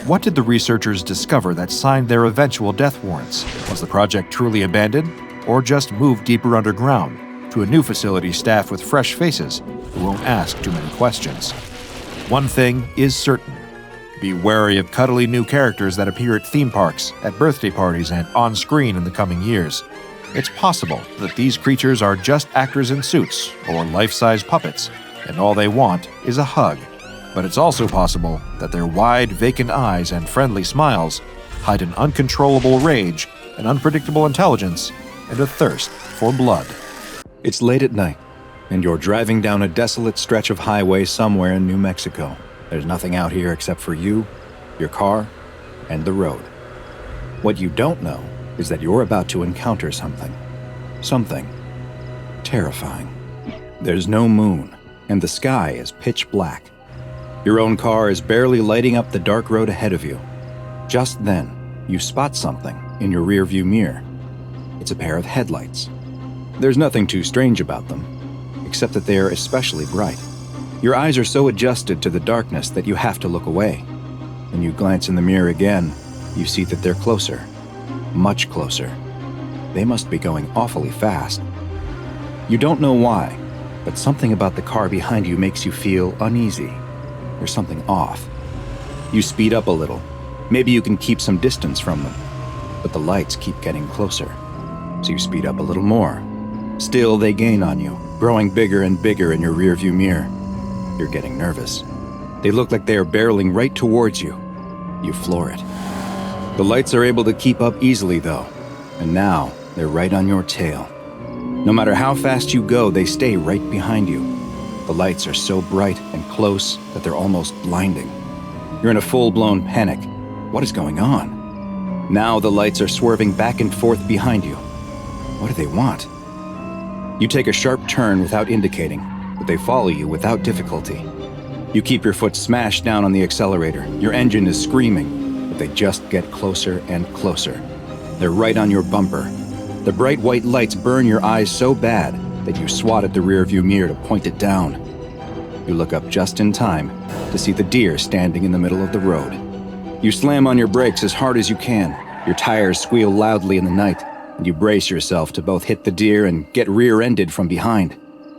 What did the researchers discover that signed their eventual death warrants? Was the project truly abandoned, or just moved deeper underground to a new facility staffed with fresh faces who won't ask too many questions? One thing is certain. Be wary of cuddly new characters that appear at theme parks, at birthday parties, and on-screen in the coming years. It's possible that these creatures are just actors in suits or life-size puppets, and all they want is a hug. But it's also possible that their wide, vacant eyes and friendly smiles hide an uncontrollable rage, an unpredictable intelligence, and a thirst for blood. It's late at night, and you're driving down a desolate stretch of highway somewhere in New Mexico. There's nothing out here except for you, your car, and the road. What you don't know is that you're about to encounter something. Something terrifying. There's no moon, and the sky is pitch black. Your own car is barely lighting up the dark road ahead of you. Just then, you spot something in your rearview mirror. It's a pair of headlights. There's nothing too strange about them, except that they're especially bright. Your eyes are so adjusted to the darkness that you have to look away. When you glance in the mirror again, you see that they're closer. Much closer. They must be going awfully fast. You don't know why, but something about the car behind you makes you feel uneasy. There's something off. You speed up a little. Maybe you can keep some distance from them. But the lights keep getting closer. So you speed up a little more. Still, they gain on you, growing bigger and bigger in your rearview mirror. You're getting nervous. They look like they are barreling right towards you. You floor it. The lights are able to keep up easily, though, and now they're right on your tail. No matter how fast you go, they stay right behind you. The lights are so bright and close that they're almost blinding. You're in a full-blown panic. What is going on? Now the lights are swerving back and forth behind you. What do they want? You take a sharp turn without indicating, but they follow you without difficulty. You keep your foot smashed down on the accelerator. Your engine is screaming, but they just get closer and closer. They're right on your bumper. The bright white lights burn your eyes so bad that you swat at the rearview mirror to point it down. You look up just in time to see the deer standing in the middle of the road. You slam on your brakes as hard as you can. Your tires squeal loudly in the night, and you brace yourself to both hit the deer and get rear-ended from behind.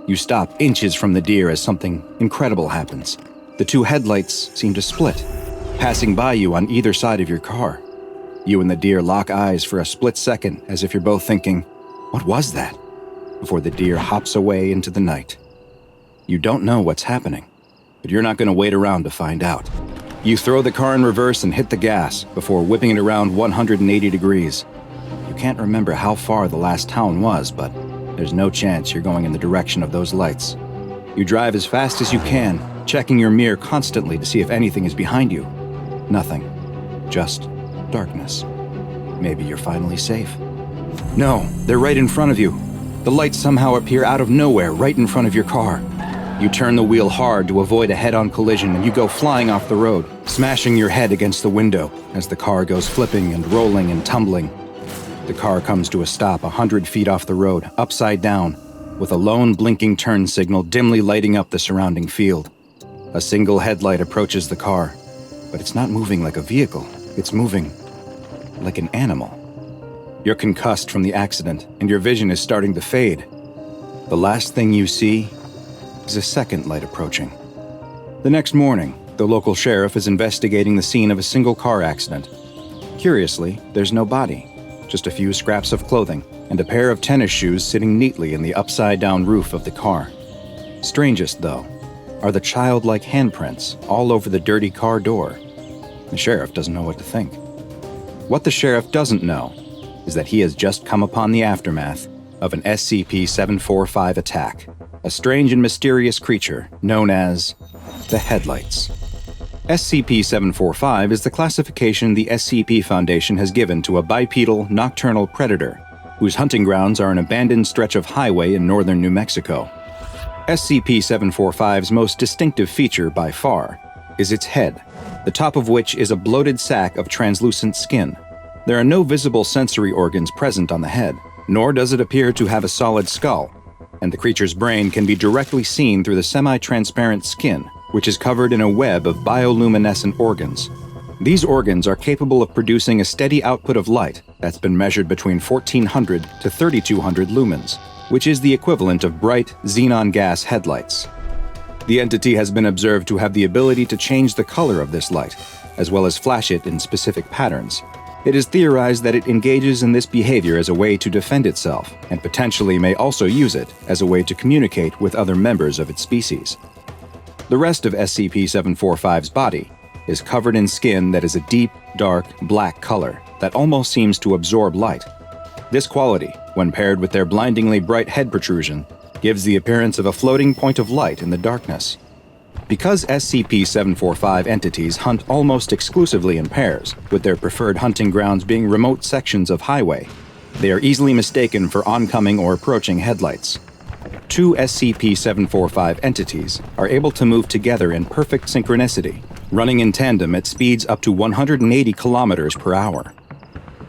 You stop inches from the deer as something incredible happens. The two headlights seem to split, passing by you on either side of your car. You and the deer lock eyes for a split second as if you're both thinking, "What was that?" before the deer hops away into the night. You don't know what's happening, but you're not going to wait around to find out. You throw the car in reverse and hit the gas before whipping it around 180 degrees. You can't remember how far the last town was, but there's no chance you're going in the direction of those lights. You drive as fast as you can, checking your mirror constantly to see if anything is behind you. Nothing. Just darkness. Maybe you're finally safe. No, they're right in front of you. The lights somehow appear out of nowhere right in front of your car. You turn the wheel hard to avoid a head-on collision and you go flying off the road, smashing your head against the window as the car goes flipping and rolling and tumbling. The car comes to a stop 100 feet off the road, upside down, with a lone blinking turn signal dimly lighting up the surrounding field. A single headlight approaches the car, but it's not moving like a vehicle. It's moving like an animal. You're concussed from the accident, and your vision is starting to fade. The last thing you see is a second light approaching. The next morning, The local sheriff is investigating the scene of a single car accident. Curiously, there's no body, just a few scraps of clothing and a pair of tennis shoes sitting neatly in the upside-down roof of the car. Strangest, though, are the childlike handprints all over the dirty car door. The sheriff doesn't know what to think. What the sheriff doesn't know is that he has just come upon the aftermath of an SCP-745 attack, a strange and mysterious creature known as the Headlights. SCP-745 is the classification the SCP Foundation has given to a bipedal, nocturnal predator whose hunting grounds are an abandoned stretch of highway in northern New Mexico. SCP-745's most distinctive feature, by far, is its head, the top of which is a bloated sack of translucent skin. There are no visible sensory organs present on the head, nor does it appear to have a solid skull, and the creature's brain can be directly seen through the semi-transparent skin, which is covered in a web of bioluminescent organs. These organs are capable of producing a steady output of light that's been measured between 1400 to 3200 lumens, which is the equivalent of bright xenon gas headlights. The entity has been observed to have the ability to change the color of this light, as well as flash it in specific patterns. It is theorized that it engages in this behavior as a way to defend itself, and potentially may also use it as a way to communicate with other members of its species. The rest of SCP-745's body is covered in skin that is a deep, dark, black color that almost seems to absorb light. This quality, when paired with their blindingly bright head protrusion, gives the appearance of a floating point of light in the darkness. Because SCP-745 entities hunt almost exclusively in pairs, with their preferred hunting grounds being remote sections of highway, they are easily mistaken for oncoming or approaching headlights. Two SCP-745 entities are able to move together in perfect synchronicity, running in tandem at speeds up to 180 kilometers per hour.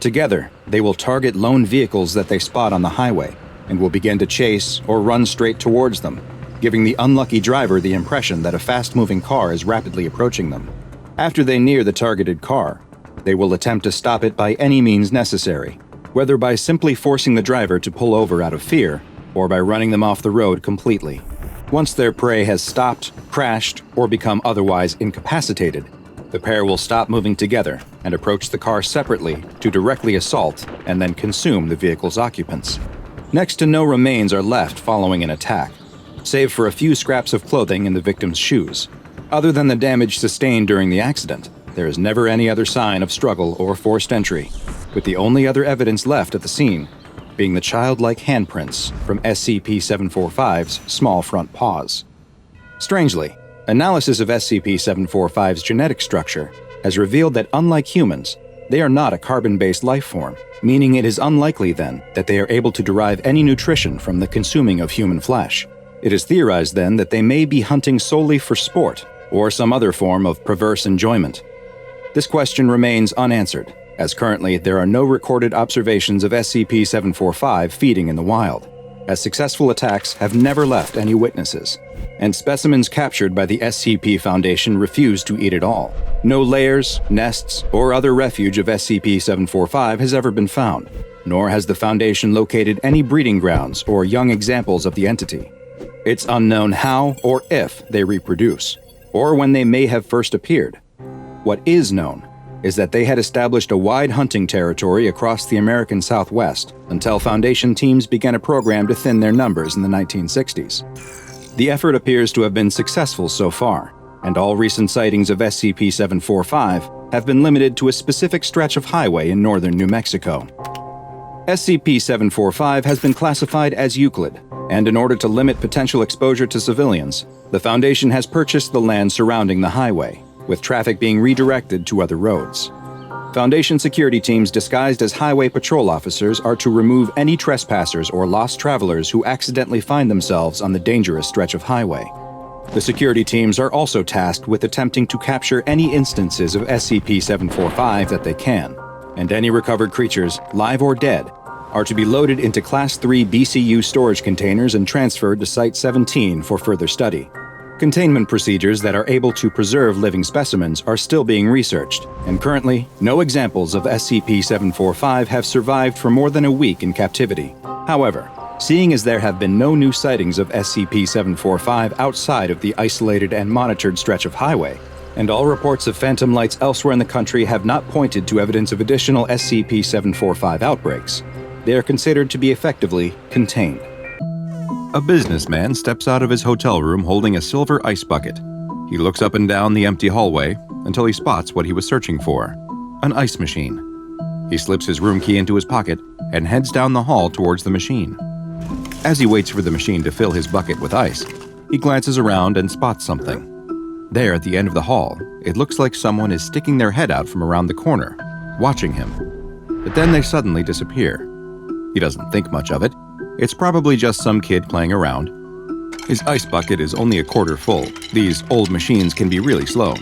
Together, they will target lone vehicles that they spot on the highway and will begin to chase or run straight towards them, giving the unlucky driver the impression that a fast-moving car is rapidly approaching them. After they near the targeted car, they will attempt to stop it by any means necessary, whether by simply forcing the driver to pull over out of fear or by running them off the road completely. Once their prey has stopped, crashed, or become otherwise incapacitated, the pair will stop moving together and approach the car separately to directly assault and then consume the vehicle's occupants. Next to no remains are left following an attack, save for a few scraps of clothing in the victim's shoes. Other than the damage sustained during the accident, there is never any other sign of struggle or forced entry, with the only other evidence left at the scene being the childlike handprints from SCP-745's small front paws. Strangely, analysis of SCP-745's genetic structure has revealed that unlike humans, they are not a carbon-based life form, meaning it is unlikely then that they are able to derive any nutrition from the consuming of human flesh. It is theorized then that they may be hunting solely for sport or some other form of perverse enjoyment. This question remains unanswered, as currently there are no recorded observations of SCP-745 feeding in the wild, as successful attacks have never left any witnesses, and specimens captured by the SCP Foundation refuse to eat it all. No lairs, nests, or other refuge of SCP-745 has ever been found, nor has the Foundation located any breeding grounds or young examples of the entity. It's unknown how or if they reproduce, or when they may have first appeared. What is known is that they had established a wide hunting territory across the American Southwest until Foundation teams began a program to thin their numbers in the 1960s. The effort appears to have been successful so far, and all recent sightings of SCP-745 have been limited to a specific stretch of highway in northern New Mexico. SCP-745 has been classified as Euclid, and in order to limit potential exposure to civilians, the Foundation has purchased the land surrounding the highway, with traffic being redirected to other roads. Foundation security teams disguised as highway patrol officers are to remove any trespassers or lost travelers who accidentally find themselves on the dangerous stretch of highway. The security teams are also tasked with attempting to capture any instances of SCP-745 that they can, and any recovered creatures, live or dead, are to be loaded into Class 3 BCU storage containers and transferred to Site-17 for further study. Containment procedures that are able to preserve living specimens are still being researched, and currently, no examples of SCP-745 have survived for more than a week in captivity. However, seeing as there have been no new sightings of SCP-745 outside of the isolated and monitored stretch of highway, and all reports of phantom lights elsewhere in the country have not pointed to evidence of additional SCP-745 outbreaks. They are considered to be effectively contained. A businessman steps out of his hotel room holding a silver ice bucket. He looks up and down the empty hallway until he spots what he was searching for: an ice machine. He slips his room key into his pocket and heads down the hall towards the machine. As he waits for the machine to fill his bucket with ice, he glances around and spots something. There at the end of the hall, it looks like someone is sticking their head out from around the corner, watching him. But then they suddenly disappear. He doesn't think much of it. It's probably just some kid playing around. His ice bucket is only a quarter full. These old machines can be really slow.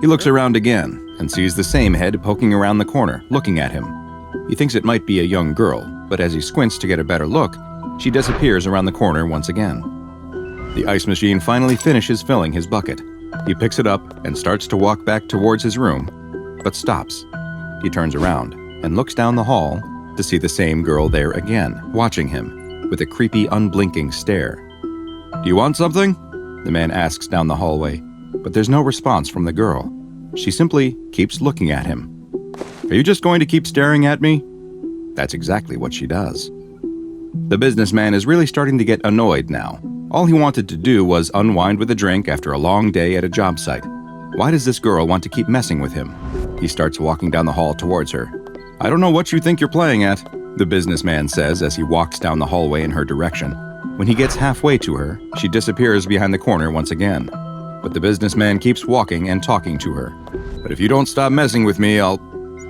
He looks around again and sees the same head poking around the corner, looking at him. He thinks it might be a young girl, but as he squints to get a better look, she disappears around the corner once again. The ice machine finally finishes filling his bucket. He picks it up and starts to walk back towards his room, but stops. He turns around and looks down the hall to see the same girl there again, watching him with a creepy, unblinking stare. "Do you want something?" the man asks down the hallway, but there's no response from the girl. She simply keeps looking at him. "Are you just going to keep staring at me?" That's exactly what she does. The businessman is really starting to get annoyed now. All he wanted to do was unwind with a drink after a long day at a job site. Why does this girl want to keep messing with him? He starts walking down the hall towards her. "I don't know what you think you're playing at," the businessman says as he walks down the hallway in her direction. When he gets halfway to her, she disappears behind the corner once again. But the businessman keeps walking and talking to her. "But if you don't stop messing with me, I'll..."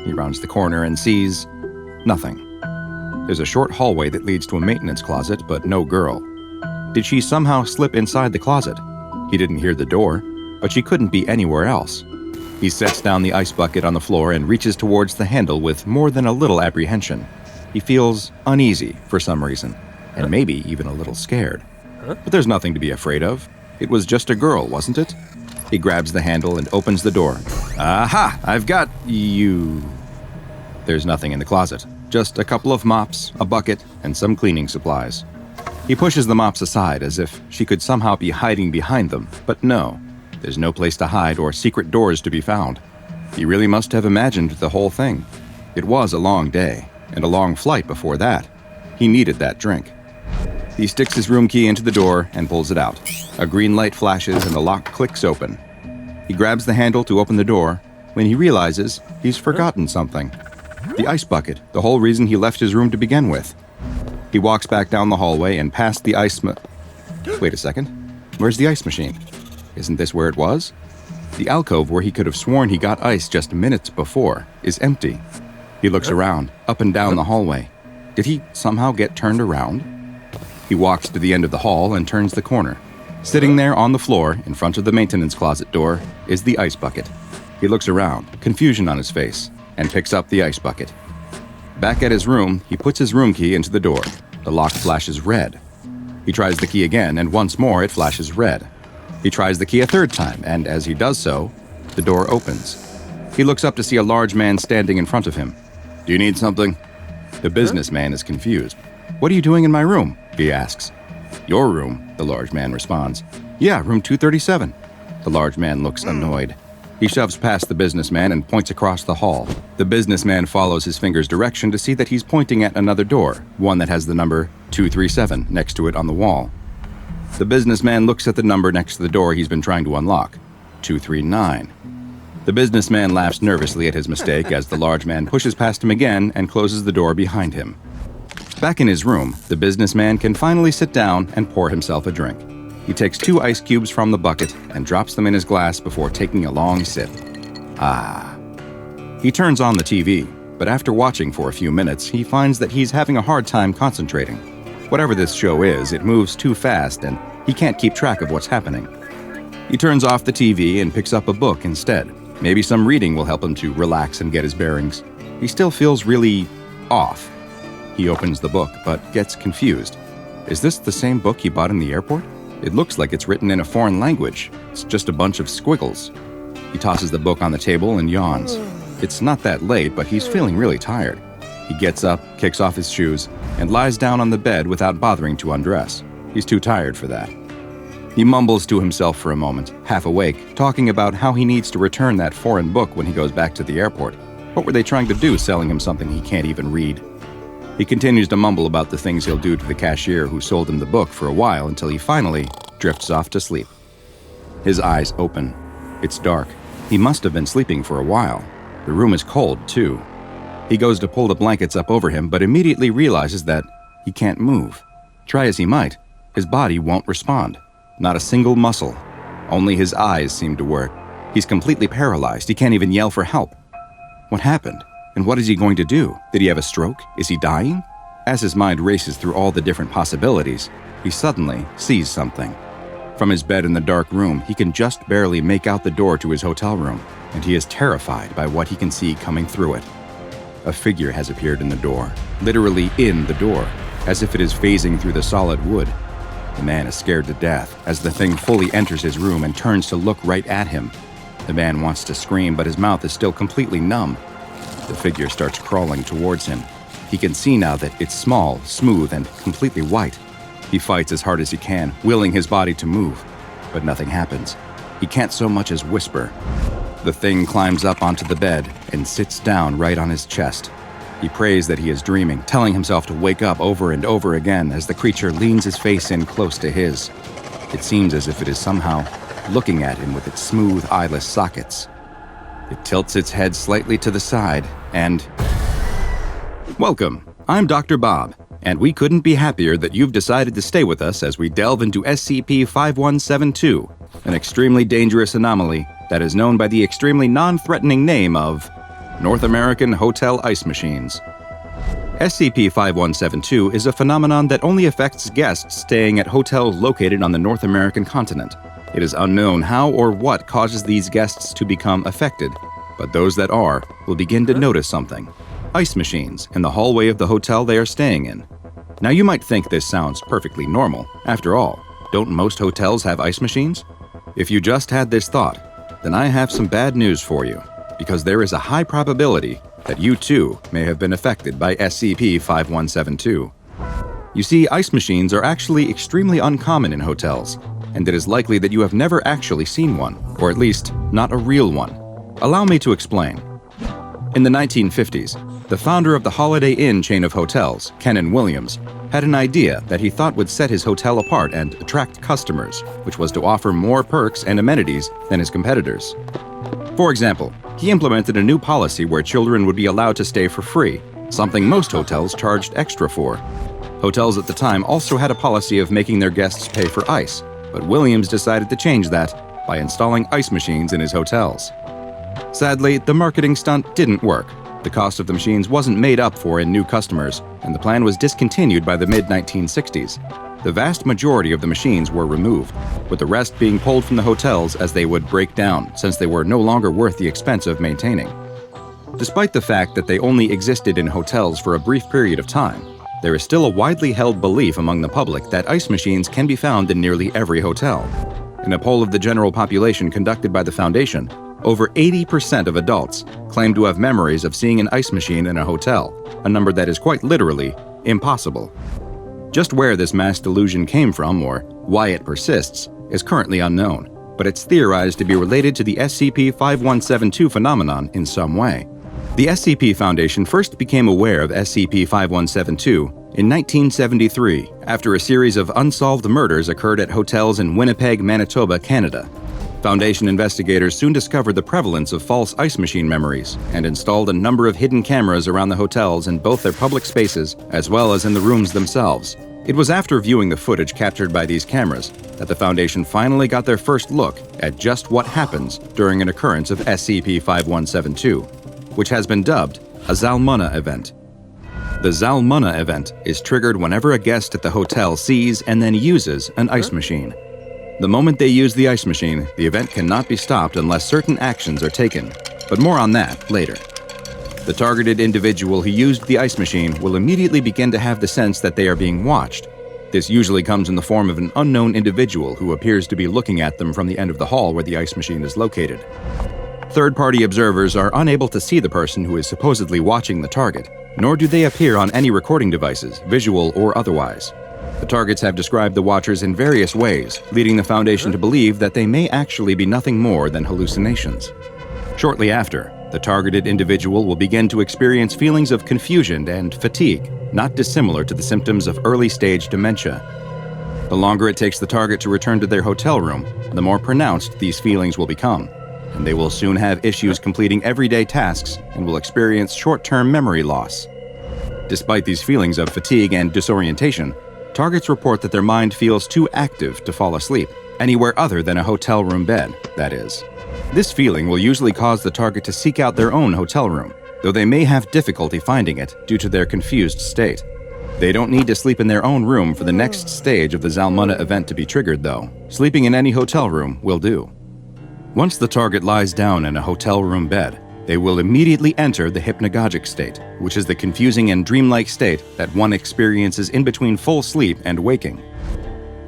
He rounds the corner and sees nothing. There's a short hallway that leads to a maintenance closet, but no girl. Did she somehow slip inside the closet? He didn't hear the door, but she couldn't be anywhere else. He sets down the ice bucket on the floor and reaches towards the handle with more than a little apprehension. He feels uneasy for some reason, and maybe even a little scared. But there's nothing to be afraid of. It was just a girl, wasn't it? He grabs the handle and opens the door. "Aha! I've got you." There's nothing in the closet. Just a couple of mops, a bucket, and some cleaning supplies. He pushes the mops aside as if she could somehow be hiding behind them, but no. There's no place to hide or secret doors to be found. He really must have imagined the whole thing. It was a long day, and a long flight before that. He needed that drink. He sticks his room key into the door and pulls it out. A green light flashes and the lock clicks open. He grabs the handle to open the door when he realizes he's forgotten something. The ice bucket, the whole reason he left his room to begin with. He walks back down the hallway and past the ice Wait a second. Where's the ice machine? Isn't this where it was? The alcove where he could have sworn he got ice just minutes before is empty. He looks around, up and down the hallway. Did he somehow get turned around? He walks to the end of the hall and turns the corner. Sitting there on the floor in front of the maintenance closet door is the ice bucket. He looks around, confusion on his face, and picks up the ice bucket. Back at his room, he puts his room key into the door. The lock flashes red. He tries the key again, and once more it flashes red. He tries the key a third time, and as he does so, the door opens. He looks up to see a large man standing in front of him. "Do you need something?" The businessman is confused. "What are you doing in my room?" he asks. "Your room," the large man responds. "Yeah, room 237. The large man looks annoyed. He shoves past the businessman and points across the hall. The businessman follows his finger's direction to see that he's pointing at another door, one that has the number 237 next to it on the wall. The businessman looks at the number next to the door he's been trying to unlock, 239. The businessman laughs nervously at his mistake as the large man pushes past him again and closes the door behind him. Back in his room, the businessman can finally sit down and pour himself a drink. He takes 2 ice cubes from the bucket and drops them in his glass before taking a long sip. He turns on the TV, but after watching for a few minutes, he finds that he's having a hard time concentrating. Whatever this show is, it moves too fast and he can't keep track of what's happening. He turns off the TV and picks up a book instead. Maybe some reading will help him to relax and get his bearings. He still feels really off. He opens the book, but gets confused. Is this the same book he bought in the airport? It looks like it's written in a foreign language. It's just a bunch of squiggles. He tosses the book on the table and yawns. It's not that late, but he's feeling really tired. He gets up, kicks off his shoes, and lies down on the bed without bothering to undress. He's too tired for that. He mumbles to himself for a moment, half awake, talking about how he needs to return that foreign book when he goes back to the airport. What were they trying to do selling him something he can't even read? He continues to mumble about the things he'll do to the cashier who sold him the book for a while until he finally drifts off to sleep. His eyes open. It's dark. He must have been sleeping for a while. The room is cold, too. He goes to pull the blankets up over him, but immediately realizes that he can't move. Try as he might, his body won't respond. Not a single muscle. Only his eyes seem to work. He's completely paralyzed. He can't even yell for help. What happened? And what is he going to do? Did he have a stroke? Is he dying? As his mind races through all the different possibilities, he suddenly sees something. From his bed in the dark room, he can just barely make out the door to his hotel room, and he is terrified by what he can see coming through it. A figure has appeared in the door, literally in the door, as if it is phasing through the solid wood. The man is scared to death as the thing fully enters his room and turns to look right at him. The man wants to scream, but his mouth is still completely numb. The figure starts crawling towards him. He can see now that it's small, smooth, and completely white. He fights as hard as he can, willing his body to move, but nothing happens. He can't so much as whisper. The thing climbs up onto the bed and sits down right on his chest. He prays that he is dreaming, telling himself to wake up over and over again as the creature leans his face in close to his. It seems as if it is somehow looking at him with its smooth, eyeless sockets. It tilts its head slightly to the side and... Welcome, I'm DrBob, and we couldn't be happier that you've decided to stay with us as we delve into SCP-5172, an extremely dangerous anomaly that is known by the extremely non-threatening name of North American Hotel Ice Machines. SCP-5172 is a phenomenon that only affects guests staying at hotels located on the North American continent. It is unknown how or what causes these guests to become affected, but those that are will begin to notice something. Ice machines in the hallway of the hotel they are staying in. Now you might think this sounds perfectly normal. After all, don't most hotels have ice machines? If you just had this thought, then I have some bad news for you, because there is a high probability that you too may have been affected by SCP-5172. You see, ice machines are actually extremely uncommon in hotels, and it is likely that you have never actually seen one, or at least not a real one. Allow me to explain. In the 1950s, the founder of the Holiday Inn chain of hotels, Kenan Williams, had an idea that he thought would set his hotel apart and attract customers, which was to offer more perks and amenities than his competitors. For example, he implemented a new policy where children would be allowed to stay for free, something most hotels charged extra for. Hotels at the time also had a policy of making their guests pay for ice, but Williams decided to change that by installing ice machines in his hotels. Sadly, the marketing stunt didn't work. The cost of the machines wasn't made up for in new customers, and the plan was discontinued by the mid-1960s. The vast majority of the machines were removed, with the rest being pulled from the hotels as they would break down, since they were no longer worth the expense of maintaining. Despite the fact that they only existed in hotels for a brief period of time, there is still a widely held belief among the public that ice machines can be found in nearly every hotel. In a poll of the general population conducted by the Foundation, over 80% of adults claim to have memories of seeing an ice machine in a hotel, a number that is quite literally impossible. Just where this mass delusion came from, or why it persists, is currently unknown, but it's theorized to be related to the SCP-5172 phenomenon in some way. The SCP Foundation first became aware of SCP-5172 in 1973 after a series of unsolved murders occurred at hotels in Winnipeg, Manitoba, Canada. Foundation investigators soon discovered the prevalence of false ice machine memories and installed a number of hidden cameras around the hotels in both their public spaces as well as in the rooms themselves. It was after viewing the footage captured by these cameras that the Foundation finally got their first look at just what happens during an occurrence of SCP-5172, which has been dubbed a Zalmunna event. The Zalmunna event is triggered whenever a guest at the hotel sees and then uses an ice machine. The moment they use the ice machine, the event cannot be stopped unless certain actions are taken, but more on that later. The targeted individual who used the ice machine will immediately begin to have the sense that they are being watched. This usually comes in the form of an unknown individual who appears to be looking at them from the end of the hall where the ice machine is located. Third-party observers are unable to see the person who is supposedly watching the target, nor do they appear on any recording devices, visual or otherwise. The targets have described the watchers in various ways, leading the Foundation to believe that they may actually be nothing more than hallucinations. Shortly after, the targeted individual will begin to experience feelings of confusion and fatigue, not dissimilar to the symptoms of early-stage dementia. The longer it takes the target to return to their hotel room, the more pronounced these feelings will become, and they will soon have issues completing everyday tasks and will experience short-term memory loss. Despite these feelings of fatigue and disorientation, targets report that their mind feels too active to fall asleep, anywhere other than a hotel room bed, that is. This feeling will usually cause the target to seek out their own hotel room, though they may have difficulty finding it due to their confused state. They don't need to sleep in their own room for the next stage of the Zalmunna event to be triggered, though. Sleeping in any hotel room will do. Once the target lies down in a hotel room bed, they will immediately enter the hypnagogic state, which is the confusing and dreamlike state that one experiences in between full sleep and waking.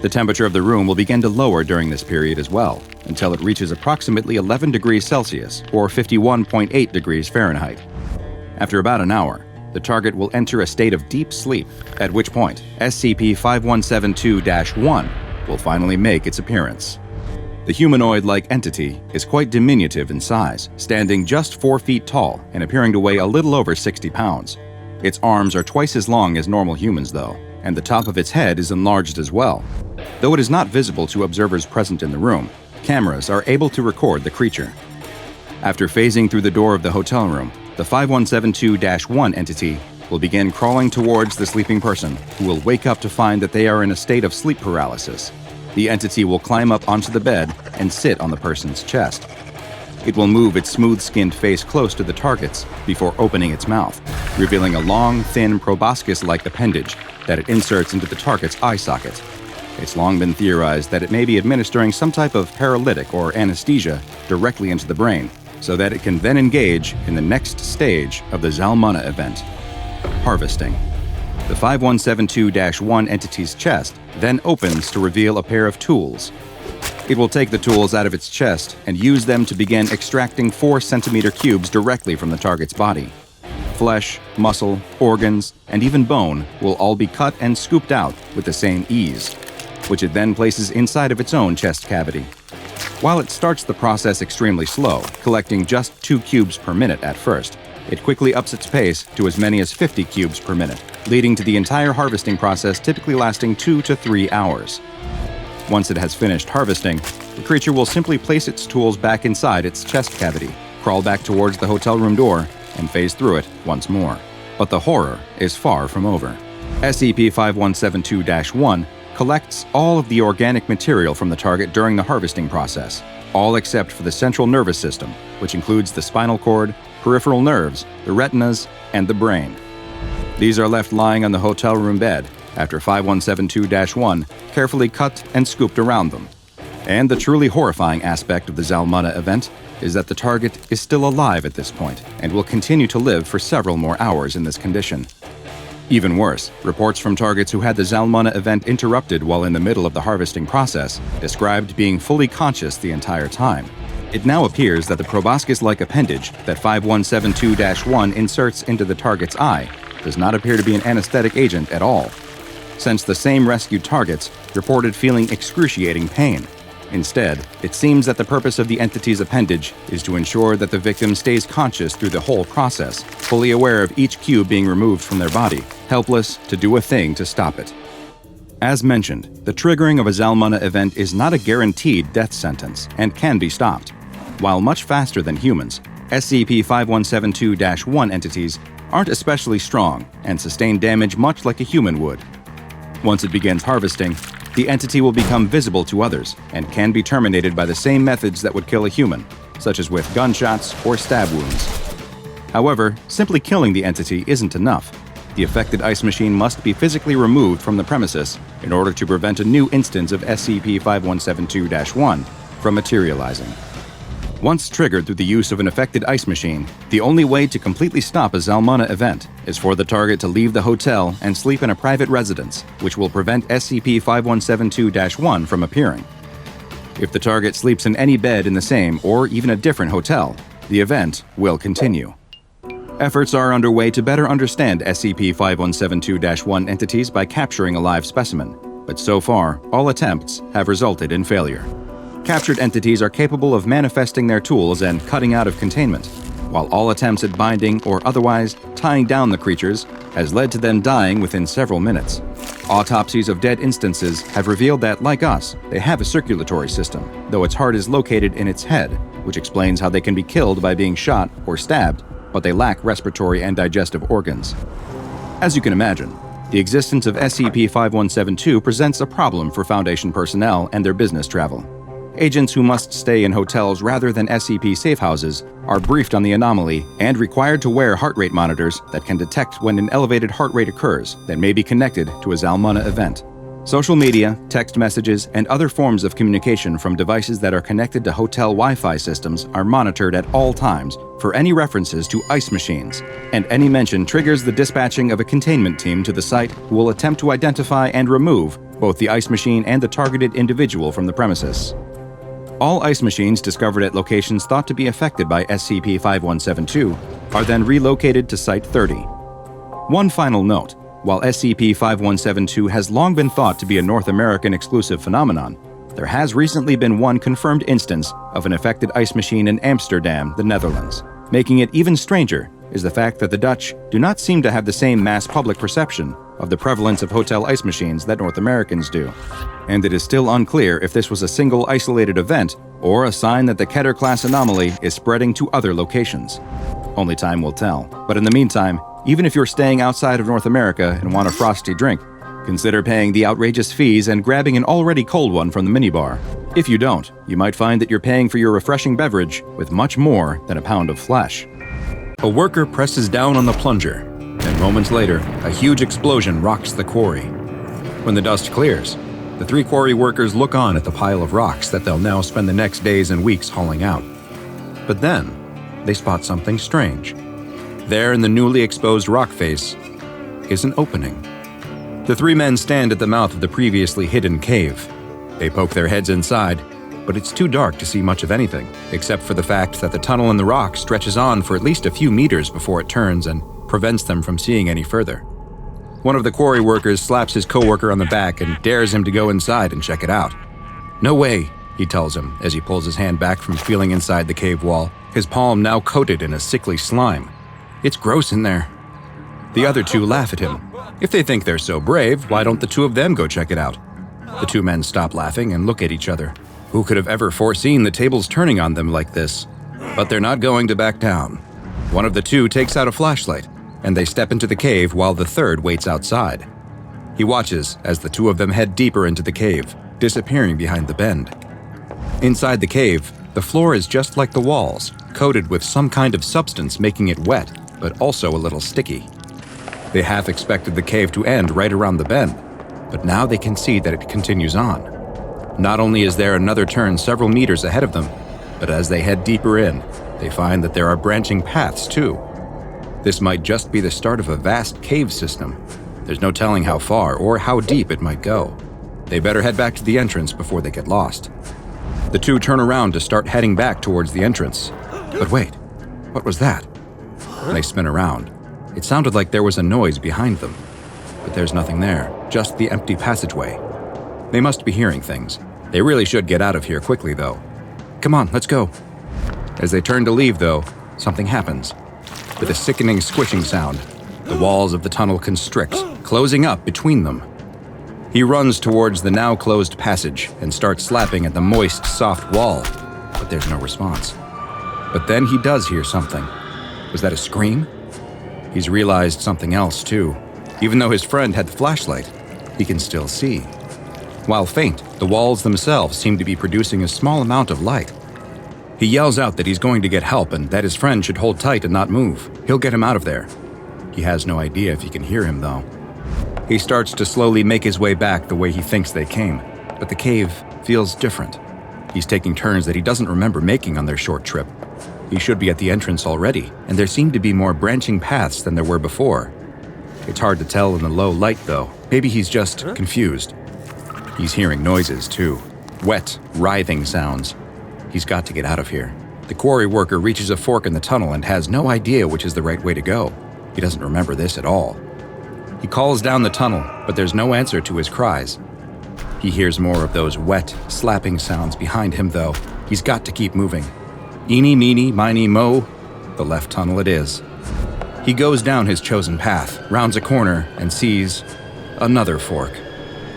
The temperature of the room will begin to lower during this period as well, until it reaches approximately 11 degrees Celsius or 51.8 degrees Fahrenheit. After about an hour, the target will enter a state of deep sleep, at which point SCP-5172-1 will finally make its appearance. The humanoid-like entity is quite diminutive in size, standing just 4 feet tall and appearing to weigh a little over 60 pounds. Its arms are twice as long as normal humans, though, and the top of its head is enlarged as well. Though it is not visible to observers present in the room, cameras are able to record the creature. After phasing through the door of the hotel room, the 5172-1 entity will begin crawling towards the sleeping person, who will wake up to find that they are in a state of sleep paralysis. The entity will climb up onto the bed and sit on the person's chest. It will move its smooth-skinned face close to the target's before opening its mouth, revealing a long, thin, proboscis-like appendage that it inserts into the target's eye socket. It's long been theorized that it may be administering some type of paralytic or anesthesia directly into the brain, so that it can then engage in the next stage of the Zalmunna event: harvesting. The 5172-1 entity's chest then opens to reveal a pair of tools. It will take the tools out of its chest and use them to begin extracting 4-centimeter cubes directly from the target's body. Flesh, muscle, organs, and even bone will all be cut and scooped out with the same ease, which it then places inside of its own chest cavity. While it starts the process extremely slow, collecting just 2 cubes per minute at first, it quickly ups its pace to as many as 50 cubes per minute, leading to the entire harvesting process typically lasting 2 to 3 hours. Once it has finished harvesting, the creature will simply place its tools back inside its chest cavity, crawl back towards the hotel room door, and phase through it once more. But the horror is far from over. SCP-5172-1 collects all of the organic material from the target during the harvesting process, all except for the central nervous system, which includes the spinal cord, peripheral nerves, the retinas, and the brain. These are left lying on the hotel room bed after 5172-1 carefully cut and scooped around them. And the truly horrifying aspect of the Zalmunna event is that the target is still alive at this point and will continue to live for several more hours in this condition. Even worse, reports from targets who had the Zalmunna event interrupted while in the middle of the harvesting process described being fully conscious the entire time. It now appears that the proboscis-like appendage that 5172-1 inserts into the target's eye does not appear to be an anesthetic agent at all, since the same rescued targets reported feeling excruciating pain. Instead, it seems that the purpose of the entity's appendage is to ensure that the victim stays conscious through the whole process, fully aware of each cube being removed from their body, helpless to do a thing to stop it. As mentioned, the triggering of a Zalmunna event is not a guaranteed death sentence and can be stopped. While much faster than humans, SCP-5172-1 entities aren't especially strong and sustain damage much like a human would. Once it begins harvesting, the entity will become visible to others and can be terminated by the same methods that would kill a human, such as with gunshots or stab wounds. However, simply killing the entity isn't enough. The affected ice machine must be physically removed from the premises in order to prevent a new instance of SCP-5172-1 from materializing. Once triggered through the use of an affected ice machine, the only way to completely stop a Zalmunna event is for the target to leave the hotel and sleep in a private residence, which will prevent SCP-5172-1 from appearing. If the target sleeps in any bed in the same or even a different hotel, the event will continue. Efforts are underway to better understand SCP-5172-1 entities by capturing a live specimen, but so far, all attempts have resulted in failure. Captured entities are capable of manifesting their tools and cutting out of containment, while all attempts at binding or otherwise tying down the creatures has led to them dying within several minutes. Autopsies of dead instances have revealed that, like us, they have a circulatory system, though its heart is located in its head, which explains how they can be killed by being shot or stabbed, but they lack respiratory and digestive organs. As you can imagine, the existence of SCP-5172 presents a problem for Foundation personnel and their business travel. Agents who must stay in hotels rather than SCP safe houses are briefed on the anomaly and required to wear heart rate monitors that can detect when an elevated heart rate occurs that may be connected to a Zalmunna event. Social media, text messages, and other forms of communication from devices that are connected to hotel Wi-Fi systems are monitored at all times for any references to ice machines, and any mention triggers the dispatching of a containment team to the site who will attempt to identify and remove both the ice machine and the targeted individual from the premises. All ice machines discovered at locations thought to be affected by SCP-5172 are then relocated to Site 30. One final note. While SCP-5172 has long been thought to be a North American exclusive phenomenon, there has recently been one confirmed instance of an affected ice machine in Amsterdam, the Netherlands. Making it even stranger is the fact that the Dutch do not seem to have the same mass public perception of the prevalence of hotel ice machines that North Americans do. And it is still unclear if this was a single isolated event or a sign that the Keter-class anomaly is spreading to other locations. Only time will tell. But in the meantime, even if you're staying outside of North America and want a frosty drink, consider paying the outrageous fees and grabbing an already cold one from the minibar. If you don't, you might find that you're paying for your refreshing beverage with much more than a pound of flesh. A worker presses down on the plunger, and moments later, a huge explosion rocks the quarry. When the dust clears, the 3 quarry workers look on at the pile of rocks that they'll now spend the next days and weeks hauling out. But then, they spot something strange. There in the newly exposed rock face is an opening. The 3 men stand at the mouth of the previously hidden cave. They poke their heads inside, but it's too dark to see much of anything, except for the fact that the tunnel in the rock stretches on for at least a few meters before it turns and prevents them from seeing any further. One of the quarry workers slaps his coworker on the back and dares him to go inside and check it out. "No way," he tells him as he pulls his hand back from feeling inside the cave wall, his palm now coated in a sickly slime. "It's gross in there." The other 2 laugh at him. If they think they're so brave, why don't the 2 of them go check it out? The 2 men stop laughing and look at each other. Who could have ever foreseen the tables turning on them like this? But they're not going to back down. One of the 2 takes out a flashlight, and they step into the cave while the 3rd waits outside. He watches as the 2 of them head deeper into the cave, disappearing behind the bend. Inside the cave, the floor is just like the walls, coated with some kind of substance making it wet, but also a little sticky. They half expected the cave to end right around the bend, but now they can see that it continues on. Not only is there another turn several meters ahead of them, but as they head deeper in, they find that there are branching paths too. This might just be the start of a vast cave system. There's no telling how far or how deep it might go. They better head back to the entrance before they get lost. The 2 turn around to start heading back towards the entrance. But wait, what was that? They spin around. It sounded like there was a noise behind them. But there's nothing there, just the empty passageway. They must be hearing things. They really should get out of here quickly, though. Come on, let's go. As they turn to leave, though, something happens. With a sickening squishing sound, the walls of the tunnel constrict, closing up between them. He runs towards the now closed passage and starts slapping at the moist, soft wall, but there's no response. But then he does hear something. Was that a scream? He's realized something else, too. Even though his friend had the flashlight, he can still see. While faint, the walls themselves seem to be producing a small amount of light. He yells out that he's going to get help and that his friend should hold tight and not move. He'll get him out of there. He has no idea if he can hear him, though. He starts to slowly make his way back the way he thinks they came, but the cave feels different. He's taking turns that he doesn't remember making on their short trip. He should be at the entrance already, and there seem to be more branching paths than there were before. It's hard to tell in the low light, though. Maybe he's just confused. He's hearing noises, too. Wet, writhing sounds. He's got to get out of here. The quarry worker reaches a fork in the tunnel and has no idea which is the right way to go. He doesn't remember this at all. He calls down the tunnel, but there's no answer to his cries. He hears more of those wet, slapping sounds behind him, though. He's got to keep moving. Eeny, meeny, miny, mo, the left tunnel it is. He goes down his chosen path, rounds a corner, and sees another fork.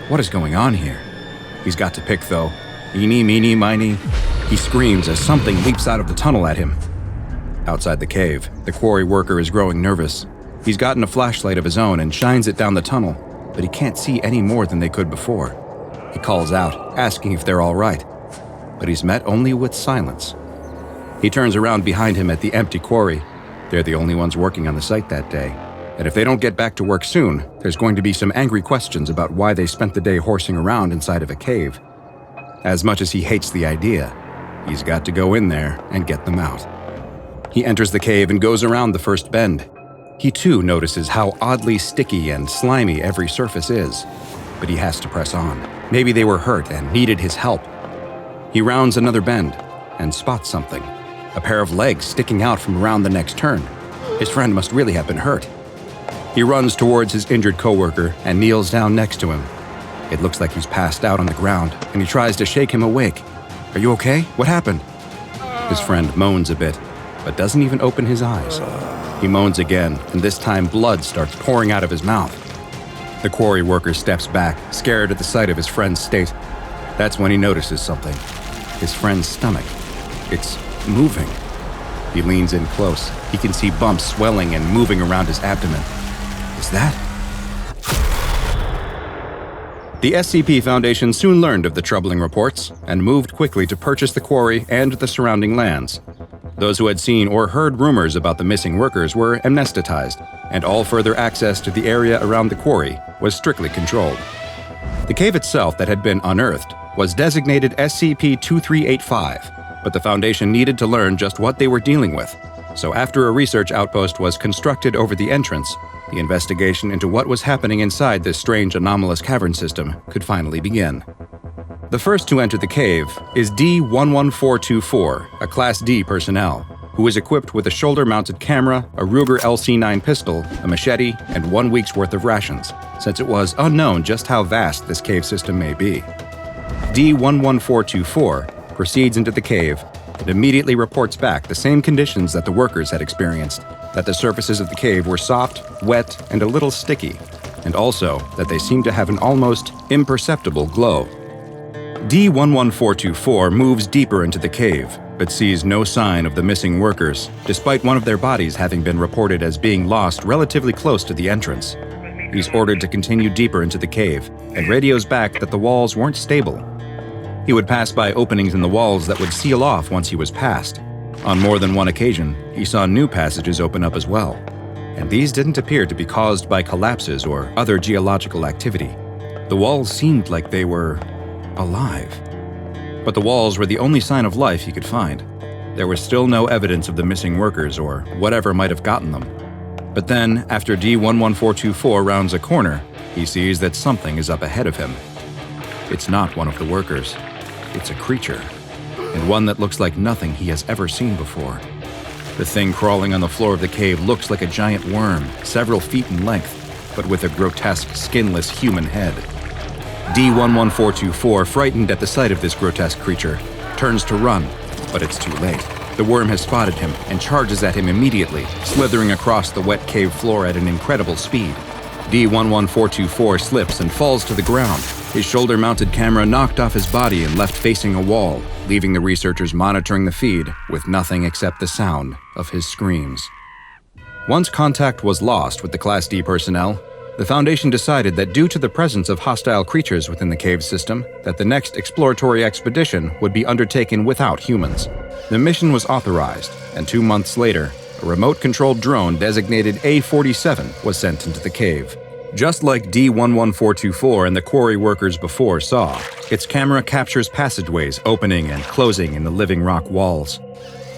What is going on here? He's got to pick, though. Eeny, meeny, miny. He screams as something leaps out of the tunnel at him. Outside the cave, the quarry worker is growing nervous. He's gotten a flashlight of his own and shines it down the tunnel, but he can't see any more than they could before. He calls out, asking if they're all right, but he's met only with silence. He turns around behind him at the empty quarry. They're the only ones working on the site that day, and if they don't get back to work soon, there's going to be some angry questions about why they spent the day horsing around inside of a cave. As much as he hates the idea, he's got to go in there and get them out. He enters the cave and goes around the first bend. He too notices how oddly sticky and slimy every surface is, but he has to press on. Maybe they were hurt and needed his help. He rounds another bend and spots something, a pair of legs sticking out from around the next turn. His friend must really have been hurt. He runs towards his injured coworker and kneels down next to him. It looks like he's passed out on the ground, and he tries to shake him awake. "Are you okay? What happened?" His friend moans a bit, but doesn't even open his eyes. He moans again, and this time blood starts pouring out of his mouth. The quarry worker steps back, scared at the sight of his friend's state. That's when he notices something. His friend's stomach. It's moving. He leans in close. He can see bumps swelling and moving around his abdomen. Is that? The SCP Foundation soon learned of the troubling reports and moved quickly to purchase the quarry and the surrounding lands. Those who had seen or heard rumors about the missing workers were amnesticized, and all further access to the area around the quarry was strictly controlled. The cave itself that had been unearthed was designated SCP-2385, but the Foundation needed to learn just what they were dealing with. So after a research outpost was constructed over the entrance, the investigation into what was happening inside this strange anomalous cavern system could finally begin. The first to enter the cave is D-11424, a Class D personnel, who is equipped with a shoulder-mounted camera, a Ruger LC-9 pistol, a machete, and 1 week's worth of rations, since it was unknown just how vast this cave system may be. D-11424 proceeds into the cave and immediately reports back the same conditions that the workers had experienced, that the surfaces of the cave were soft, wet, and a little sticky, and also that they seemed to have an almost imperceptible glow. D-11424 moves deeper into the cave, but sees no sign of the missing workers, despite one of their bodies having been reported as being lost relatively close to the entrance. He's ordered to continue deeper into the cave, and radios back that the walls weren't stable. He would pass by openings in the walls that would seal off once he was past. On more than one occasion, he saw new passages open up as well, and these didn't appear to be caused by collapses or other geological activity. The walls seemed like they were alive. But the walls were the only sign of life he could find. There was still no evidence of the missing workers or whatever might have gotten them. But then, after D-11424 rounds a corner, he sees that something is up ahead of him. It's not one of the workers. It's a creature, and one that looks like nothing he has ever seen before. The thing crawling on the floor of the cave looks like a giant worm, several feet in length, but with a grotesque, skinless human head. D-11424, frightened at the sight of this grotesque creature, turns to run, but it's too late. The worm has spotted him and charges at him immediately, slithering across the wet cave floor at an incredible speed. D-11424 slips and falls to the ground, his shoulder-mounted camera knocked off his body and left facing a wall, leaving the researchers monitoring the feed with nothing except the sound of his screams. Once contact was lost with the Class D personnel, the Foundation decided that due to the presence of hostile creatures within the cave system, that the next exploratory expedition would be undertaken without humans. The mission was authorized, and 2 months later, a remote-controlled drone designated A-47 was sent into the cave. Just like D-11424 and the quarry workers before saw, its camera captures passageways opening and closing in the living rock walls.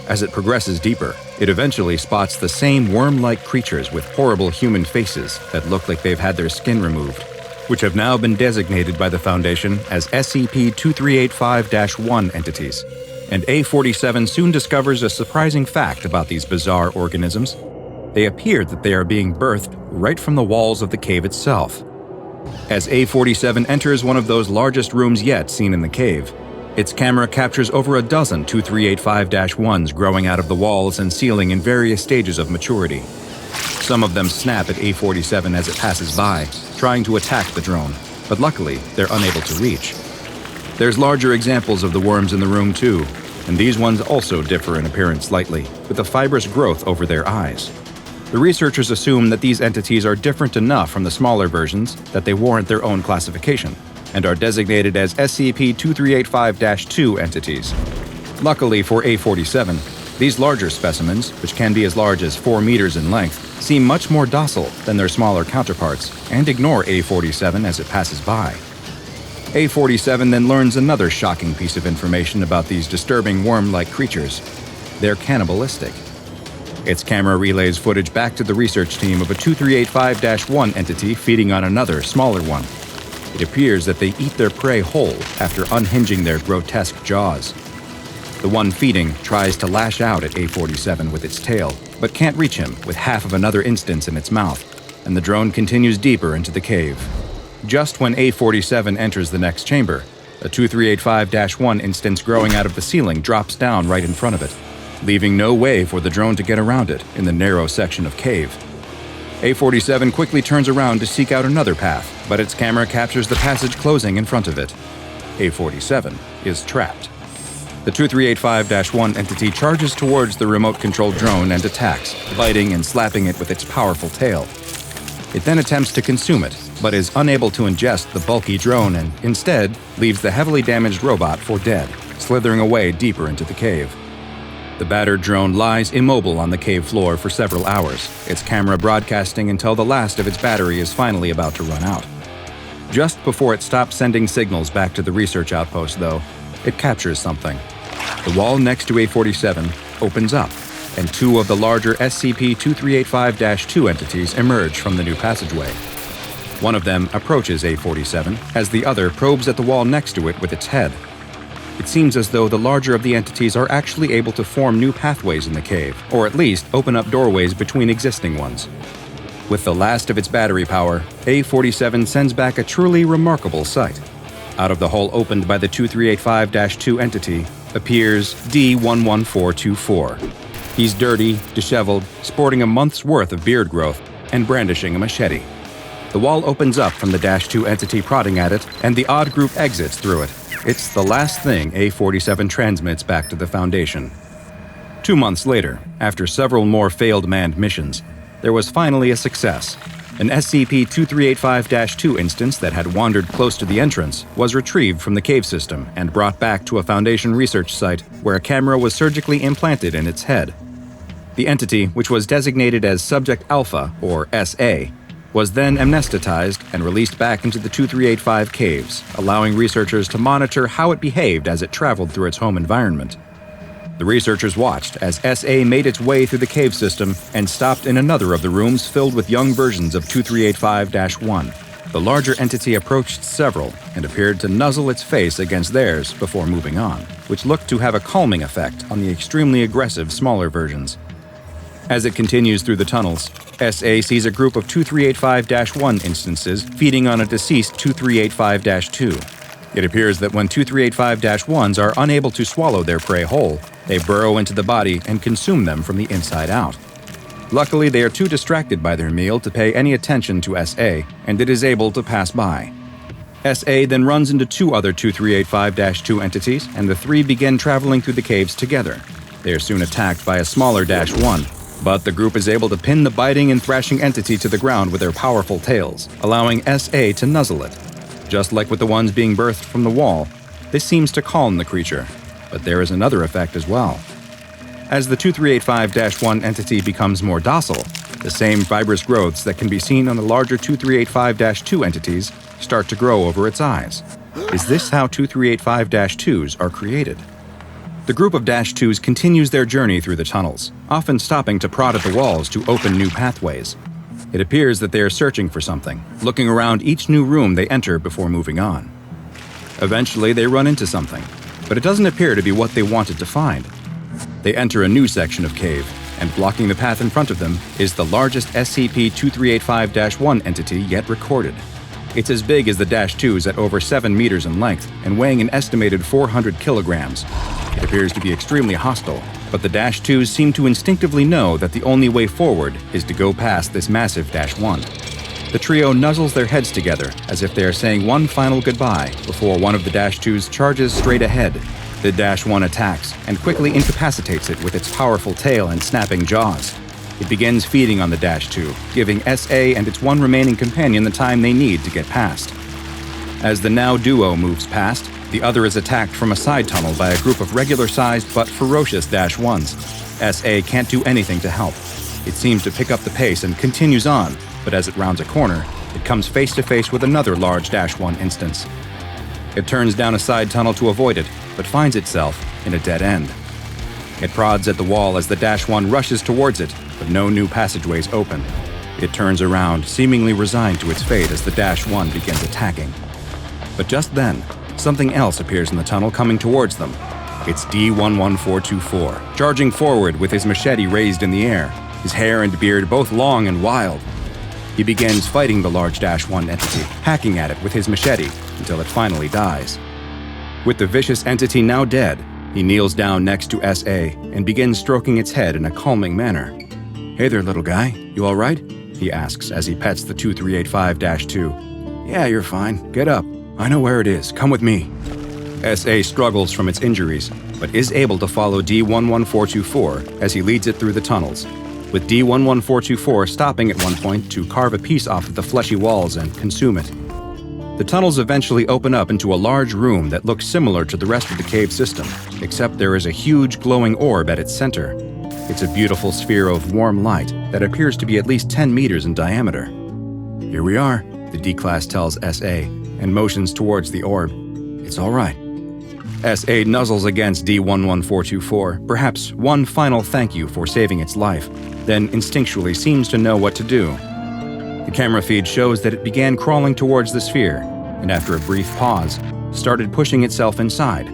As it progresses deeper, it eventually spots the same worm-like creatures with horrible human faces that look like they've had their skin removed, which have now been designated by the Foundation as SCP-2385-1 entities. and A47 soon discovers a surprising fact about these bizarre organisms. They appear that they are being birthed right from the walls of the cave itself. As A47 enters one of those largest rooms yet seen in the cave, its camera captures over a dozen 2385-1s growing out of the walls and ceiling in various stages of maturity. Some of them snap at A47 as it passes by, trying to attack the drone, but luckily they're unable to reach. There's larger examples of the worms in the room too, and these ones also differ in appearance slightly, with a fibrous growth over their eyes. The researchers assume that these entities are different enough from the smaller versions that they warrant their own classification, and are designated as SCP-2385-2 entities. Luckily for A47, these larger specimens, which can be as large as 4 meters in length, seem much more docile than their smaller counterparts and ignore A47 as it passes by. A47 then learns another shocking piece of information about these disturbing worm-like creatures. They're cannibalistic. Its camera relays footage back to the research team of a 2385-1 entity feeding on another, smaller one. It appears that they eat their prey whole after unhinging their grotesque jaws. The one feeding tries to lash out at A47 with its tail, but can't reach him with half of another instance in its mouth, and the drone continues deeper into the cave. Just when A47 enters the next chamber, a 2385-1 instance growing out of the ceiling drops down right in front of it, leaving no way for the drone to get around it in the narrow section of cave. A47 quickly turns around to seek out another path, but its camera captures the passage closing in front of it. A47 is trapped. The 2385-1 entity charges towards the remote-controlled drone and attacks, biting and slapping it with its powerful tail. It then attempts to consume it, but is unable to ingest the bulky drone and instead leaves the heavily damaged robot for dead, slithering away deeper into the cave. The battered drone lies immobile on the cave floor for several hours, its camera broadcasting until the last of its battery is finally about to run out. Just before it stops sending signals back to the research outpost, though, it captures something. The wall next to A47 opens up, and 2 of the larger SCP-2385-2 entities emerge from the new passageway. One of them approaches A47 as the other probes at the wall next to it with its head. It seems as though the larger of the entities are actually able to form new pathways in the cave, or at least open up doorways between existing ones. With the last of its battery power, A47 sends back a truly remarkable sight. Out of the hole opened by the 2385-2 entity appears D11424. He's dirty, disheveled, sporting a month's worth of beard growth, and brandishing a machete. The wall opens up from the -2 entity prodding at it, and the odd group exits through it. It's the last thing A47 transmits back to the Foundation. 2 months later, after several more failed manned missions, there was finally a success. An SCP-2385-2 instance that had wandered close to the entrance was retrieved from the cave system and brought back to a Foundation research site where a camera was surgically implanted in its head. The entity, which was designated as Subject Alpha, or SA, was then amnestetized and released back into the 2385 caves, allowing researchers to monitor how it behaved as it traveled through its home environment. The researchers watched as SA made its way through the cave system and stopped in another of the rooms filled with young versions of 2385-1. The larger entity approached several and appeared to nuzzle its face against theirs before moving on, which looked to have a calming effect on the extremely aggressive smaller versions. As it continues through the tunnels, SA sees a group of 2385-1 instances feeding on a deceased 2385-2. It appears that when 2385-1s are unable to swallow their prey whole, they burrow into the body and consume them from the inside out. Luckily, they are too distracted by their meal to pay any attention to SA, and it is able to pass by. SA then runs into 2 other 2385-2 entities, and the 3 begin traveling through the caves together. They are soon attacked by a smaller -1, but the group is able to pin the biting and thrashing entity to the ground with their powerful tails, allowing SA to nuzzle it. Just like with the ones being birthed from the wall, this seems to calm the creature, but there is another effect as well. As the 2385-1 entity becomes more docile, the same fibrous growths that can be seen on the larger 2385-2 entities start to grow over its eyes. Is this how 2385-2s are created? The group of -2s continues their journey through the tunnels, often stopping to prod at the walls to open new pathways. It appears that they are searching for something, looking around each new room they enter before moving on. Eventually, they run into something. but it doesn't appear to be what they wanted to find. They enter a new section of cave, and blocking the path in front of them is the largest SCP-2385-1 entity yet recorded. It's as big as the -2s at over 7 meters in length and weighing an estimated 400 kilograms. It appears to be extremely hostile, but the -2s seem to instinctively know that the only way forward is to go past this massive -1. The trio nuzzles their heads together as if they are saying one final goodbye before one of the -2s charges straight ahead. The -1 attacks and quickly incapacitates it with its powerful tail and snapping jaws. It begins feeding on the -2, giving SA and its one remaining companion the time they need to get past. As the now duo moves past, the other is attacked from a side tunnel by a group of regular-sized but ferocious -1s. SA can't do anything to help. It seems to pick up the pace and continues on, but as it rounds a corner, it comes face-to-face with another large -1 instance. It turns down a side tunnel to avoid it, but finds itself in a dead end. It prods at the wall as the -1 rushes towards it, but no new passageways open. It turns around, seemingly resigned to its fate as the -1 begins attacking. But just then, something else appears in the tunnel coming towards them. It's D11424, charging forward with his machete raised in the air, his hair and beard both long and wild. He begins fighting the large -1 entity, hacking at it with his machete until it finally dies. With the vicious entity now dead, he kneels down next to SA and begins stroking its head in a calming manner. "Hey there, little guy. You all right?" he asks as he pets the 2385-2. "Yeah, you're fine. Get up. I know where it is. Come with me." SA struggles from its injuries, but is able to follow D11424 as he leads it through the tunnels, with D11424 stopping at one point to carve a piece off of the fleshy walls and consume it. The tunnels eventually open up into a large room that looks similar to the rest of the cave system, except there is a huge glowing orb at its center. It's a beautiful sphere of warm light that appears to be at least 10 meters in diameter. "Here we are," the D-Class tells SA, and motions towards the orb. "It's all right." SA nuzzles against D11424, perhaps one final thank you for saving its life, then instinctually seems to know what to do. The camera feed shows that it began crawling towards the sphere, and after a brief pause, started pushing itself inside.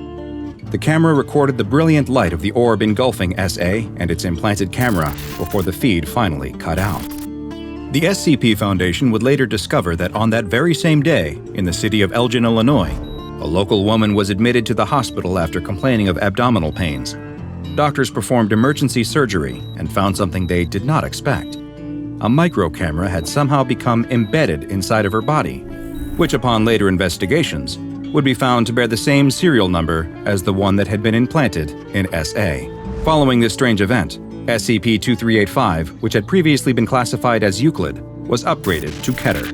The camera recorded the brilliant light of the orb engulfing SA and its implanted camera before the feed finally cut out. The SCP Foundation would later discover that on that very same day, in the city of Elgin, Illinois, a local woman was admitted to the hospital after complaining of abdominal pains. Doctors performed emergency surgery and found something they did not expect. A micro camera had somehow become embedded inside of her body, which upon later investigations would be found to bear the same serial number as the one that had been implanted in SA. Following this strange event, SCP-2385, which had previously been classified as Euclid, was upgraded to Keter.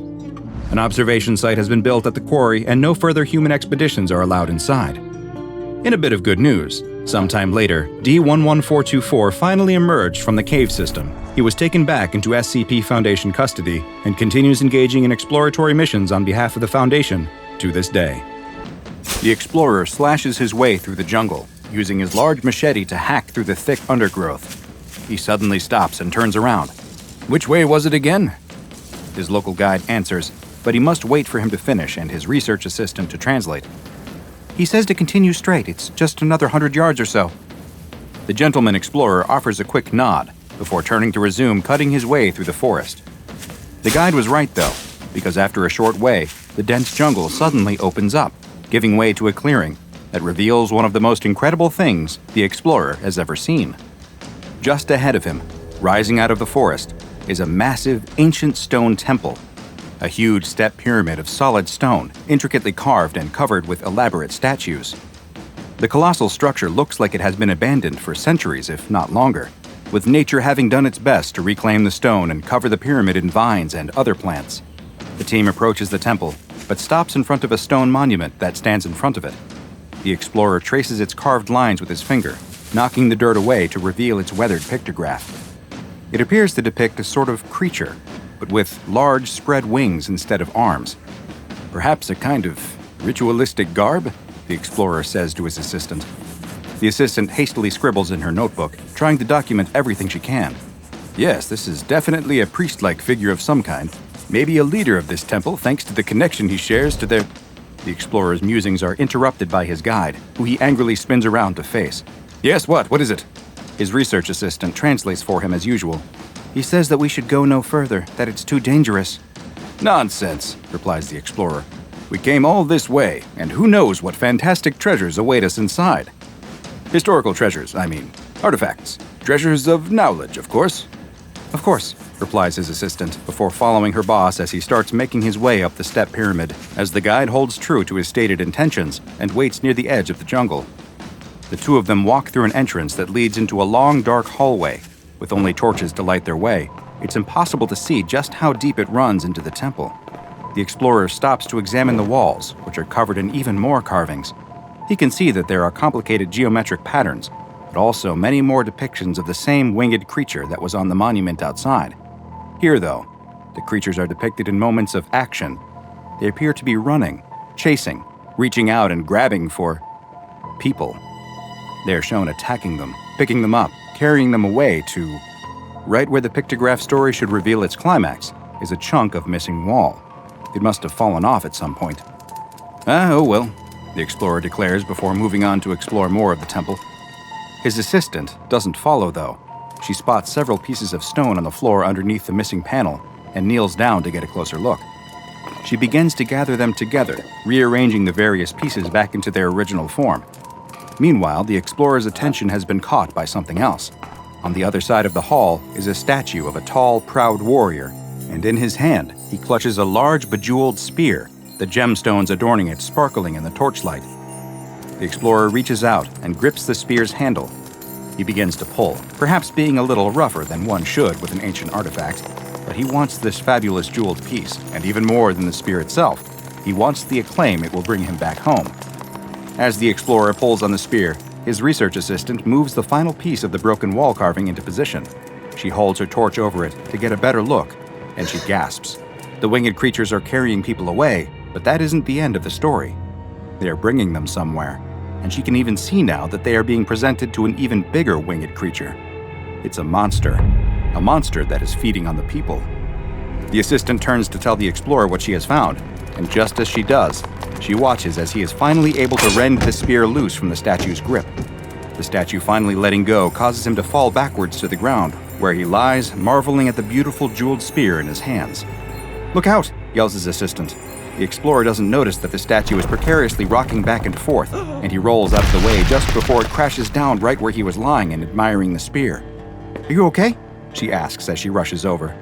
An observation site has been built at the quarry and no further human expeditions are allowed inside. In a bit of good news, sometime later, D11424 finally emerged from the cave system. He was taken back into SCP Foundation custody and continues engaging in exploratory missions on behalf of the Foundation to this day. The explorer slashes his way through the jungle, using his large machete to hack through the thick undergrowth. He suddenly stops and turns around. "Which way was it again?" His local guide answers, but he must wait for him to finish and his research assistant to translate. "He says to continue straight. It's just another 100 yards or so." The gentleman explorer offers a quick nod before turning to resume cutting his way through the forest. The guide was right, though, because after a short way, the dense jungle suddenly opens up, giving way to a clearing that reveals one of the most incredible things the explorer has ever seen. Just ahead of him, rising out of the forest, is a massive ancient stone temple. A huge step pyramid of solid stone, intricately carved and covered with elaborate statues. The colossal structure looks like it has been abandoned for centuries, if not longer, with nature having done its best to reclaim the stone and cover the pyramid in vines and other plants. The team approaches the temple, but stops in front of a stone monument that stands in front of it. The explorer traces its carved lines with his finger, knocking the dirt away to reveal its weathered pictograph. It appears to depict a sort of creature, but with large spread wings instead of arms. Perhaps a kind of ritualistic garb, the explorer says to his assistant. The assistant hastily scribbles in her notebook, trying to document everything she can. Yes, this is definitely a priest-like figure of some kind. Maybe a leader of this temple thanks to the connection he shares to their... The explorer's musings are interrupted by his guide, who he angrily spins around to face. Yes, what? What is it? His research assistant translates for him as usual. He says that we should go no further, that it's too dangerous. Nonsense, replies the explorer. We came all this way, and who knows what fantastic treasures await us inside. Historical treasures, I mean. Artifacts. Treasures of knowledge, of course. Of course, replies his assistant, before following her boss as he starts making his way up the step pyramid, as the guide holds true to his stated intentions and waits near the edge of the jungle. The two of them walk through an entrance that leads into a long, dark hallway. With only torches to light their way, it's impossible to see just how deep it runs into the temple. The explorer stops to examine the walls, which are covered in even more carvings. He can see that there are complicated geometric patterns, but also many more depictions of the same winged creature that was on the monument outside. Here, though, the creatures are depicted in moments of action. They appear to be running, chasing, reaching out and grabbing for people. They are shown attacking them, picking them up, carrying them away to... Right where the pictograph story should reveal its climax is a chunk of missing wall. It must have fallen off at some point. Oh well, the explorer declares before moving on to explore more of the temple. His assistant doesn't follow, though. She spots several pieces of stone on the floor underneath the missing panel and kneels down to get a closer look. She begins to gather them together, rearranging the various pieces back into their original form. Meanwhile, the explorer's attention has been caught by something else. On the other side of the hall is a statue of a tall, proud warrior, and in his hand, he clutches a large bejeweled spear, the gemstones adorning it sparkling in the torchlight. The explorer reaches out and grips the spear's handle. He begins to pull, perhaps being a little rougher than one should with an ancient artifact, but he wants this fabulous jeweled piece, and even more than the spear itself, he wants the acclaim it will bring him back home. As the explorer pulls on the spear, his research assistant moves the final piece of the broken wall carving into position. She holds her torch over it to get a better look, and she gasps. The winged creatures are carrying people away, but that isn't the end of the story. They are bringing them somewhere, and she can even see now that they are being presented to an even bigger winged creature. It's a monster that is feeding on the people. The assistant turns to tell the explorer what she has found, and just as she does, she watches as he is finally able to rend the spear loose from the statue's grip. The statue finally letting go causes him to fall backwards to the ground, where he lies, marveling at the beautiful jeweled spear in his hands. "Look out!" yells his assistant. The explorer doesn't notice that the statue is precariously rocking back and forth, and he rolls out of the way just before it crashes down right where he was lying and admiring the spear. "Are you okay?" she asks as she rushes over.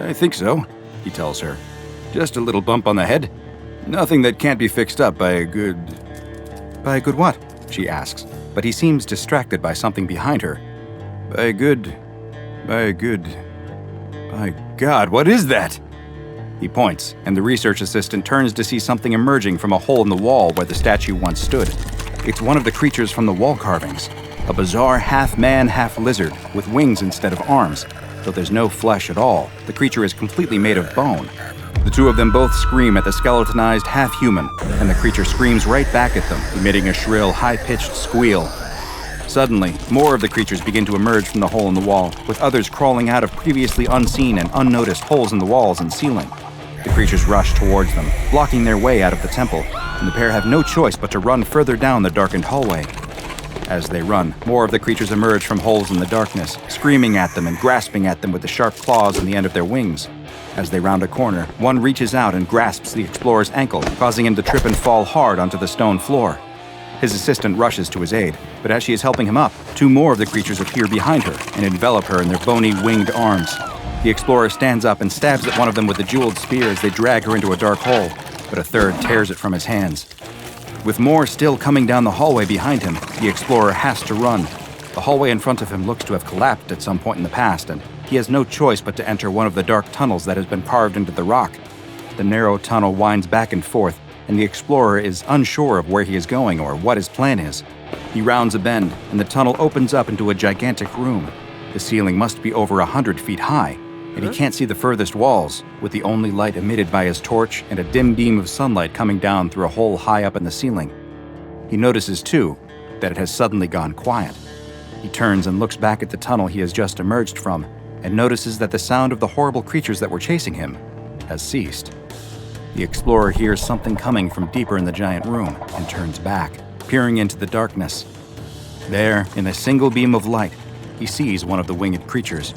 "I think so," he tells her. "Just a little bump on the head. Nothing that can't be fixed up by a good..." "By a good what?" she asks, but he seems distracted by something behind her. By God, what is that?" He points, and the research assistant turns to see something emerging from a hole in the wall where the statue once stood. It's one of the creatures from the wall carvings, a bizarre half-man, half-lizard with wings instead of arms. Though there's no flesh at all, the creature is completely made of bone. The two of them both scream at the skeletonized half-human, and the creature screams right back at them, emitting a shrill, high-pitched squeal. Suddenly, more of the creatures begin to emerge from the hole in the wall, with others crawling out of previously unseen and unnoticed holes in the walls and ceiling. The creatures rush towards them, blocking their way out of the temple, and the pair have no choice but to run further down the darkened hallway. As they run, more of the creatures emerge from holes in the darkness, screaming at them and grasping at them with the sharp claws on the end of their wings. As they round a corner, one reaches out and grasps the explorer's ankle, causing him to trip and fall hard onto the stone floor. His assistant rushes to his aid, but as she is helping him up, two more of the creatures appear behind her and envelop her in their bony, winged arms. The explorer stands up and stabs at one of them with the jeweled spear as they drag her into a dark hole, but a third tears it from his hands. With more still coming down the hallway behind him, the explorer has to run. The hallway in front of him looks to have collapsed at some point in the past, and he has no choice but to enter one of the dark tunnels that has been carved into the rock. The narrow tunnel winds back and forth, and the explorer is unsure of where he is going or what his plan is. He rounds a bend, and the tunnel opens up into a gigantic room. The ceiling must be over 100 feet high, and he can't see the furthest walls, with the only light emitted by his torch and a dim beam of sunlight coming down through a hole high up in the ceiling. He notices, too, that it has suddenly gone quiet. He turns and looks back at the tunnel he has just emerged from, and notices that the sound of the horrible creatures that were chasing him has ceased. The explorer hears something coming from deeper in the giant room and turns back, peering into the darkness. There, in a single beam of light, he sees one of the winged creatures,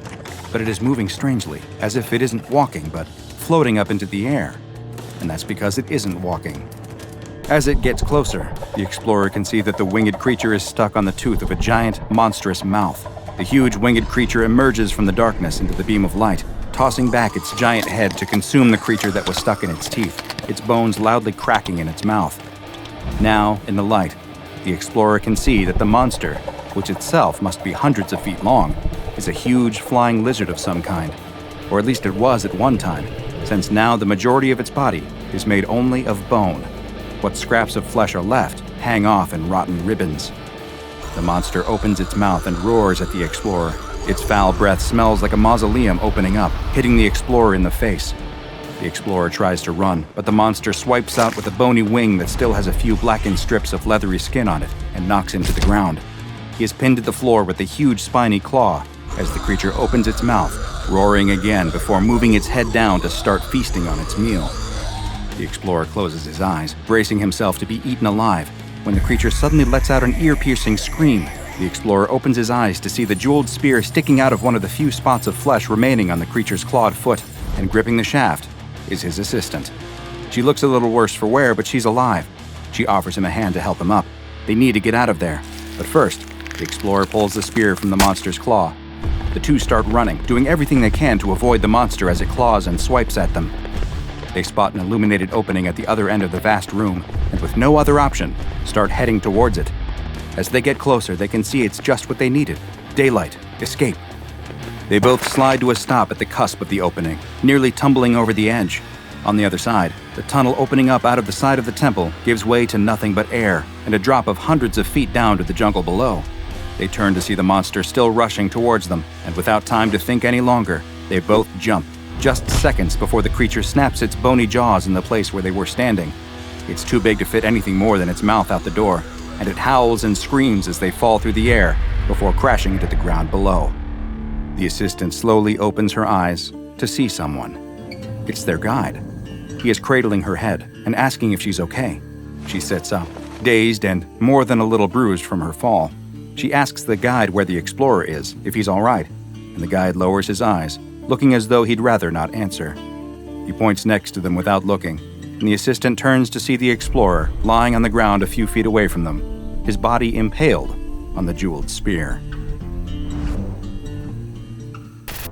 but it is moving strangely, as if it isn't walking but floating up into the air. And that's because it isn't walking. As it gets closer, the explorer can see that the winged creature is stuck on the tooth of a giant, monstrous mouth. The huge winged creature emerges from the darkness into the beam of light, tossing back its giant head to consume the creature that was stuck in its teeth, its bones loudly cracking in its mouth. Now, in the light, the explorer can see that the monster, which itself must be hundreds of feet long, is a huge flying lizard of some kind. Or at least it was at one time, since now the majority of its body is made only of bone. What scraps of flesh are left hang off in rotten ribbons. The monster opens its mouth and roars at the explorer. Its foul breath smells like a mausoleum opening up, hitting the explorer in the face. The explorer tries to run, but the monster swipes out with a bony wing that still has a few blackened strips of leathery skin on it and knocks him to the ground. He is pinned to the floor with a huge spiny claw as the creature opens its mouth, roaring again before moving its head down to start feasting on its meal. The explorer closes his eyes, bracing himself to be eaten alive, when the creature suddenly lets out an ear-piercing scream. The explorer opens his eyes to see the jeweled spear sticking out of one of the few spots of flesh remaining on the creature's clawed foot, and gripping the shaft is his assistant. She looks a little worse for wear, but she's alive. She offers him a hand to help him up. They need to get out of there. But first, the explorer pulls the spear from the monster's claw. The two start running, doing everything they can to avoid the monster as it claws and swipes at them. They spot an illuminated opening at the other end of the vast room, and with no other option, start heading towards it. As they get closer, they can see it's just what they needed: daylight, escape. They both slide to a stop at the cusp of the opening, nearly tumbling over the edge. On the other side, the tunnel opening up out of the side of the temple gives way to nothing but air and a drop of hundreds of feet down to the jungle below. They turn to see the monster still rushing towards them, and without time to think any longer, they both jump, just seconds before the creature snaps its bony jaws in the place where they were standing. It's too big to fit anything more than its mouth out the door, and it howls and screams as they fall through the air before crashing into the ground below. The assistant slowly opens her eyes to see someone. It's their guide. He is cradling her head and asking if she's okay. She sits up, dazed and more than a little bruised from her fall. She asks the guide where the explorer is, if he's all right, and the guide lowers his eyes, looking as though he'd rather not answer. He points next to them without looking, and the assistant turns to see the explorer lying on the ground a few feet away from them, his body impaled on the jeweled spear.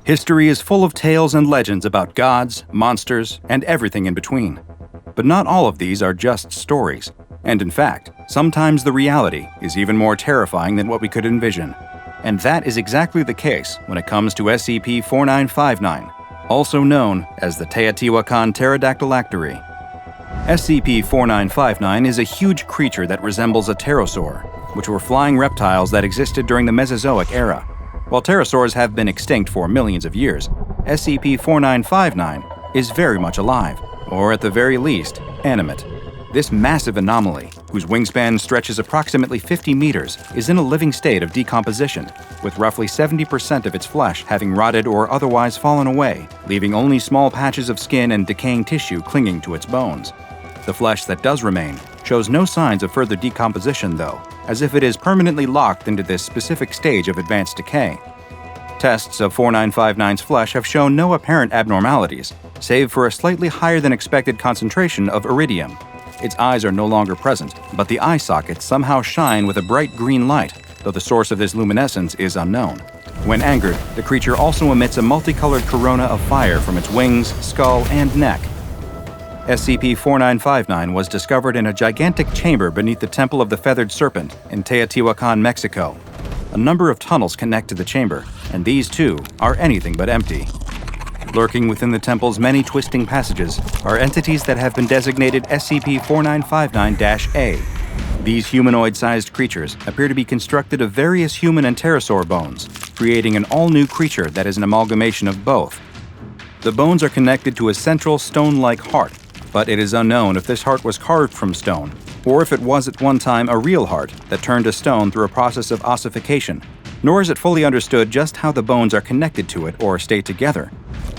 History is full of tales and legends about gods, monsters, and everything in between. But not all of these are just stories. And in fact, sometimes the reality is even more terrifying than what we could envision. And that is exactly the case when it comes to SCP-4959, also known as the Teotihuacan Pterodactylactery. SCP-4959 is a huge creature that resembles a pterosaur, which were flying reptiles that existed during the Mesozoic era. While pterosaurs have been extinct for millions of years, SCP-4959 is very much alive, or at the very least, animate. This massive anomaly, whose wingspan stretches approximately 50 meters, is in a living state of decomposition, with roughly 70% of its flesh having rotted or otherwise fallen away, leaving only small patches of skin and decaying tissue clinging to its bones. The flesh that does remain shows no signs of further decomposition, though, as if it is permanently locked into this specific stage of advanced decay. Tests of 4959's flesh have shown no apparent abnormalities, save for a slightly higher than expected concentration of iridium. Its eyes are no longer present, but the eye sockets somehow shine with a bright green light, though the source of this luminescence is unknown. When angered, the creature also emits a multicolored corona of fire from its wings, skull, and neck. SCP-4959 was discovered in a gigantic chamber beneath the Temple of the Feathered Serpent in Teotihuacan, Mexico. A number of tunnels connect to the chamber, and these, too, are anything but empty. Lurking within the temple's many twisting passages are entities that have been designated SCP-4959-A. These humanoid-sized creatures appear to be constructed of various human and pterosaur bones, creating an all-new creature that is an amalgamation of both. The bones are connected to a central stone-like heart, but it is unknown if this heart was carved from stone, or if it was at one time a real heart that turned to stone through a process of ossification. nor is it fully understood just how the bones are connected to it or stay together.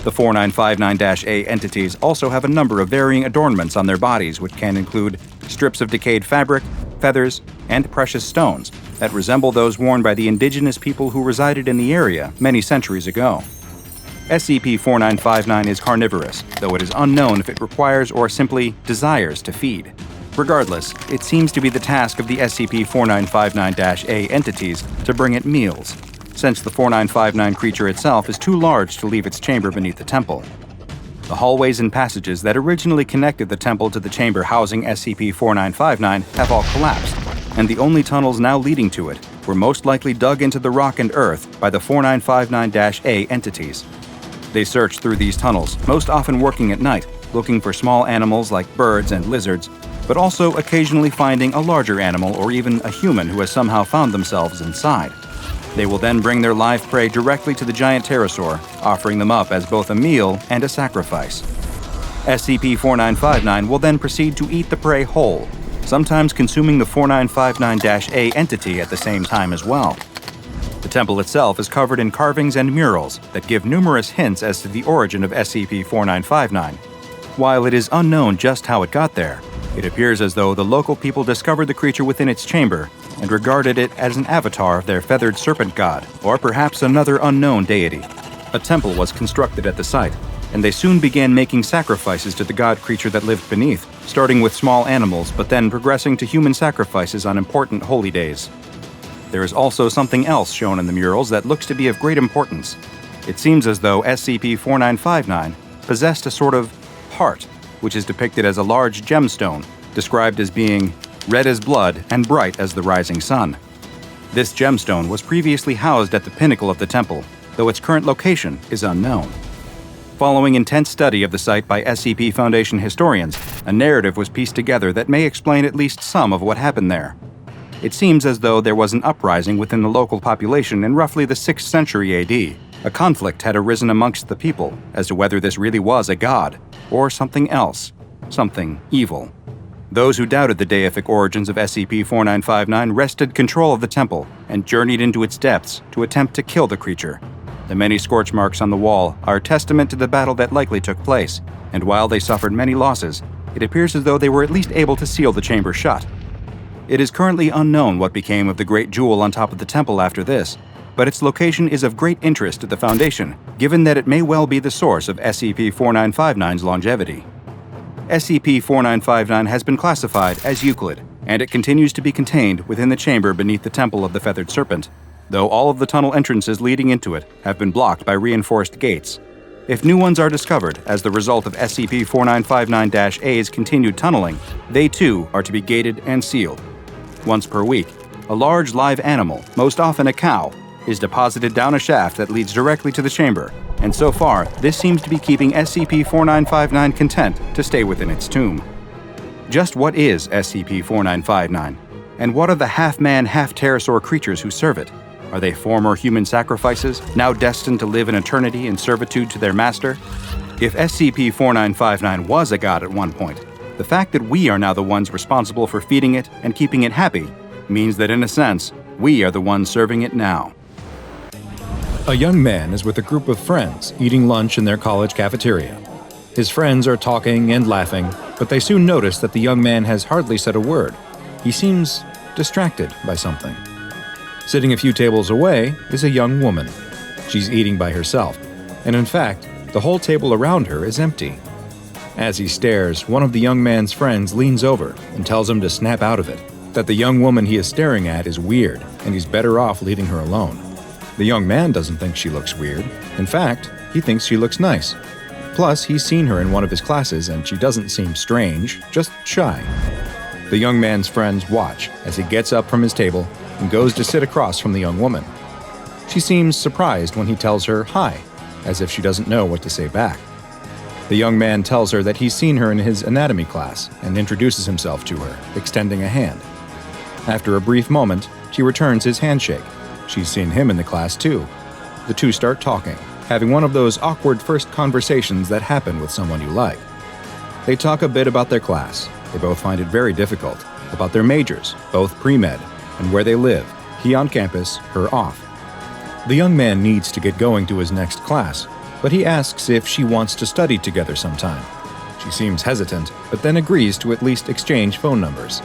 The 4959-A entities also have a number of varying adornments on their bodies, which can include strips of decayed fabric, feathers, and precious stones that resemble those worn by the indigenous people who resided in the area many centuries ago. SCP-4959 is carnivorous, though it is unknown if it requires or simply desires to feed. Regardless, it seems to be the task of the SCP-4959-A entities to bring it meals, since the 4959 creature itself is too large to leave its chamber beneath the temple. The hallways and passages that originally connected the temple to the chamber housing SCP-4959 have all collapsed, and the only tunnels now leading to it were most likely dug into the rock and earth by the 4959-A entities. They searched through these tunnels, most often working at night, looking for small animals like birds and lizards, but also occasionally finding a larger animal or even a human who has somehow found themselves inside. They will then bring their live prey directly to the giant pterosaur, offering them up as both a meal and a sacrifice. SCP-4959 will then proceed to eat the prey whole, sometimes consuming the 4959-A entity at the same time as well. The temple itself is covered in carvings and murals that give numerous hints as to the origin of SCP-4959. While it is unknown just how it got there, it appears as though the local people discovered the creature within its chamber and regarded it as an avatar of their feathered serpent god, or perhaps another unknown deity. A temple was constructed at the site, and they soon began making sacrifices to the god creature that lived beneath, starting with small animals but then progressing to human sacrifices on important holy days. There is also something else shown in the murals that looks to be of great importance. It seems as though SCP-4959 possessed a sort of heart, which is depicted as a large gemstone, described as being red as blood and bright as the rising sun. This gemstone was previously housed at the pinnacle of the temple, though its current location is unknown. Following intense study of the site by SCP Foundation historians, a narrative was pieced together that may explain at least some of what happened there. It seems as though there was an uprising within the local population in roughly the 6th century AD. A conflict had arisen amongst the people as to whether this really was a god, or something else, something evil. Those who doubted the deific origins of SCP-4959 wrested control of the temple and journeyed into its depths to attempt to kill the creature. The many scorch marks on the wall are a testament to the battle that likely took place, and while they suffered many losses, it appears as though they were at least able to seal the chamber shut. It is currently unknown what became of the great jewel on top of the temple after this, but its location is of great interest to the Foundation, given that it may well be the source of SCP-4959's longevity. SCP-4959 has been classified as Euclid, and it continues to be contained within the chamber beneath the Temple of the Feathered Serpent, though all of the tunnel entrances leading into it have been blocked by reinforced gates. If new ones are discovered as the result of SCP-4959-A's continued tunneling, they too are to be gated and sealed. Once per week, a large live animal, most often a cow, is deposited down a shaft that leads directly to the chamber, and so far, this seems to be keeping SCP-4959 content to stay within its tomb. Just what is SCP-4959? And what are the half-man, half-pterosaur creatures who serve it? Are they former human sacrifices, now destined to live in eternity in servitude to their master? If SCP-4959 was a god at one point, the fact that we are now the ones responsible for feeding it and keeping it happy means that, in a sense, we are the ones serving it now. A young man is with a group of friends eating lunch in their college cafeteria. His friends are talking and laughing, but they soon notice that the young man has hardly said a word. He seems distracted by something. Sitting a few tables away is a young woman. She's eating by herself, and in fact, the whole table around her is empty. As he stares, one of the young man's friends leans over and tells him to snap out of it, that the young woman he is staring at is weird, and he's better off leaving her alone. The young man doesn't think she looks weird. In fact, he thinks she looks nice. Plus, he's seen her in one of his classes and she doesn't seem strange, just shy. The young man's friends watch as he gets up from his table and goes to sit across from the young woman. She seems surprised when he tells her hi, as if she doesn't know what to say back. The young man tells her that he's seen her in his anatomy class and introduces himself to her, extending a hand. After a brief moment, she returns his handshake. She's seen him in the class too. The two start talking, having one of those awkward first conversations that happen with someone you like. They talk a bit about their class. They both find it very difficult. About their majors, both pre-med, and where they live, he on campus, her off. The young man needs to get going to his next class, but he asks if she wants to study together sometime. She seems hesitant, but then agrees to at least exchange phone numbers.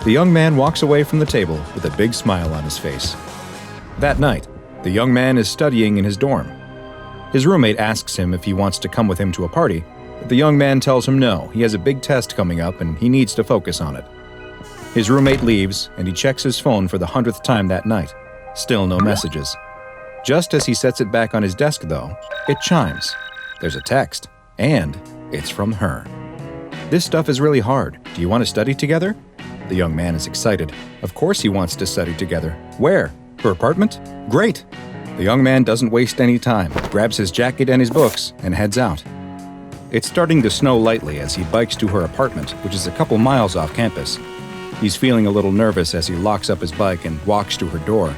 The young man walks away from the table with a big smile on his face. That night, the young man is studying in his dorm. His roommate asks him if he wants to come with him to a party, but the young man tells him no, he has a big test coming up and he needs to focus on it. His roommate leaves, and he checks his phone for the 100th time that night. Still no messages. Just as he sets it back on his desk, though, it chimes. There's a text, and it's from her. This stuff is really hard. Do you want to study together? The young man is excited. Of course he wants to study together. Where? Her apartment? Great! The young man doesn't waste any time, grabs his jacket and his books, and heads out. It's starting to snow lightly as he bikes to her apartment, which is a couple miles off campus. He's feeling a little nervous as he locks up his bike and walks to her door.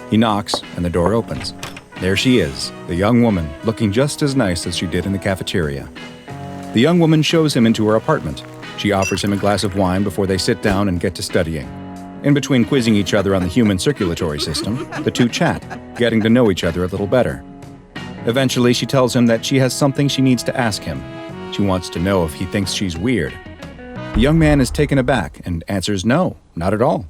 He knocks, and the door opens. There she is, the young woman, looking just as nice as she did in the cafeteria. The young woman shows him into her apartment. She offers him a glass of wine before they sit down and get to studying. In between quizzing each other on the human circulatory system, the two chat, getting to know each other a little better. Eventually, she tells him that she has something she needs to ask him. She wants to know if he thinks she's weird. The young man is taken aback and answers no, not at all.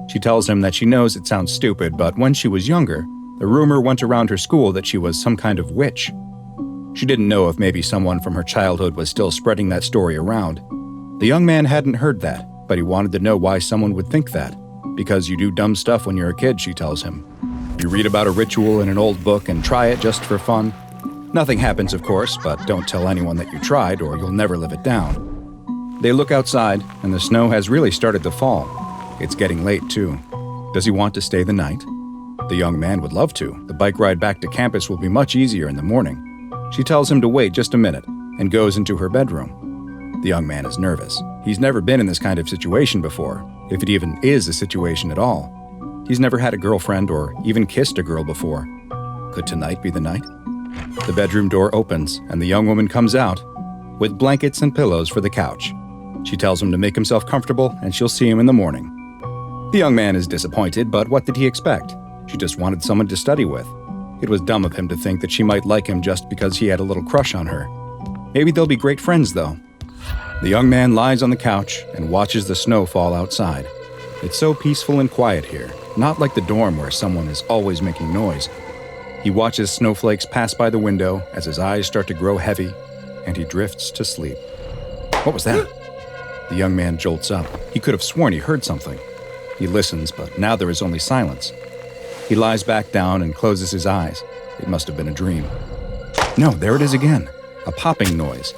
She tells him that she knows it sounds stupid, but when she was younger, the rumor went around her school that she was some kind of witch. She didn't know if maybe someone from her childhood was still spreading that story around. The young man hadn't heard that, but he wanted to know why someone would think that. Because you do dumb stuff when you're a kid, she tells him. You read about a ritual in an old book and try it just for fun. Nothing happens, of course, but don't tell anyone that you tried or you'll never live it down. They look outside, and the snow has really started to fall. It's getting late, too. Does he want to stay the night? The young man would love to. The bike ride back to campus will be much easier in the morning. She tells him to wait just a minute and goes into her bedroom. The young man is nervous. He's never been in this kind of situation before, if it even is a situation at all. He's never had a girlfriend or even kissed a girl before. Could tonight be the night? The bedroom door opens, and the young woman comes out with blankets and pillows for the couch. She tells him to make himself comfortable, and she'll see him in the morning. The young man is disappointed, but what did he expect? She just wanted someone to study with. It was dumb of him to think that she might like him just because he had a little crush on her. Maybe they'll be great friends, though. The young man lies on the couch and watches the snow fall outside. It's so peaceful and quiet here, not like the dorm where someone is always making noise. He watches snowflakes pass by the window as his eyes start to grow heavy, and he drifts to sleep. What was that? The young man jolts up. He could have sworn he heard something. He listens, but now there is only silence. He lies back down and closes his eyes. It must have been a dream. No, there it is again. A popping noise.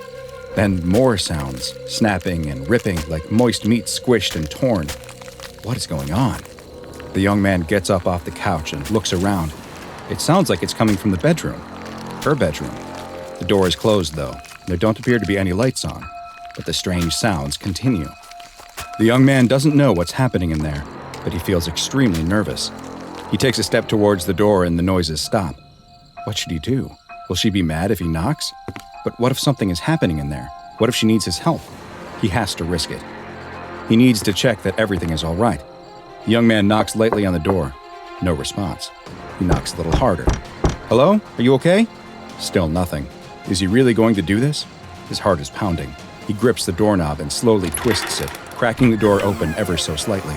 Then more sounds, snapping and ripping like moist meat squished and torn. What is going on? The young man gets up off the couch and looks around. It sounds like it's coming from the bedroom. Her bedroom. The door is closed, though. There don't appear to be any lights on. But the strange sounds continue. The young man doesn't know what's happening in there, but he feels extremely nervous. He takes a step towards the door and the noises stop. What should he do? Will she be mad if he knocks? But what if something is happening in there? What if she needs his help? He has to risk it. He needs to check that everything is all right. The young man knocks lightly on the door. No response. He knocks a little harder. Hello? Are you okay? Still nothing. Is he really going to do this? His heart is pounding. He grips the doorknob and slowly twists it, cracking the door open ever so slightly.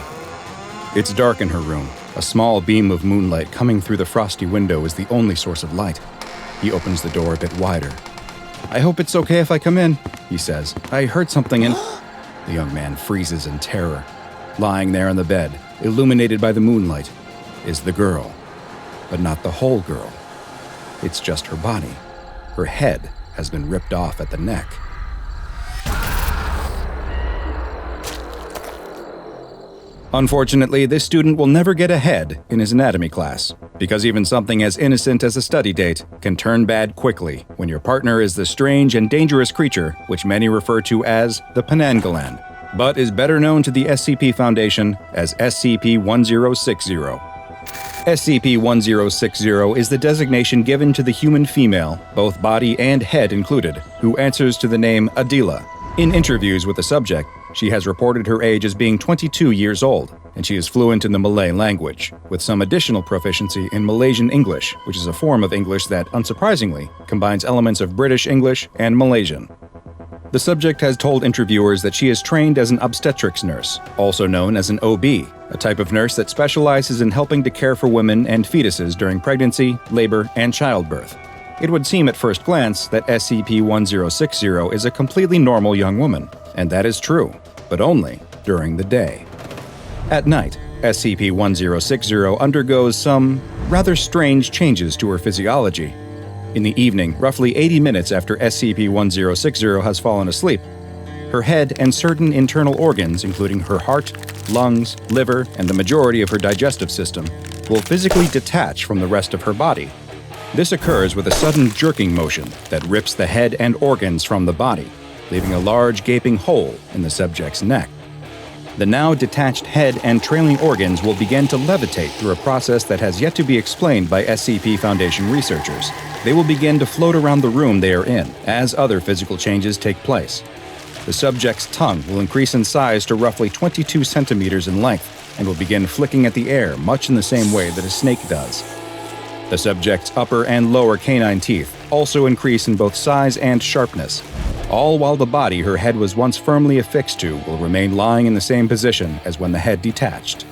It's dark in her room. A small beam of moonlight coming through the frosty window is the only source of light. He opens the door a bit wider. I hope it's okay if I come in, he says. I heard something and... The young man freezes in terror. Lying there on the bed, illuminated by the moonlight, is the girl. But not the whole girl. It's just her body. Her head has been ripped off at the neck. Unfortunately, this student will never get ahead in his anatomy class, because even something as innocent as a study date can turn bad quickly when your partner is the strange and dangerous creature which many refer to as the Penanggalan, but is better known to the SCP Foundation as SCP-1060. SCP-1060 is the designation given to the human female, both body and head included, who answers to the name Adila. In interviews with the subject, she has reported her age as being 22 years old. and she is fluent in the Malay language, with some additional proficiency in Malaysian English, which is a form of English that, unsurprisingly, combines elements of British English and Malaysian. The subject has told interviewers that she is trained as an obstetrics nurse, also known as an OB, a type of nurse that specializes in helping to care for women and fetuses during pregnancy, labor, and childbirth. It would seem at first glance that SCP-1060 is a completely normal young woman, and that is true, but only during the day. At night, SCP-1060 undergoes some rather strange changes to her physiology. In the evening, roughly 80 minutes after SCP-1060 has fallen asleep, her head and certain internal organs, including her heart, lungs, liver, and the majority of her digestive system, will physically detach from the rest of her body. This occurs with a sudden jerking motion that rips the head and organs from the body, leaving a large gaping hole in the subject's neck. The now detached head and trailing organs will begin to levitate through a process that has yet to be explained by SCP Foundation researchers. They will begin to float around the room they are in as other physical changes take place. The subject's tongue will increase in size to roughly 22 centimeters in length and will begin flicking at the air much in the same way that a snake does. The subject's upper and lower canine teeth also increase in both size and sharpness, all while the body her head was once firmly affixed to will remain lying in the same position as when the head detached.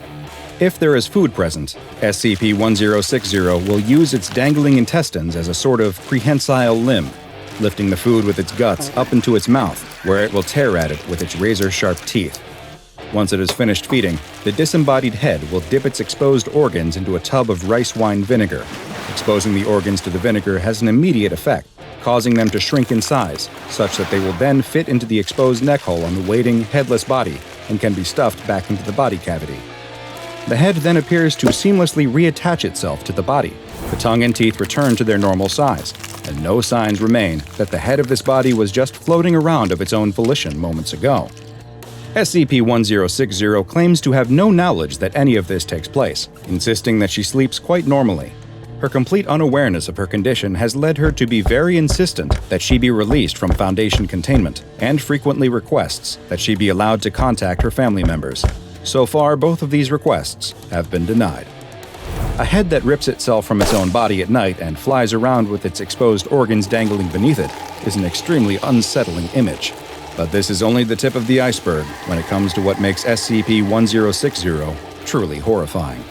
If there is food present, SCP-1060 will use its dangling intestines as a sort of prehensile limb, lifting the food with its guts up into its mouth, where it will tear at it with its razor-sharp teeth. Once it is finished feeding, the disembodied head will dip its exposed organs into a tub of rice wine vinegar. Exposing the organs to the vinegar has an immediate effect, causing them to shrink in size, such that they will then fit into the exposed neck hole on the waiting, headless body and can be stuffed back into the body cavity. The head then appears to seamlessly reattach itself to the body. The tongue and teeth return to their normal size, and no signs remain that the head of this body was just floating around of its own volition moments ago. SCP-1060 claims to have no knowledge that any of this takes place, insisting that she sleeps quite normally. Her complete unawareness of her condition has led her to be very insistent that she be released from Foundation containment, and frequently requests that she be allowed to contact her family members. So far, both of these requests have been denied. A head that rips itself from its own body at night and flies around with its exposed organs dangling beneath it is an extremely unsettling image. But this is only the tip of the iceberg when it comes to what makes SCP-1060 truly horrifying.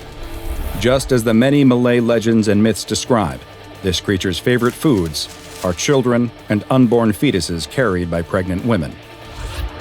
Just as the many Malay legends and myths describe, this creature's favorite foods are children and unborn fetuses carried by pregnant women.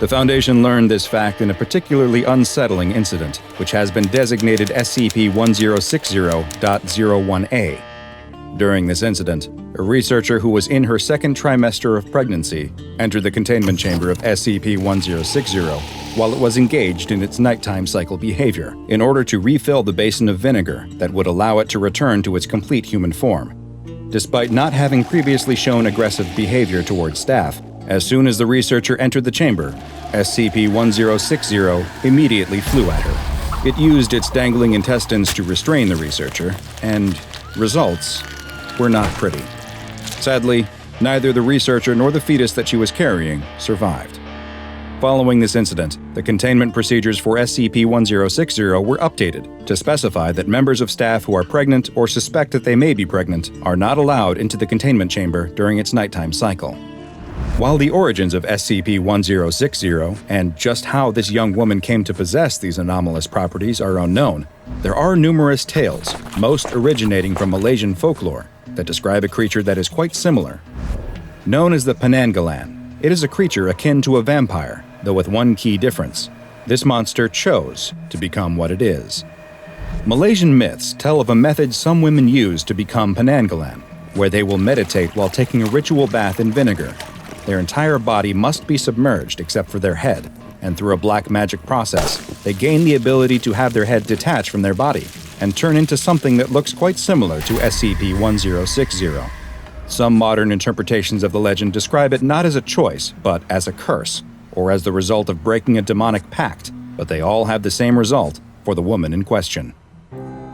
The Foundation learned this fact in a particularly unsettling incident, which has been designated SCP-1060.01A. During this incident, a researcher who was in her second trimester of pregnancy entered the containment chamber of SCP-1060 while it was engaged in its nighttime cycle behavior in order to refill the basin of vinegar that would allow it to return to its complete human form. Despite not having previously shown aggressive behavior towards staff, as soon as the researcher entered the chamber, SCP-1060 immediately flew at her. It used its dangling intestines to restrain the researcher, and results were not pretty. Sadly, neither the researcher nor the fetus that she was carrying survived. Following this incident, the containment procedures for SCP-1060 were updated to specify that members of staff who are pregnant or suspect that they may be pregnant are not allowed into the containment chamber during its nighttime cycle. While the origins of SCP-1060 and just how this young woman came to possess these anomalous properties are unknown, there are numerous tales, most originating from Malaysian folklore, that describe a creature that is quite similar. Known as the Penanggalan, it is a creature akin to a vampire, though with one key difference. This monster chose to become what it is. Malaysian myths tell of a method some women use to become Penanggalan, where they will meditate while taking a ritual bath in vinegar. Their entire body must be submerged except for their head, and through a black magic process, they gain the ability to have their head detach from their body and turn into something that looks quite similar to SCP-1060. Some modern interpretations of the legend describe it not as a choice, but as a curse, or as the result of breaking a demonic pact, but they all have the same result for the woman in question.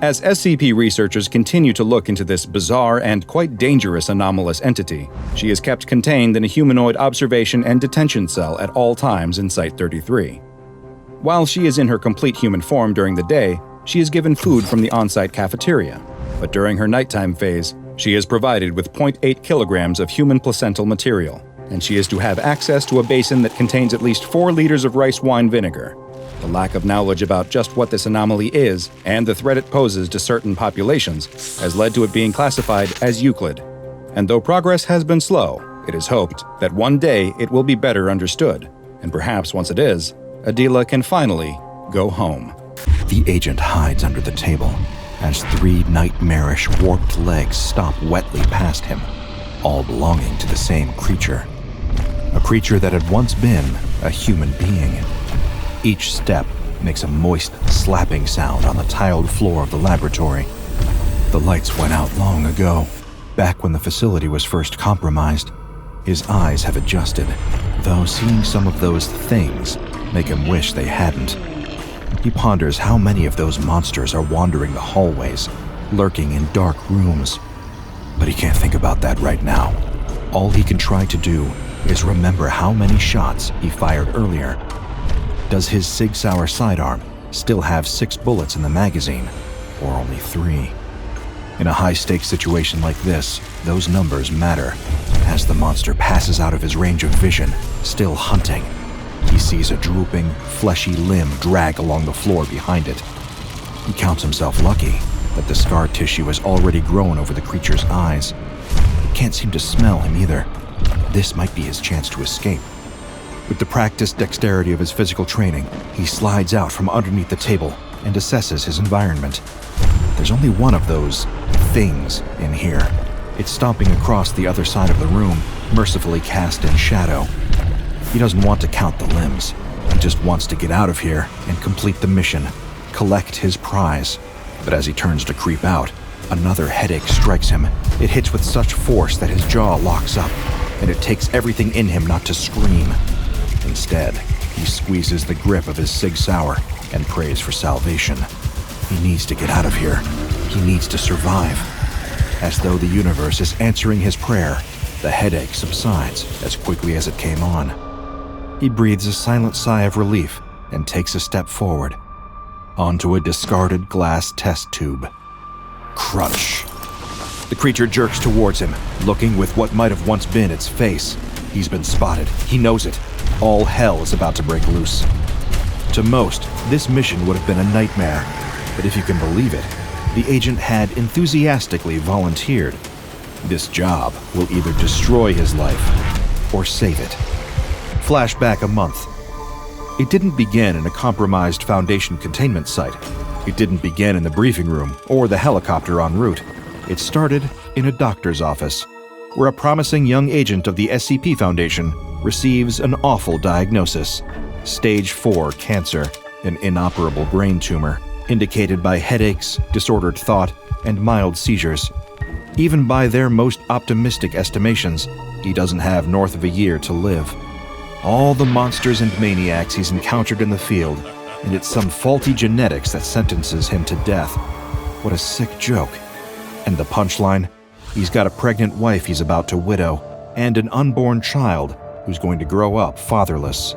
As SCP researchers continue to look into this bizarre and quite dangerous anomalous entity, she is kept contained in a humanoid observation and detention cell at all times in Site-33. While she is in her complete human form during the day, she is given food from the on-site cafeteria. But during her nighttime phase, she is provided with 0.8 kilograms of human placental material, and she is to have access to a basin that contains at least 4 liters of rice wine vinegar. The lack of knowledge about just what this anomaly is and the threat it poses to certain populations has led to it being classified as Euclid. And though progress has been slow, it is hoped that one day it will be better understood, and perhaps once it is, Adela can finally go home. The agent hides under the table as 3 nightmarish, warped legs stop wetly past him, all belonging to the same creature. A creature that had once been a human being. Each step makes a moist, slapping sound on the tiled floor of the laboratory. The lights went out long ago, back when the facility was first compromised. His eyes have adjusted, though seeing some of those things make him wish they hadn't. He ponders how many of those monsters are wandering the hallways, lurking in dark rooms. But he can't think about that right now. All he can try to do is remember how many shots he fired earlier. Does his Sig Sauer sidearm still have 6 bullets in the magazine, or only 3? In a high-stakes situation like this, those numbers matter. As the monster passes out of his range of vision, still hunting, he sees a drooping, fleshy limb drag along the floor behind it. He counts himself lucky that the scar tissue has already grown over the creature's eyes. It can't seem to smell him either. This might be his chance to escape. With the practiced dexterity of his physical training, he slides out from underneath the table and assesses his environment. There's only one of those things in here. It's stomping across the other side of the room, mercifully cast in shadow. He doesn't want to count the limbs. He just wants to get out of here and complete the mission, collect his prize. But as he turns to creep out, another headache strikes him. It hits with such force that his jaw locks up, and it takes everything in him not to scream. Instead, he squeezes the grip of his Sig Sauer and prays for salvation. He needs to get out of here. He needs to survive. As though the universe is answering his prayer, the headache subsides as quickly as it came on. He breathes a silent sigh of relief and takes a step forward, onto a discarded glass test tube. Crunch. The creature jerks towards him, looking with what might have once been its face. He's been spotted. He knows it. All hell is about to break loose. To most, this mission would have been a nightmare, but if you can believe it, the agent had enthusiastically volunteered. This job will either destroy his life or save it. Flashback a month. It didn't begin in a compromised Foundation containment site. It didn't begin in the briefing room or the helicopter en route. It started in a doctor's office, where a promising young agent of the SCP Foundation receives an awful diagnosis: Stage 4 cancer, an inoperable brain tumor, indicated by headaches, disordered thought, and mild seizures. Even by their most optimistic estimations, he doesn't have north of a year to live. All the monsters and maniacs he's encountered in the field, and it's some faulty genetics that sentences him to death. What a sick joke. And the punchline? He's got a pregnant wife he's about to widow, and an unborn child who's going to grow up fatherless.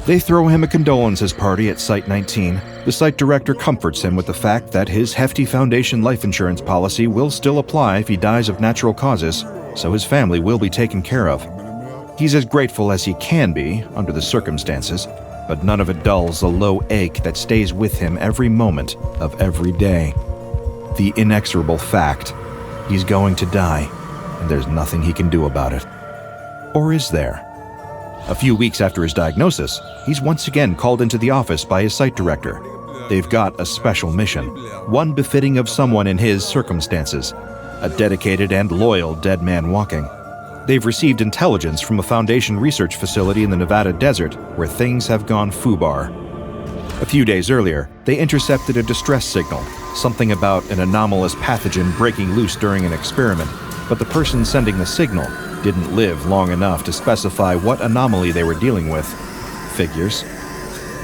They throw him a condolences party at Site 19. The site director comforts him with the fact that his hefty Foundation life insurance policy will still apply if he dies of natural causes, so his family will be taken care of. He's as grateful as he can be under the circumstances, but none of it dulls the low ache that stays with him every moment of every day. The inexorable fact: he's going to die, and there's nothing he can do about it. Or is there? A few weeks after his diagnosis, he's once again called into the office by his site director. They've got a special mission, one befitting of someone in his circumstances, a dedicated and loyal dead man walking. They've received intelligence from a Foundation research facility in the Nevada desert where things have gone foobar. A few days earlier, they intercepted a distress signal, something about an anomalous pathogen breaking loose during an experiment, but the person sending the signal didn't live long enough to specify what anomaly they were dealing with. Figures.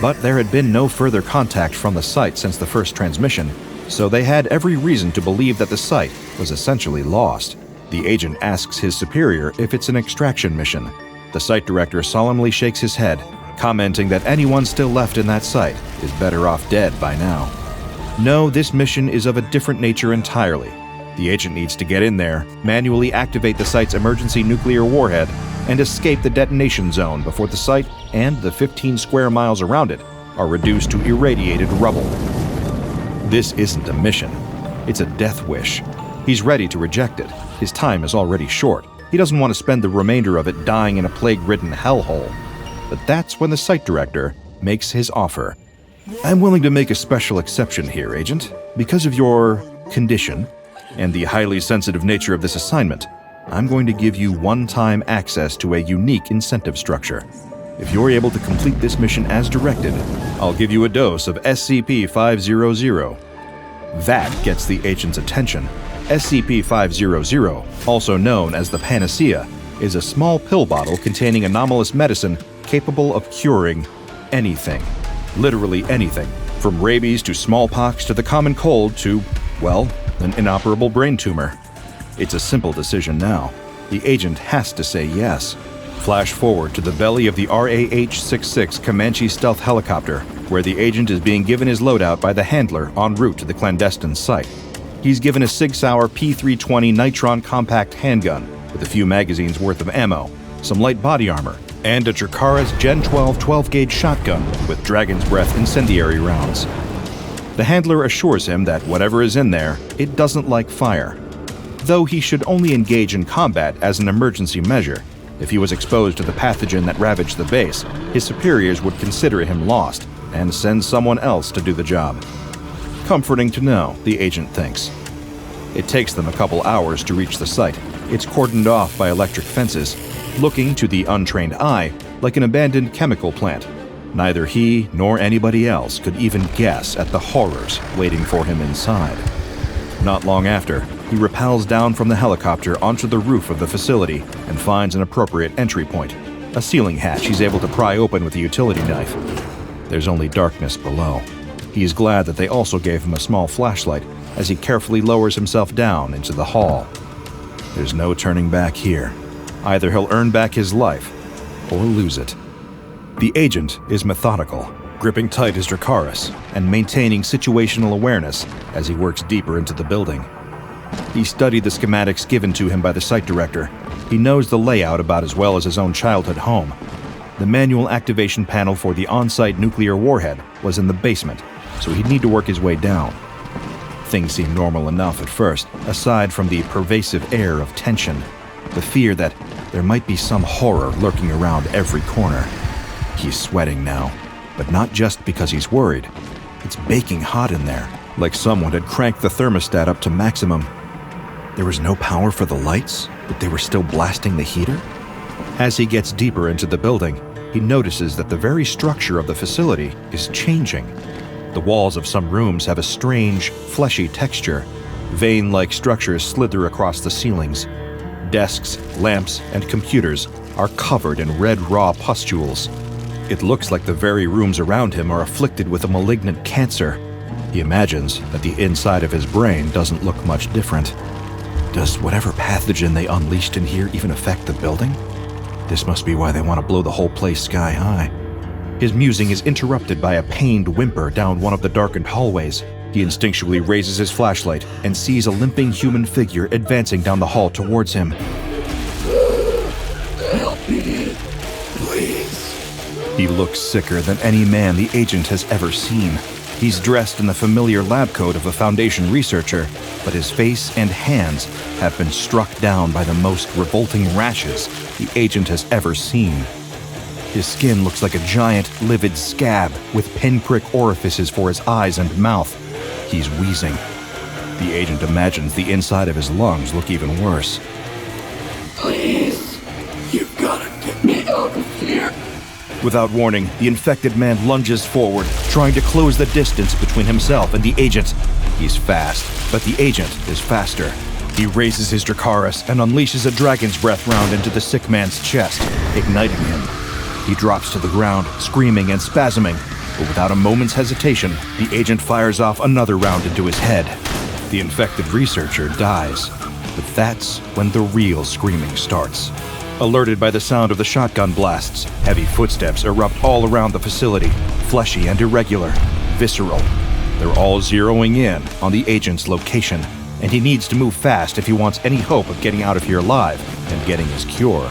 But there had been no further contact from the site since the first transmission, so they had every reason to believe that the site was essentially lost. The agent asks his superior if it's an extraction mission. The site director solemnly shakes his head commenting that anyone still left in that site is better off dead by now. No, this mission is of a different nature entirely. The agent needs to get in there, manually activate the site's emergency nuclear warhead, and escape the detonation zone before the site and the 15 square miles around it are reduced to irradiated rubble. This isn't a mission. It's a death wish. He's ready to reject it. His time is already short. He doesn't want to spend the remainder of it dying in a plague-ridden hellhole. But that's when the site director makes his offer. I'm willing to make a special exception here, Agent. Because of your condition and the highly sensitive nature of this assignment, I'm going to give you one-time access to a unique incentive structure. If you're able to complete this mission as directed, I'll give you a dose of SCP-500. That gets the agent's attention. SCP-500, also known as the Panacea, is a small pill bottle containing anomalous medicine capable of curing anything. Literally anything. From rabies to smallpox to the common cold to, well, an inoperable brain tumor. It's a simple decision now. The agent has to say yes. Flash forward to the belly of the RAH-66 Comanche stealth helicopter, where the agent is being given his loadout by the handler en route to the clandestine site. He's given a Sig Sauer P320 Nitron compact handgun with a few magazines worth of ammo, some light body armor, and a Dracaris Gen 12 12-gauge shotgun with Dragon's Breath incendiary rounds. The handler assures him that whatever is in there, it doesn't like fire. Though he should only engage in combat as an emergency measure. If he was exposed to the pathogen that ravaged the base, his superiors would consider him lost and send someone else to do the job. Comforting to know, the agent thinks. It takes them a couple hours to reach the site. It's cordoned off by electric fences, looking to the untrained eye like an abandoned chemical plant. Neither he nor anybody else could even guess at the horrors waiting for him inside. Not long after, he rappels down from the helicopter onto the roof of the facility and finds an appropriate entry point, a ceiling hatch he's able to pry open with a utility knife. There's only darkness below. He is glad that they also gave him a small flashlight as he carefully lowers himself down into the hall. There's no turning back here. Either he'll earn back his life or lose it. The agent is methodical, gripping tight his Dracaris and maintaining situational awareness as he works deeper into the building. He studied the schematics given to him by the site director. He knows the layout about as well as his own childhood home. The manual activation panel for the on-site nuclear warhead was in the basement, so he'd need to work his way down. Things seemed normal enough at first, aside from the pervasive air of tension, the fear that there might be some horror lurking around every corner. He's sweating now, but not just because he's worried. It's baking hot in there, like someone had cranked the thermostat up to maximum. There was no power for the lights, but they were still blasting the heater? As he gets deeper into the building, he notices that the very structure of the facility is changing. The walls of some rooms have a strange, fleshy texture. Vein-like structures slither across the ceilings. Desks, lamps, and computers are covered in red raw pustules. It looks like the very rooms around him are afflicted with a malignant cancer. He imagines that the inside of his brain doesn't look much different. Does whatever pathogen they unleashed in here even affect the building? This must be why they want to blow the whole place sky high. His musing is interrupted by a pained whimper down one of the darkened hallways. He instinctually raises his flashlight and sees a limping human figure advancing down the hall towards him. Help me, please. He looks sicker than any man the agent has ever seen. He's dressed in the familiar lab coat of a Foundation researcher, but his face and hands have been struck down by the most revolting rashes the agent has ever seen. His skin looks like a giant, livid scab with pinprick orifices for his eyes and mouth. He's wheezing. The agent imagines the inside of his lungs look even worse. Please, you've got to get me out of here. Without warning, the infected man lunges forward, trying to close the distance between himself and the agent. He's fast, but the agent is faster. He raises his Dracaris and unleashes a Dragon's Breath round into the sick man's chest, igniting him. He drops to the ground, screaming and spasming, but without a moment's hesitation, the agent fires off another round into his head. The infected researcher dies, but that's when the real screaming starts. Alerted by the sound of the shotgun blasts, heavy footsteps erupt all around the facility, fleshy and irregular, visceral. They're all zeroing in on the agent's location, and he needs to move fast if he wants any hope of getting out of here alive and getting his cure.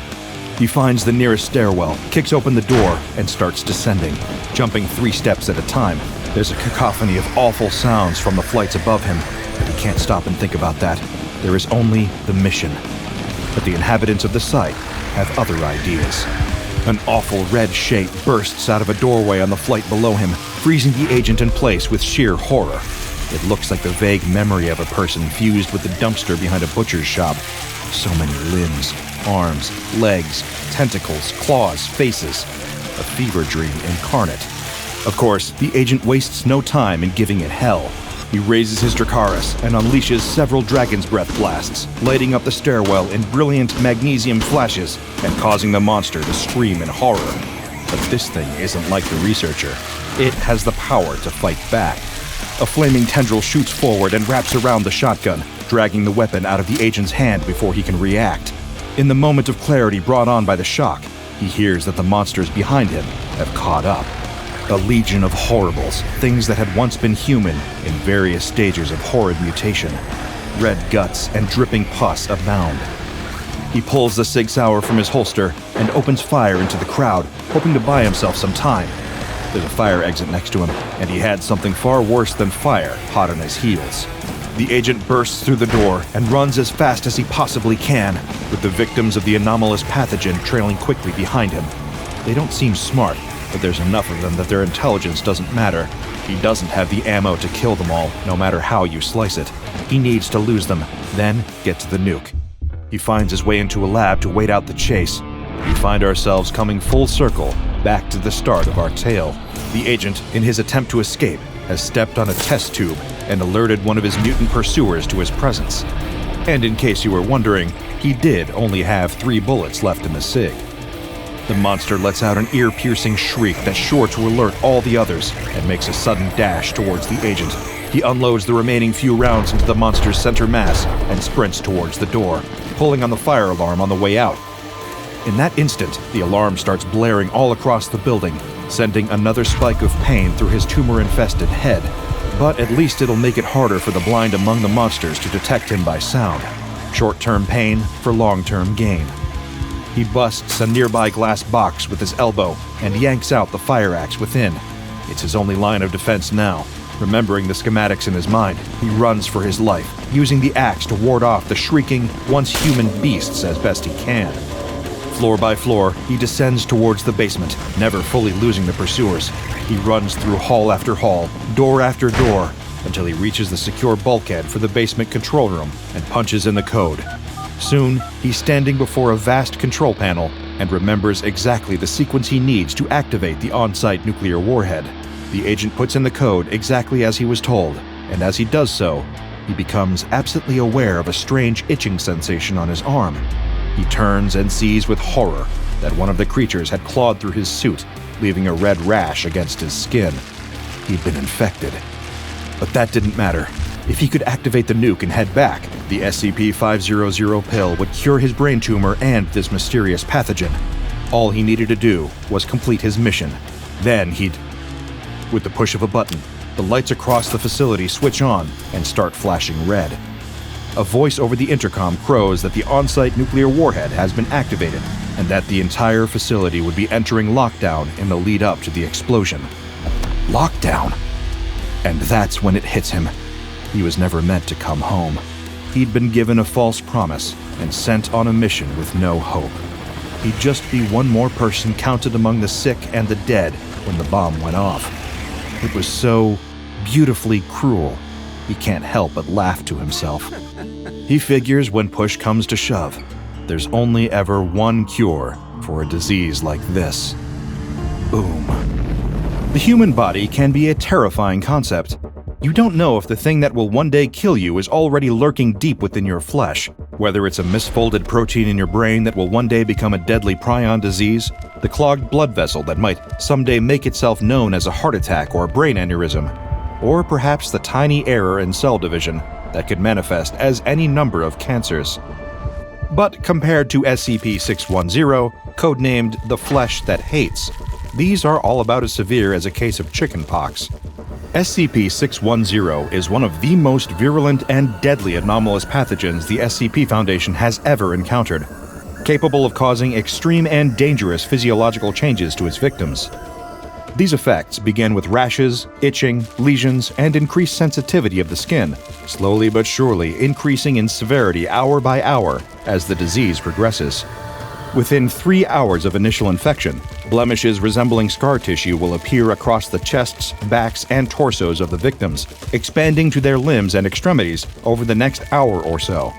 He finds the nearest stairwell, kicks open the door, and starts descending, jumping 3 steps at a time. There's a cacophony of awful sounds from the flights above him, but he can't stop and think about that. There is only the mission. But the inhabitants of the site have other ideas. An awful red shape bursts out of a doorway on the flight below him, freezing the agent in place with sheer horror. It looks like the vague memory of a person fused with the dumpster behind a butcher's shop. So many limbs, arms, legs, tentacles, claws, faces. A fever dream incarnate. Of course, the agent wastes no time in giving it hell. He raises his Dracaris and unleashes several Dragon's Breath blasts, lighting up the stairwell in brilliant magnesium flashes and causing the monster to scream in horror. But this thing isn't like the researcher. It has the power to fight back. A flaming tendril shoots forward and wraps around the shotgun, dragging the weapon out of the agent's hand before he can react. In the moment of clarity brought on by the shock, he hears that the monsters behind him have caught up. A legion of horribles, things that had once been human in various stages of horrid mutation. Red guts and dripping pus abound. He pulls the Sig Sauer from his holster and opens fire into the crowd, hoping to buy himself some time. There's a fire exit next to him, and he had something far worse than fire hot on his heels. The agent bursts through the door and runs as fast as he possibly can, with the victims of the anomalous pathogen trailing quickly behind him. They don't seem smart, but there's enough of them that their intelligence doesn't matter. He doesn't have the ammo to kill them all, no matter how you slice it. He needs to lose them, then get to the nuke. He finds his way into a lab to wait out the chase. We find ourselves coming full circle, back to the start of our tale. The agent, in his attempt to escape, has stepped on a test tube and alerted one of his mutant pursuers to his presence. And in case you were wondering, he did only have 3 bullets left in the Sig. The monster lets out an ear-piercing shriek that's sure to alert all the others and makes a sudden dash towards the agent. He unloads the remaining few rounds into the monster's center mass and sprints towards the door, pulling on the fire alarm on the way out. In that instant, the alarm starts blaring all across the building, sending another spike of pain through his tumor-infested head. But at least it'll make it harder for the blind among the monsters to detect him by sound. Short-term pain for long-term gain. He busts a nearby glass box with his elbow and yanks out the fire axe within. It's his only line of defense now. Remembering the schematics in his mind, he runs for his life, using the axe to ward off the shrieking, once-human beasts as best he can. Floor by floor, he descends towards the basement, never fully losing the pursuers. He runs through hall after hall, door after door, until he reaches the secure bulkhead for the basement control room and punches in the code. Soon, he's standing before a vast control panel and remembers exactly the sequence he needs to activate the on-site nuclear warhead. The agent puts in the code exactly as he was told, and as he does so, he becomes absently aware of a strange itching sensation on his arm. He turns and sees with horror that one of the creatures had clawed through his suit, leaving a red rash against his skin. He'd been infected. But that didn't matter. If he could activate the nuke and head back, the SCP-745 pill would cure his brain tumor and this mysterious pathogen. All he needed to do was complete his mission. Then he'd... With the push of a button, the lights across the facility switch on and start flashing red. A voice over the intercom crows that the on-site nuclear warhead has been activated and that the entire facility would be entering lockdown in the lead up to the explosion. Lockdown? And that's when it hits him. He was never meant to come home. He'd been given a false promise and sent on a mission with no hope. He'd just be one more person counted among the sick and the dead when the bomb went off. It was so beautifully cruel, he can't help but laugh to himself. He figures when push comes to shove, there's only ever one cure for a disease like this. Boom. The human body can be a terrifying concept. You don't know if the thing that will one day kill you is already lurking deep within your flesh, whether it's a misfolded protein in your brain that will one day become a deadly prion disease, the clogged blood vessel that might someday make itself known as a heart attack or brain aneurysm, or perhaps the tiny error in cell division that could manifest as any number of cancers. But compared to SCP-610, codenamed The Flesh That Hates, these are all about as severe as a case of chickenpox. SCP-610 is one of the most virulent and deadly anomalous pathogens the SCP Foundation has ever encountered, capable of causing extreme and dangerous physiological changes to its victims. These effects begin with rashes, itching, lesions, and increased sensitivity of the skin, slowly but surely increasing in severity hour by hour as the disease progresses. Within 3 hours of initial infection, blemishes resembling scar tissue will appear across the chests, backs, and torsos of the victims, expanding to their limbs and extremities over the next hour or so.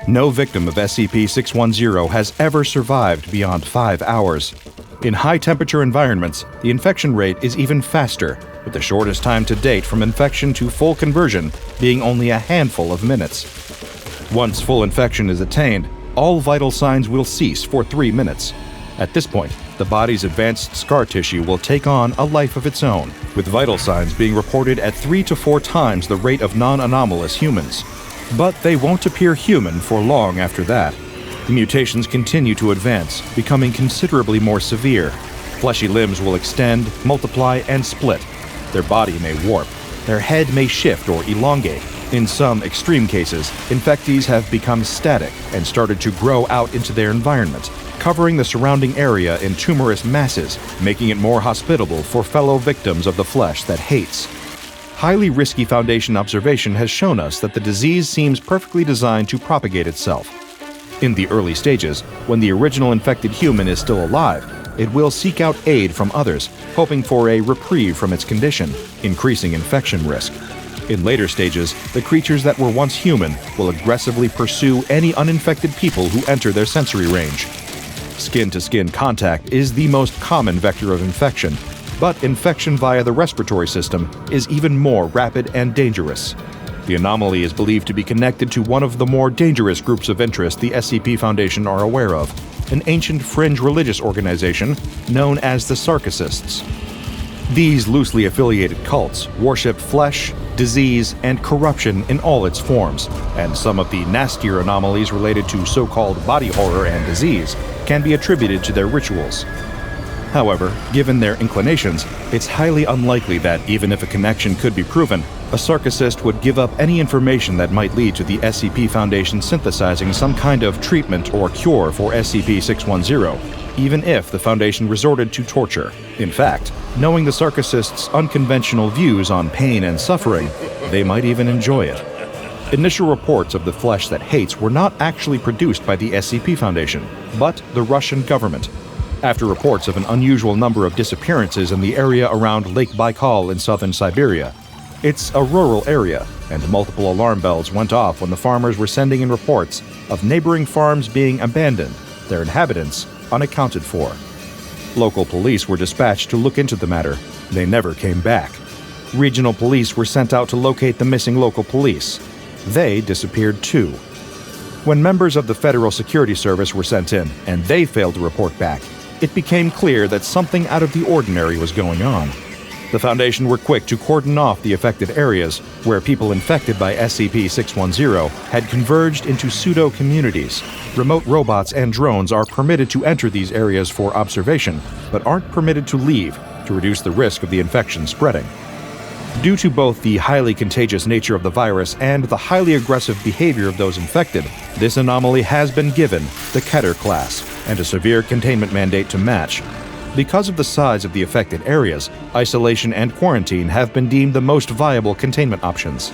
No victim of SCP-610 has ever survived beyond 5 hours. In high-temperature environments, the infection rate is even faster, with the shortest time to date from infection to full conversion being only a handful of minutes. Once full infection is attained, all vital signs will cease for 3 minutes. At this point, the body's advanced scar tissue will take on a life of its own, with vital signs being reported at 3 to 4 times the rate of non-anomalous humans. But they won't appear human for long after that. The mutations continue to advance, becoming considerably more severe. Fleshy limbs will extend, multiply, and split. Their body may warp. Their head may shift or elongate. In some extreme cases, infectees have become static and started to grow out into their environment, covering the surrounding area in tumorous masses, making it more hospitable for fellow victims of the flesh that hates. Highly risky Foundation observation has shown us that the disease seems perfectly designed to propagate itself. In the early stages, when the original infected human is still alive, it will seek out aid from others, hoping for a reprieve from its condition, increasing infection risk. In later stages, the creatures that were once human will aggressively pursue any uninfected people who enter their sensory range. Skin-to-skin contact is the most common vector of infection, but infection via the respiratory system is even more rapid and dangerous. The anomaly is believed to be connected to one of the more dangerous groups of interest the SCP Foundation are aware of, an ancient fringe religious organization known as the Sarkissists. These loosely affiliated cults worship flesh, disease, and corruption in all its forms, and some of the nastier anomalies related to so-called body horror and disease can be attributed to their rituals. However, given their inclinations, it's highly unlikely that even if a connection could be proven, a Sarkissist would give up any information that might lead to the SCP Foundation synthesizing some kind of treatment or cure for SCP-610, even if the Foundation resorted to torture. In fact, knowing the Sarkissists' unconventional views on pain and suffering, they might even enjoy it. Initial reports of the flesh that hates were not actually produced by the SCP Foundation, but the Russian government. After reports of an unusual number of disappearances in the area around Lake Baikal in southern Siberia. It's a rural area, and multiple alarm bells went off when the farmers were sending in reports of neighboring farms being abandoned, their inhabitants unaccounted for. Local police were dispatched to look into the matter. They never came back. Regional police were sent out to locate the missing local police. They disappeared too. When members of the Federal Security Service were sent in, and they failed to report back, it became clear that something out of the ordinary was going on. The Foundation were quick to cordon off the affected areas, where people infected by SCP-610 had converged into pseudo-communities. Remote robots and drones are permitted to enter these areas for observation, but aren't permitted to leave, to reduce the risk of the infection spreading. Due to both the highly contagious nature of the virus and the highly aggressive behavior of those infected, this anomaly has been given the Keter class, and a severe containment mandate to match. Because of the size of the affected areas, isolation and quarantine have been deemed the most viable containment options.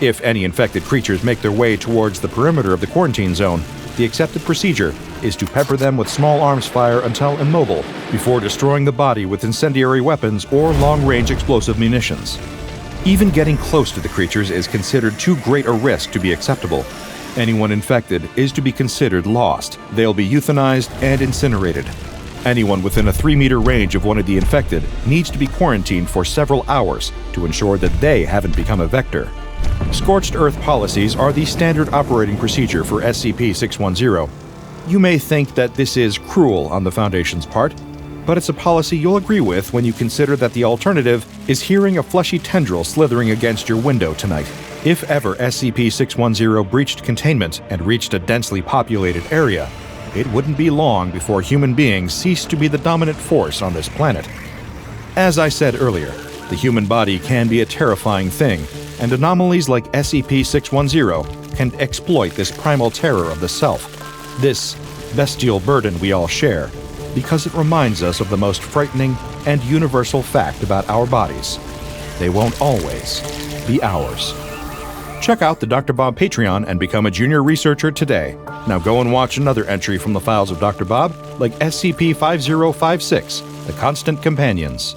If any infected creatures make their way towards the perimeter of the quarantine zone, the accepted procedure is to pepper them with small arms fire until immobile, before destroying the body with incendiary weapons or long-range explosive munitions. Even getting close to the creatures is considered too great a risk to be acceptable. Anyone infected is to be considered lost. They'll be euthanized and incinerated. Anyone within a 3-meter range of one of the infected needs to be quarantined for several hours to ensure that they haven't become a vector. Scorched Earth policies are the standard operating procedure for SCP-610. You may think that this is cruel on the Foundation's part, but it's a policy you'll agree with when you consider that the alternative is hearing a fleshy tendril slithering against your window tonight. If ever SCP-610 breached containment and reached a densely populated area, it wouldn't be long before human beings ceased to be the dominant force on this planet. As I said earlier, the human body can be a terrifying thing, and anomalies like SCP-610 can exploit this primal terror of the self, this bestial burden we all share, because it reminds us of the most frightening and universal fact about our bodies. They won't always be ours. Check out the DrBob Patreon and become a junior researcher today. Now go and watch another entry from the files of Dr. Bob, like SCP-5056, The Constant Companions.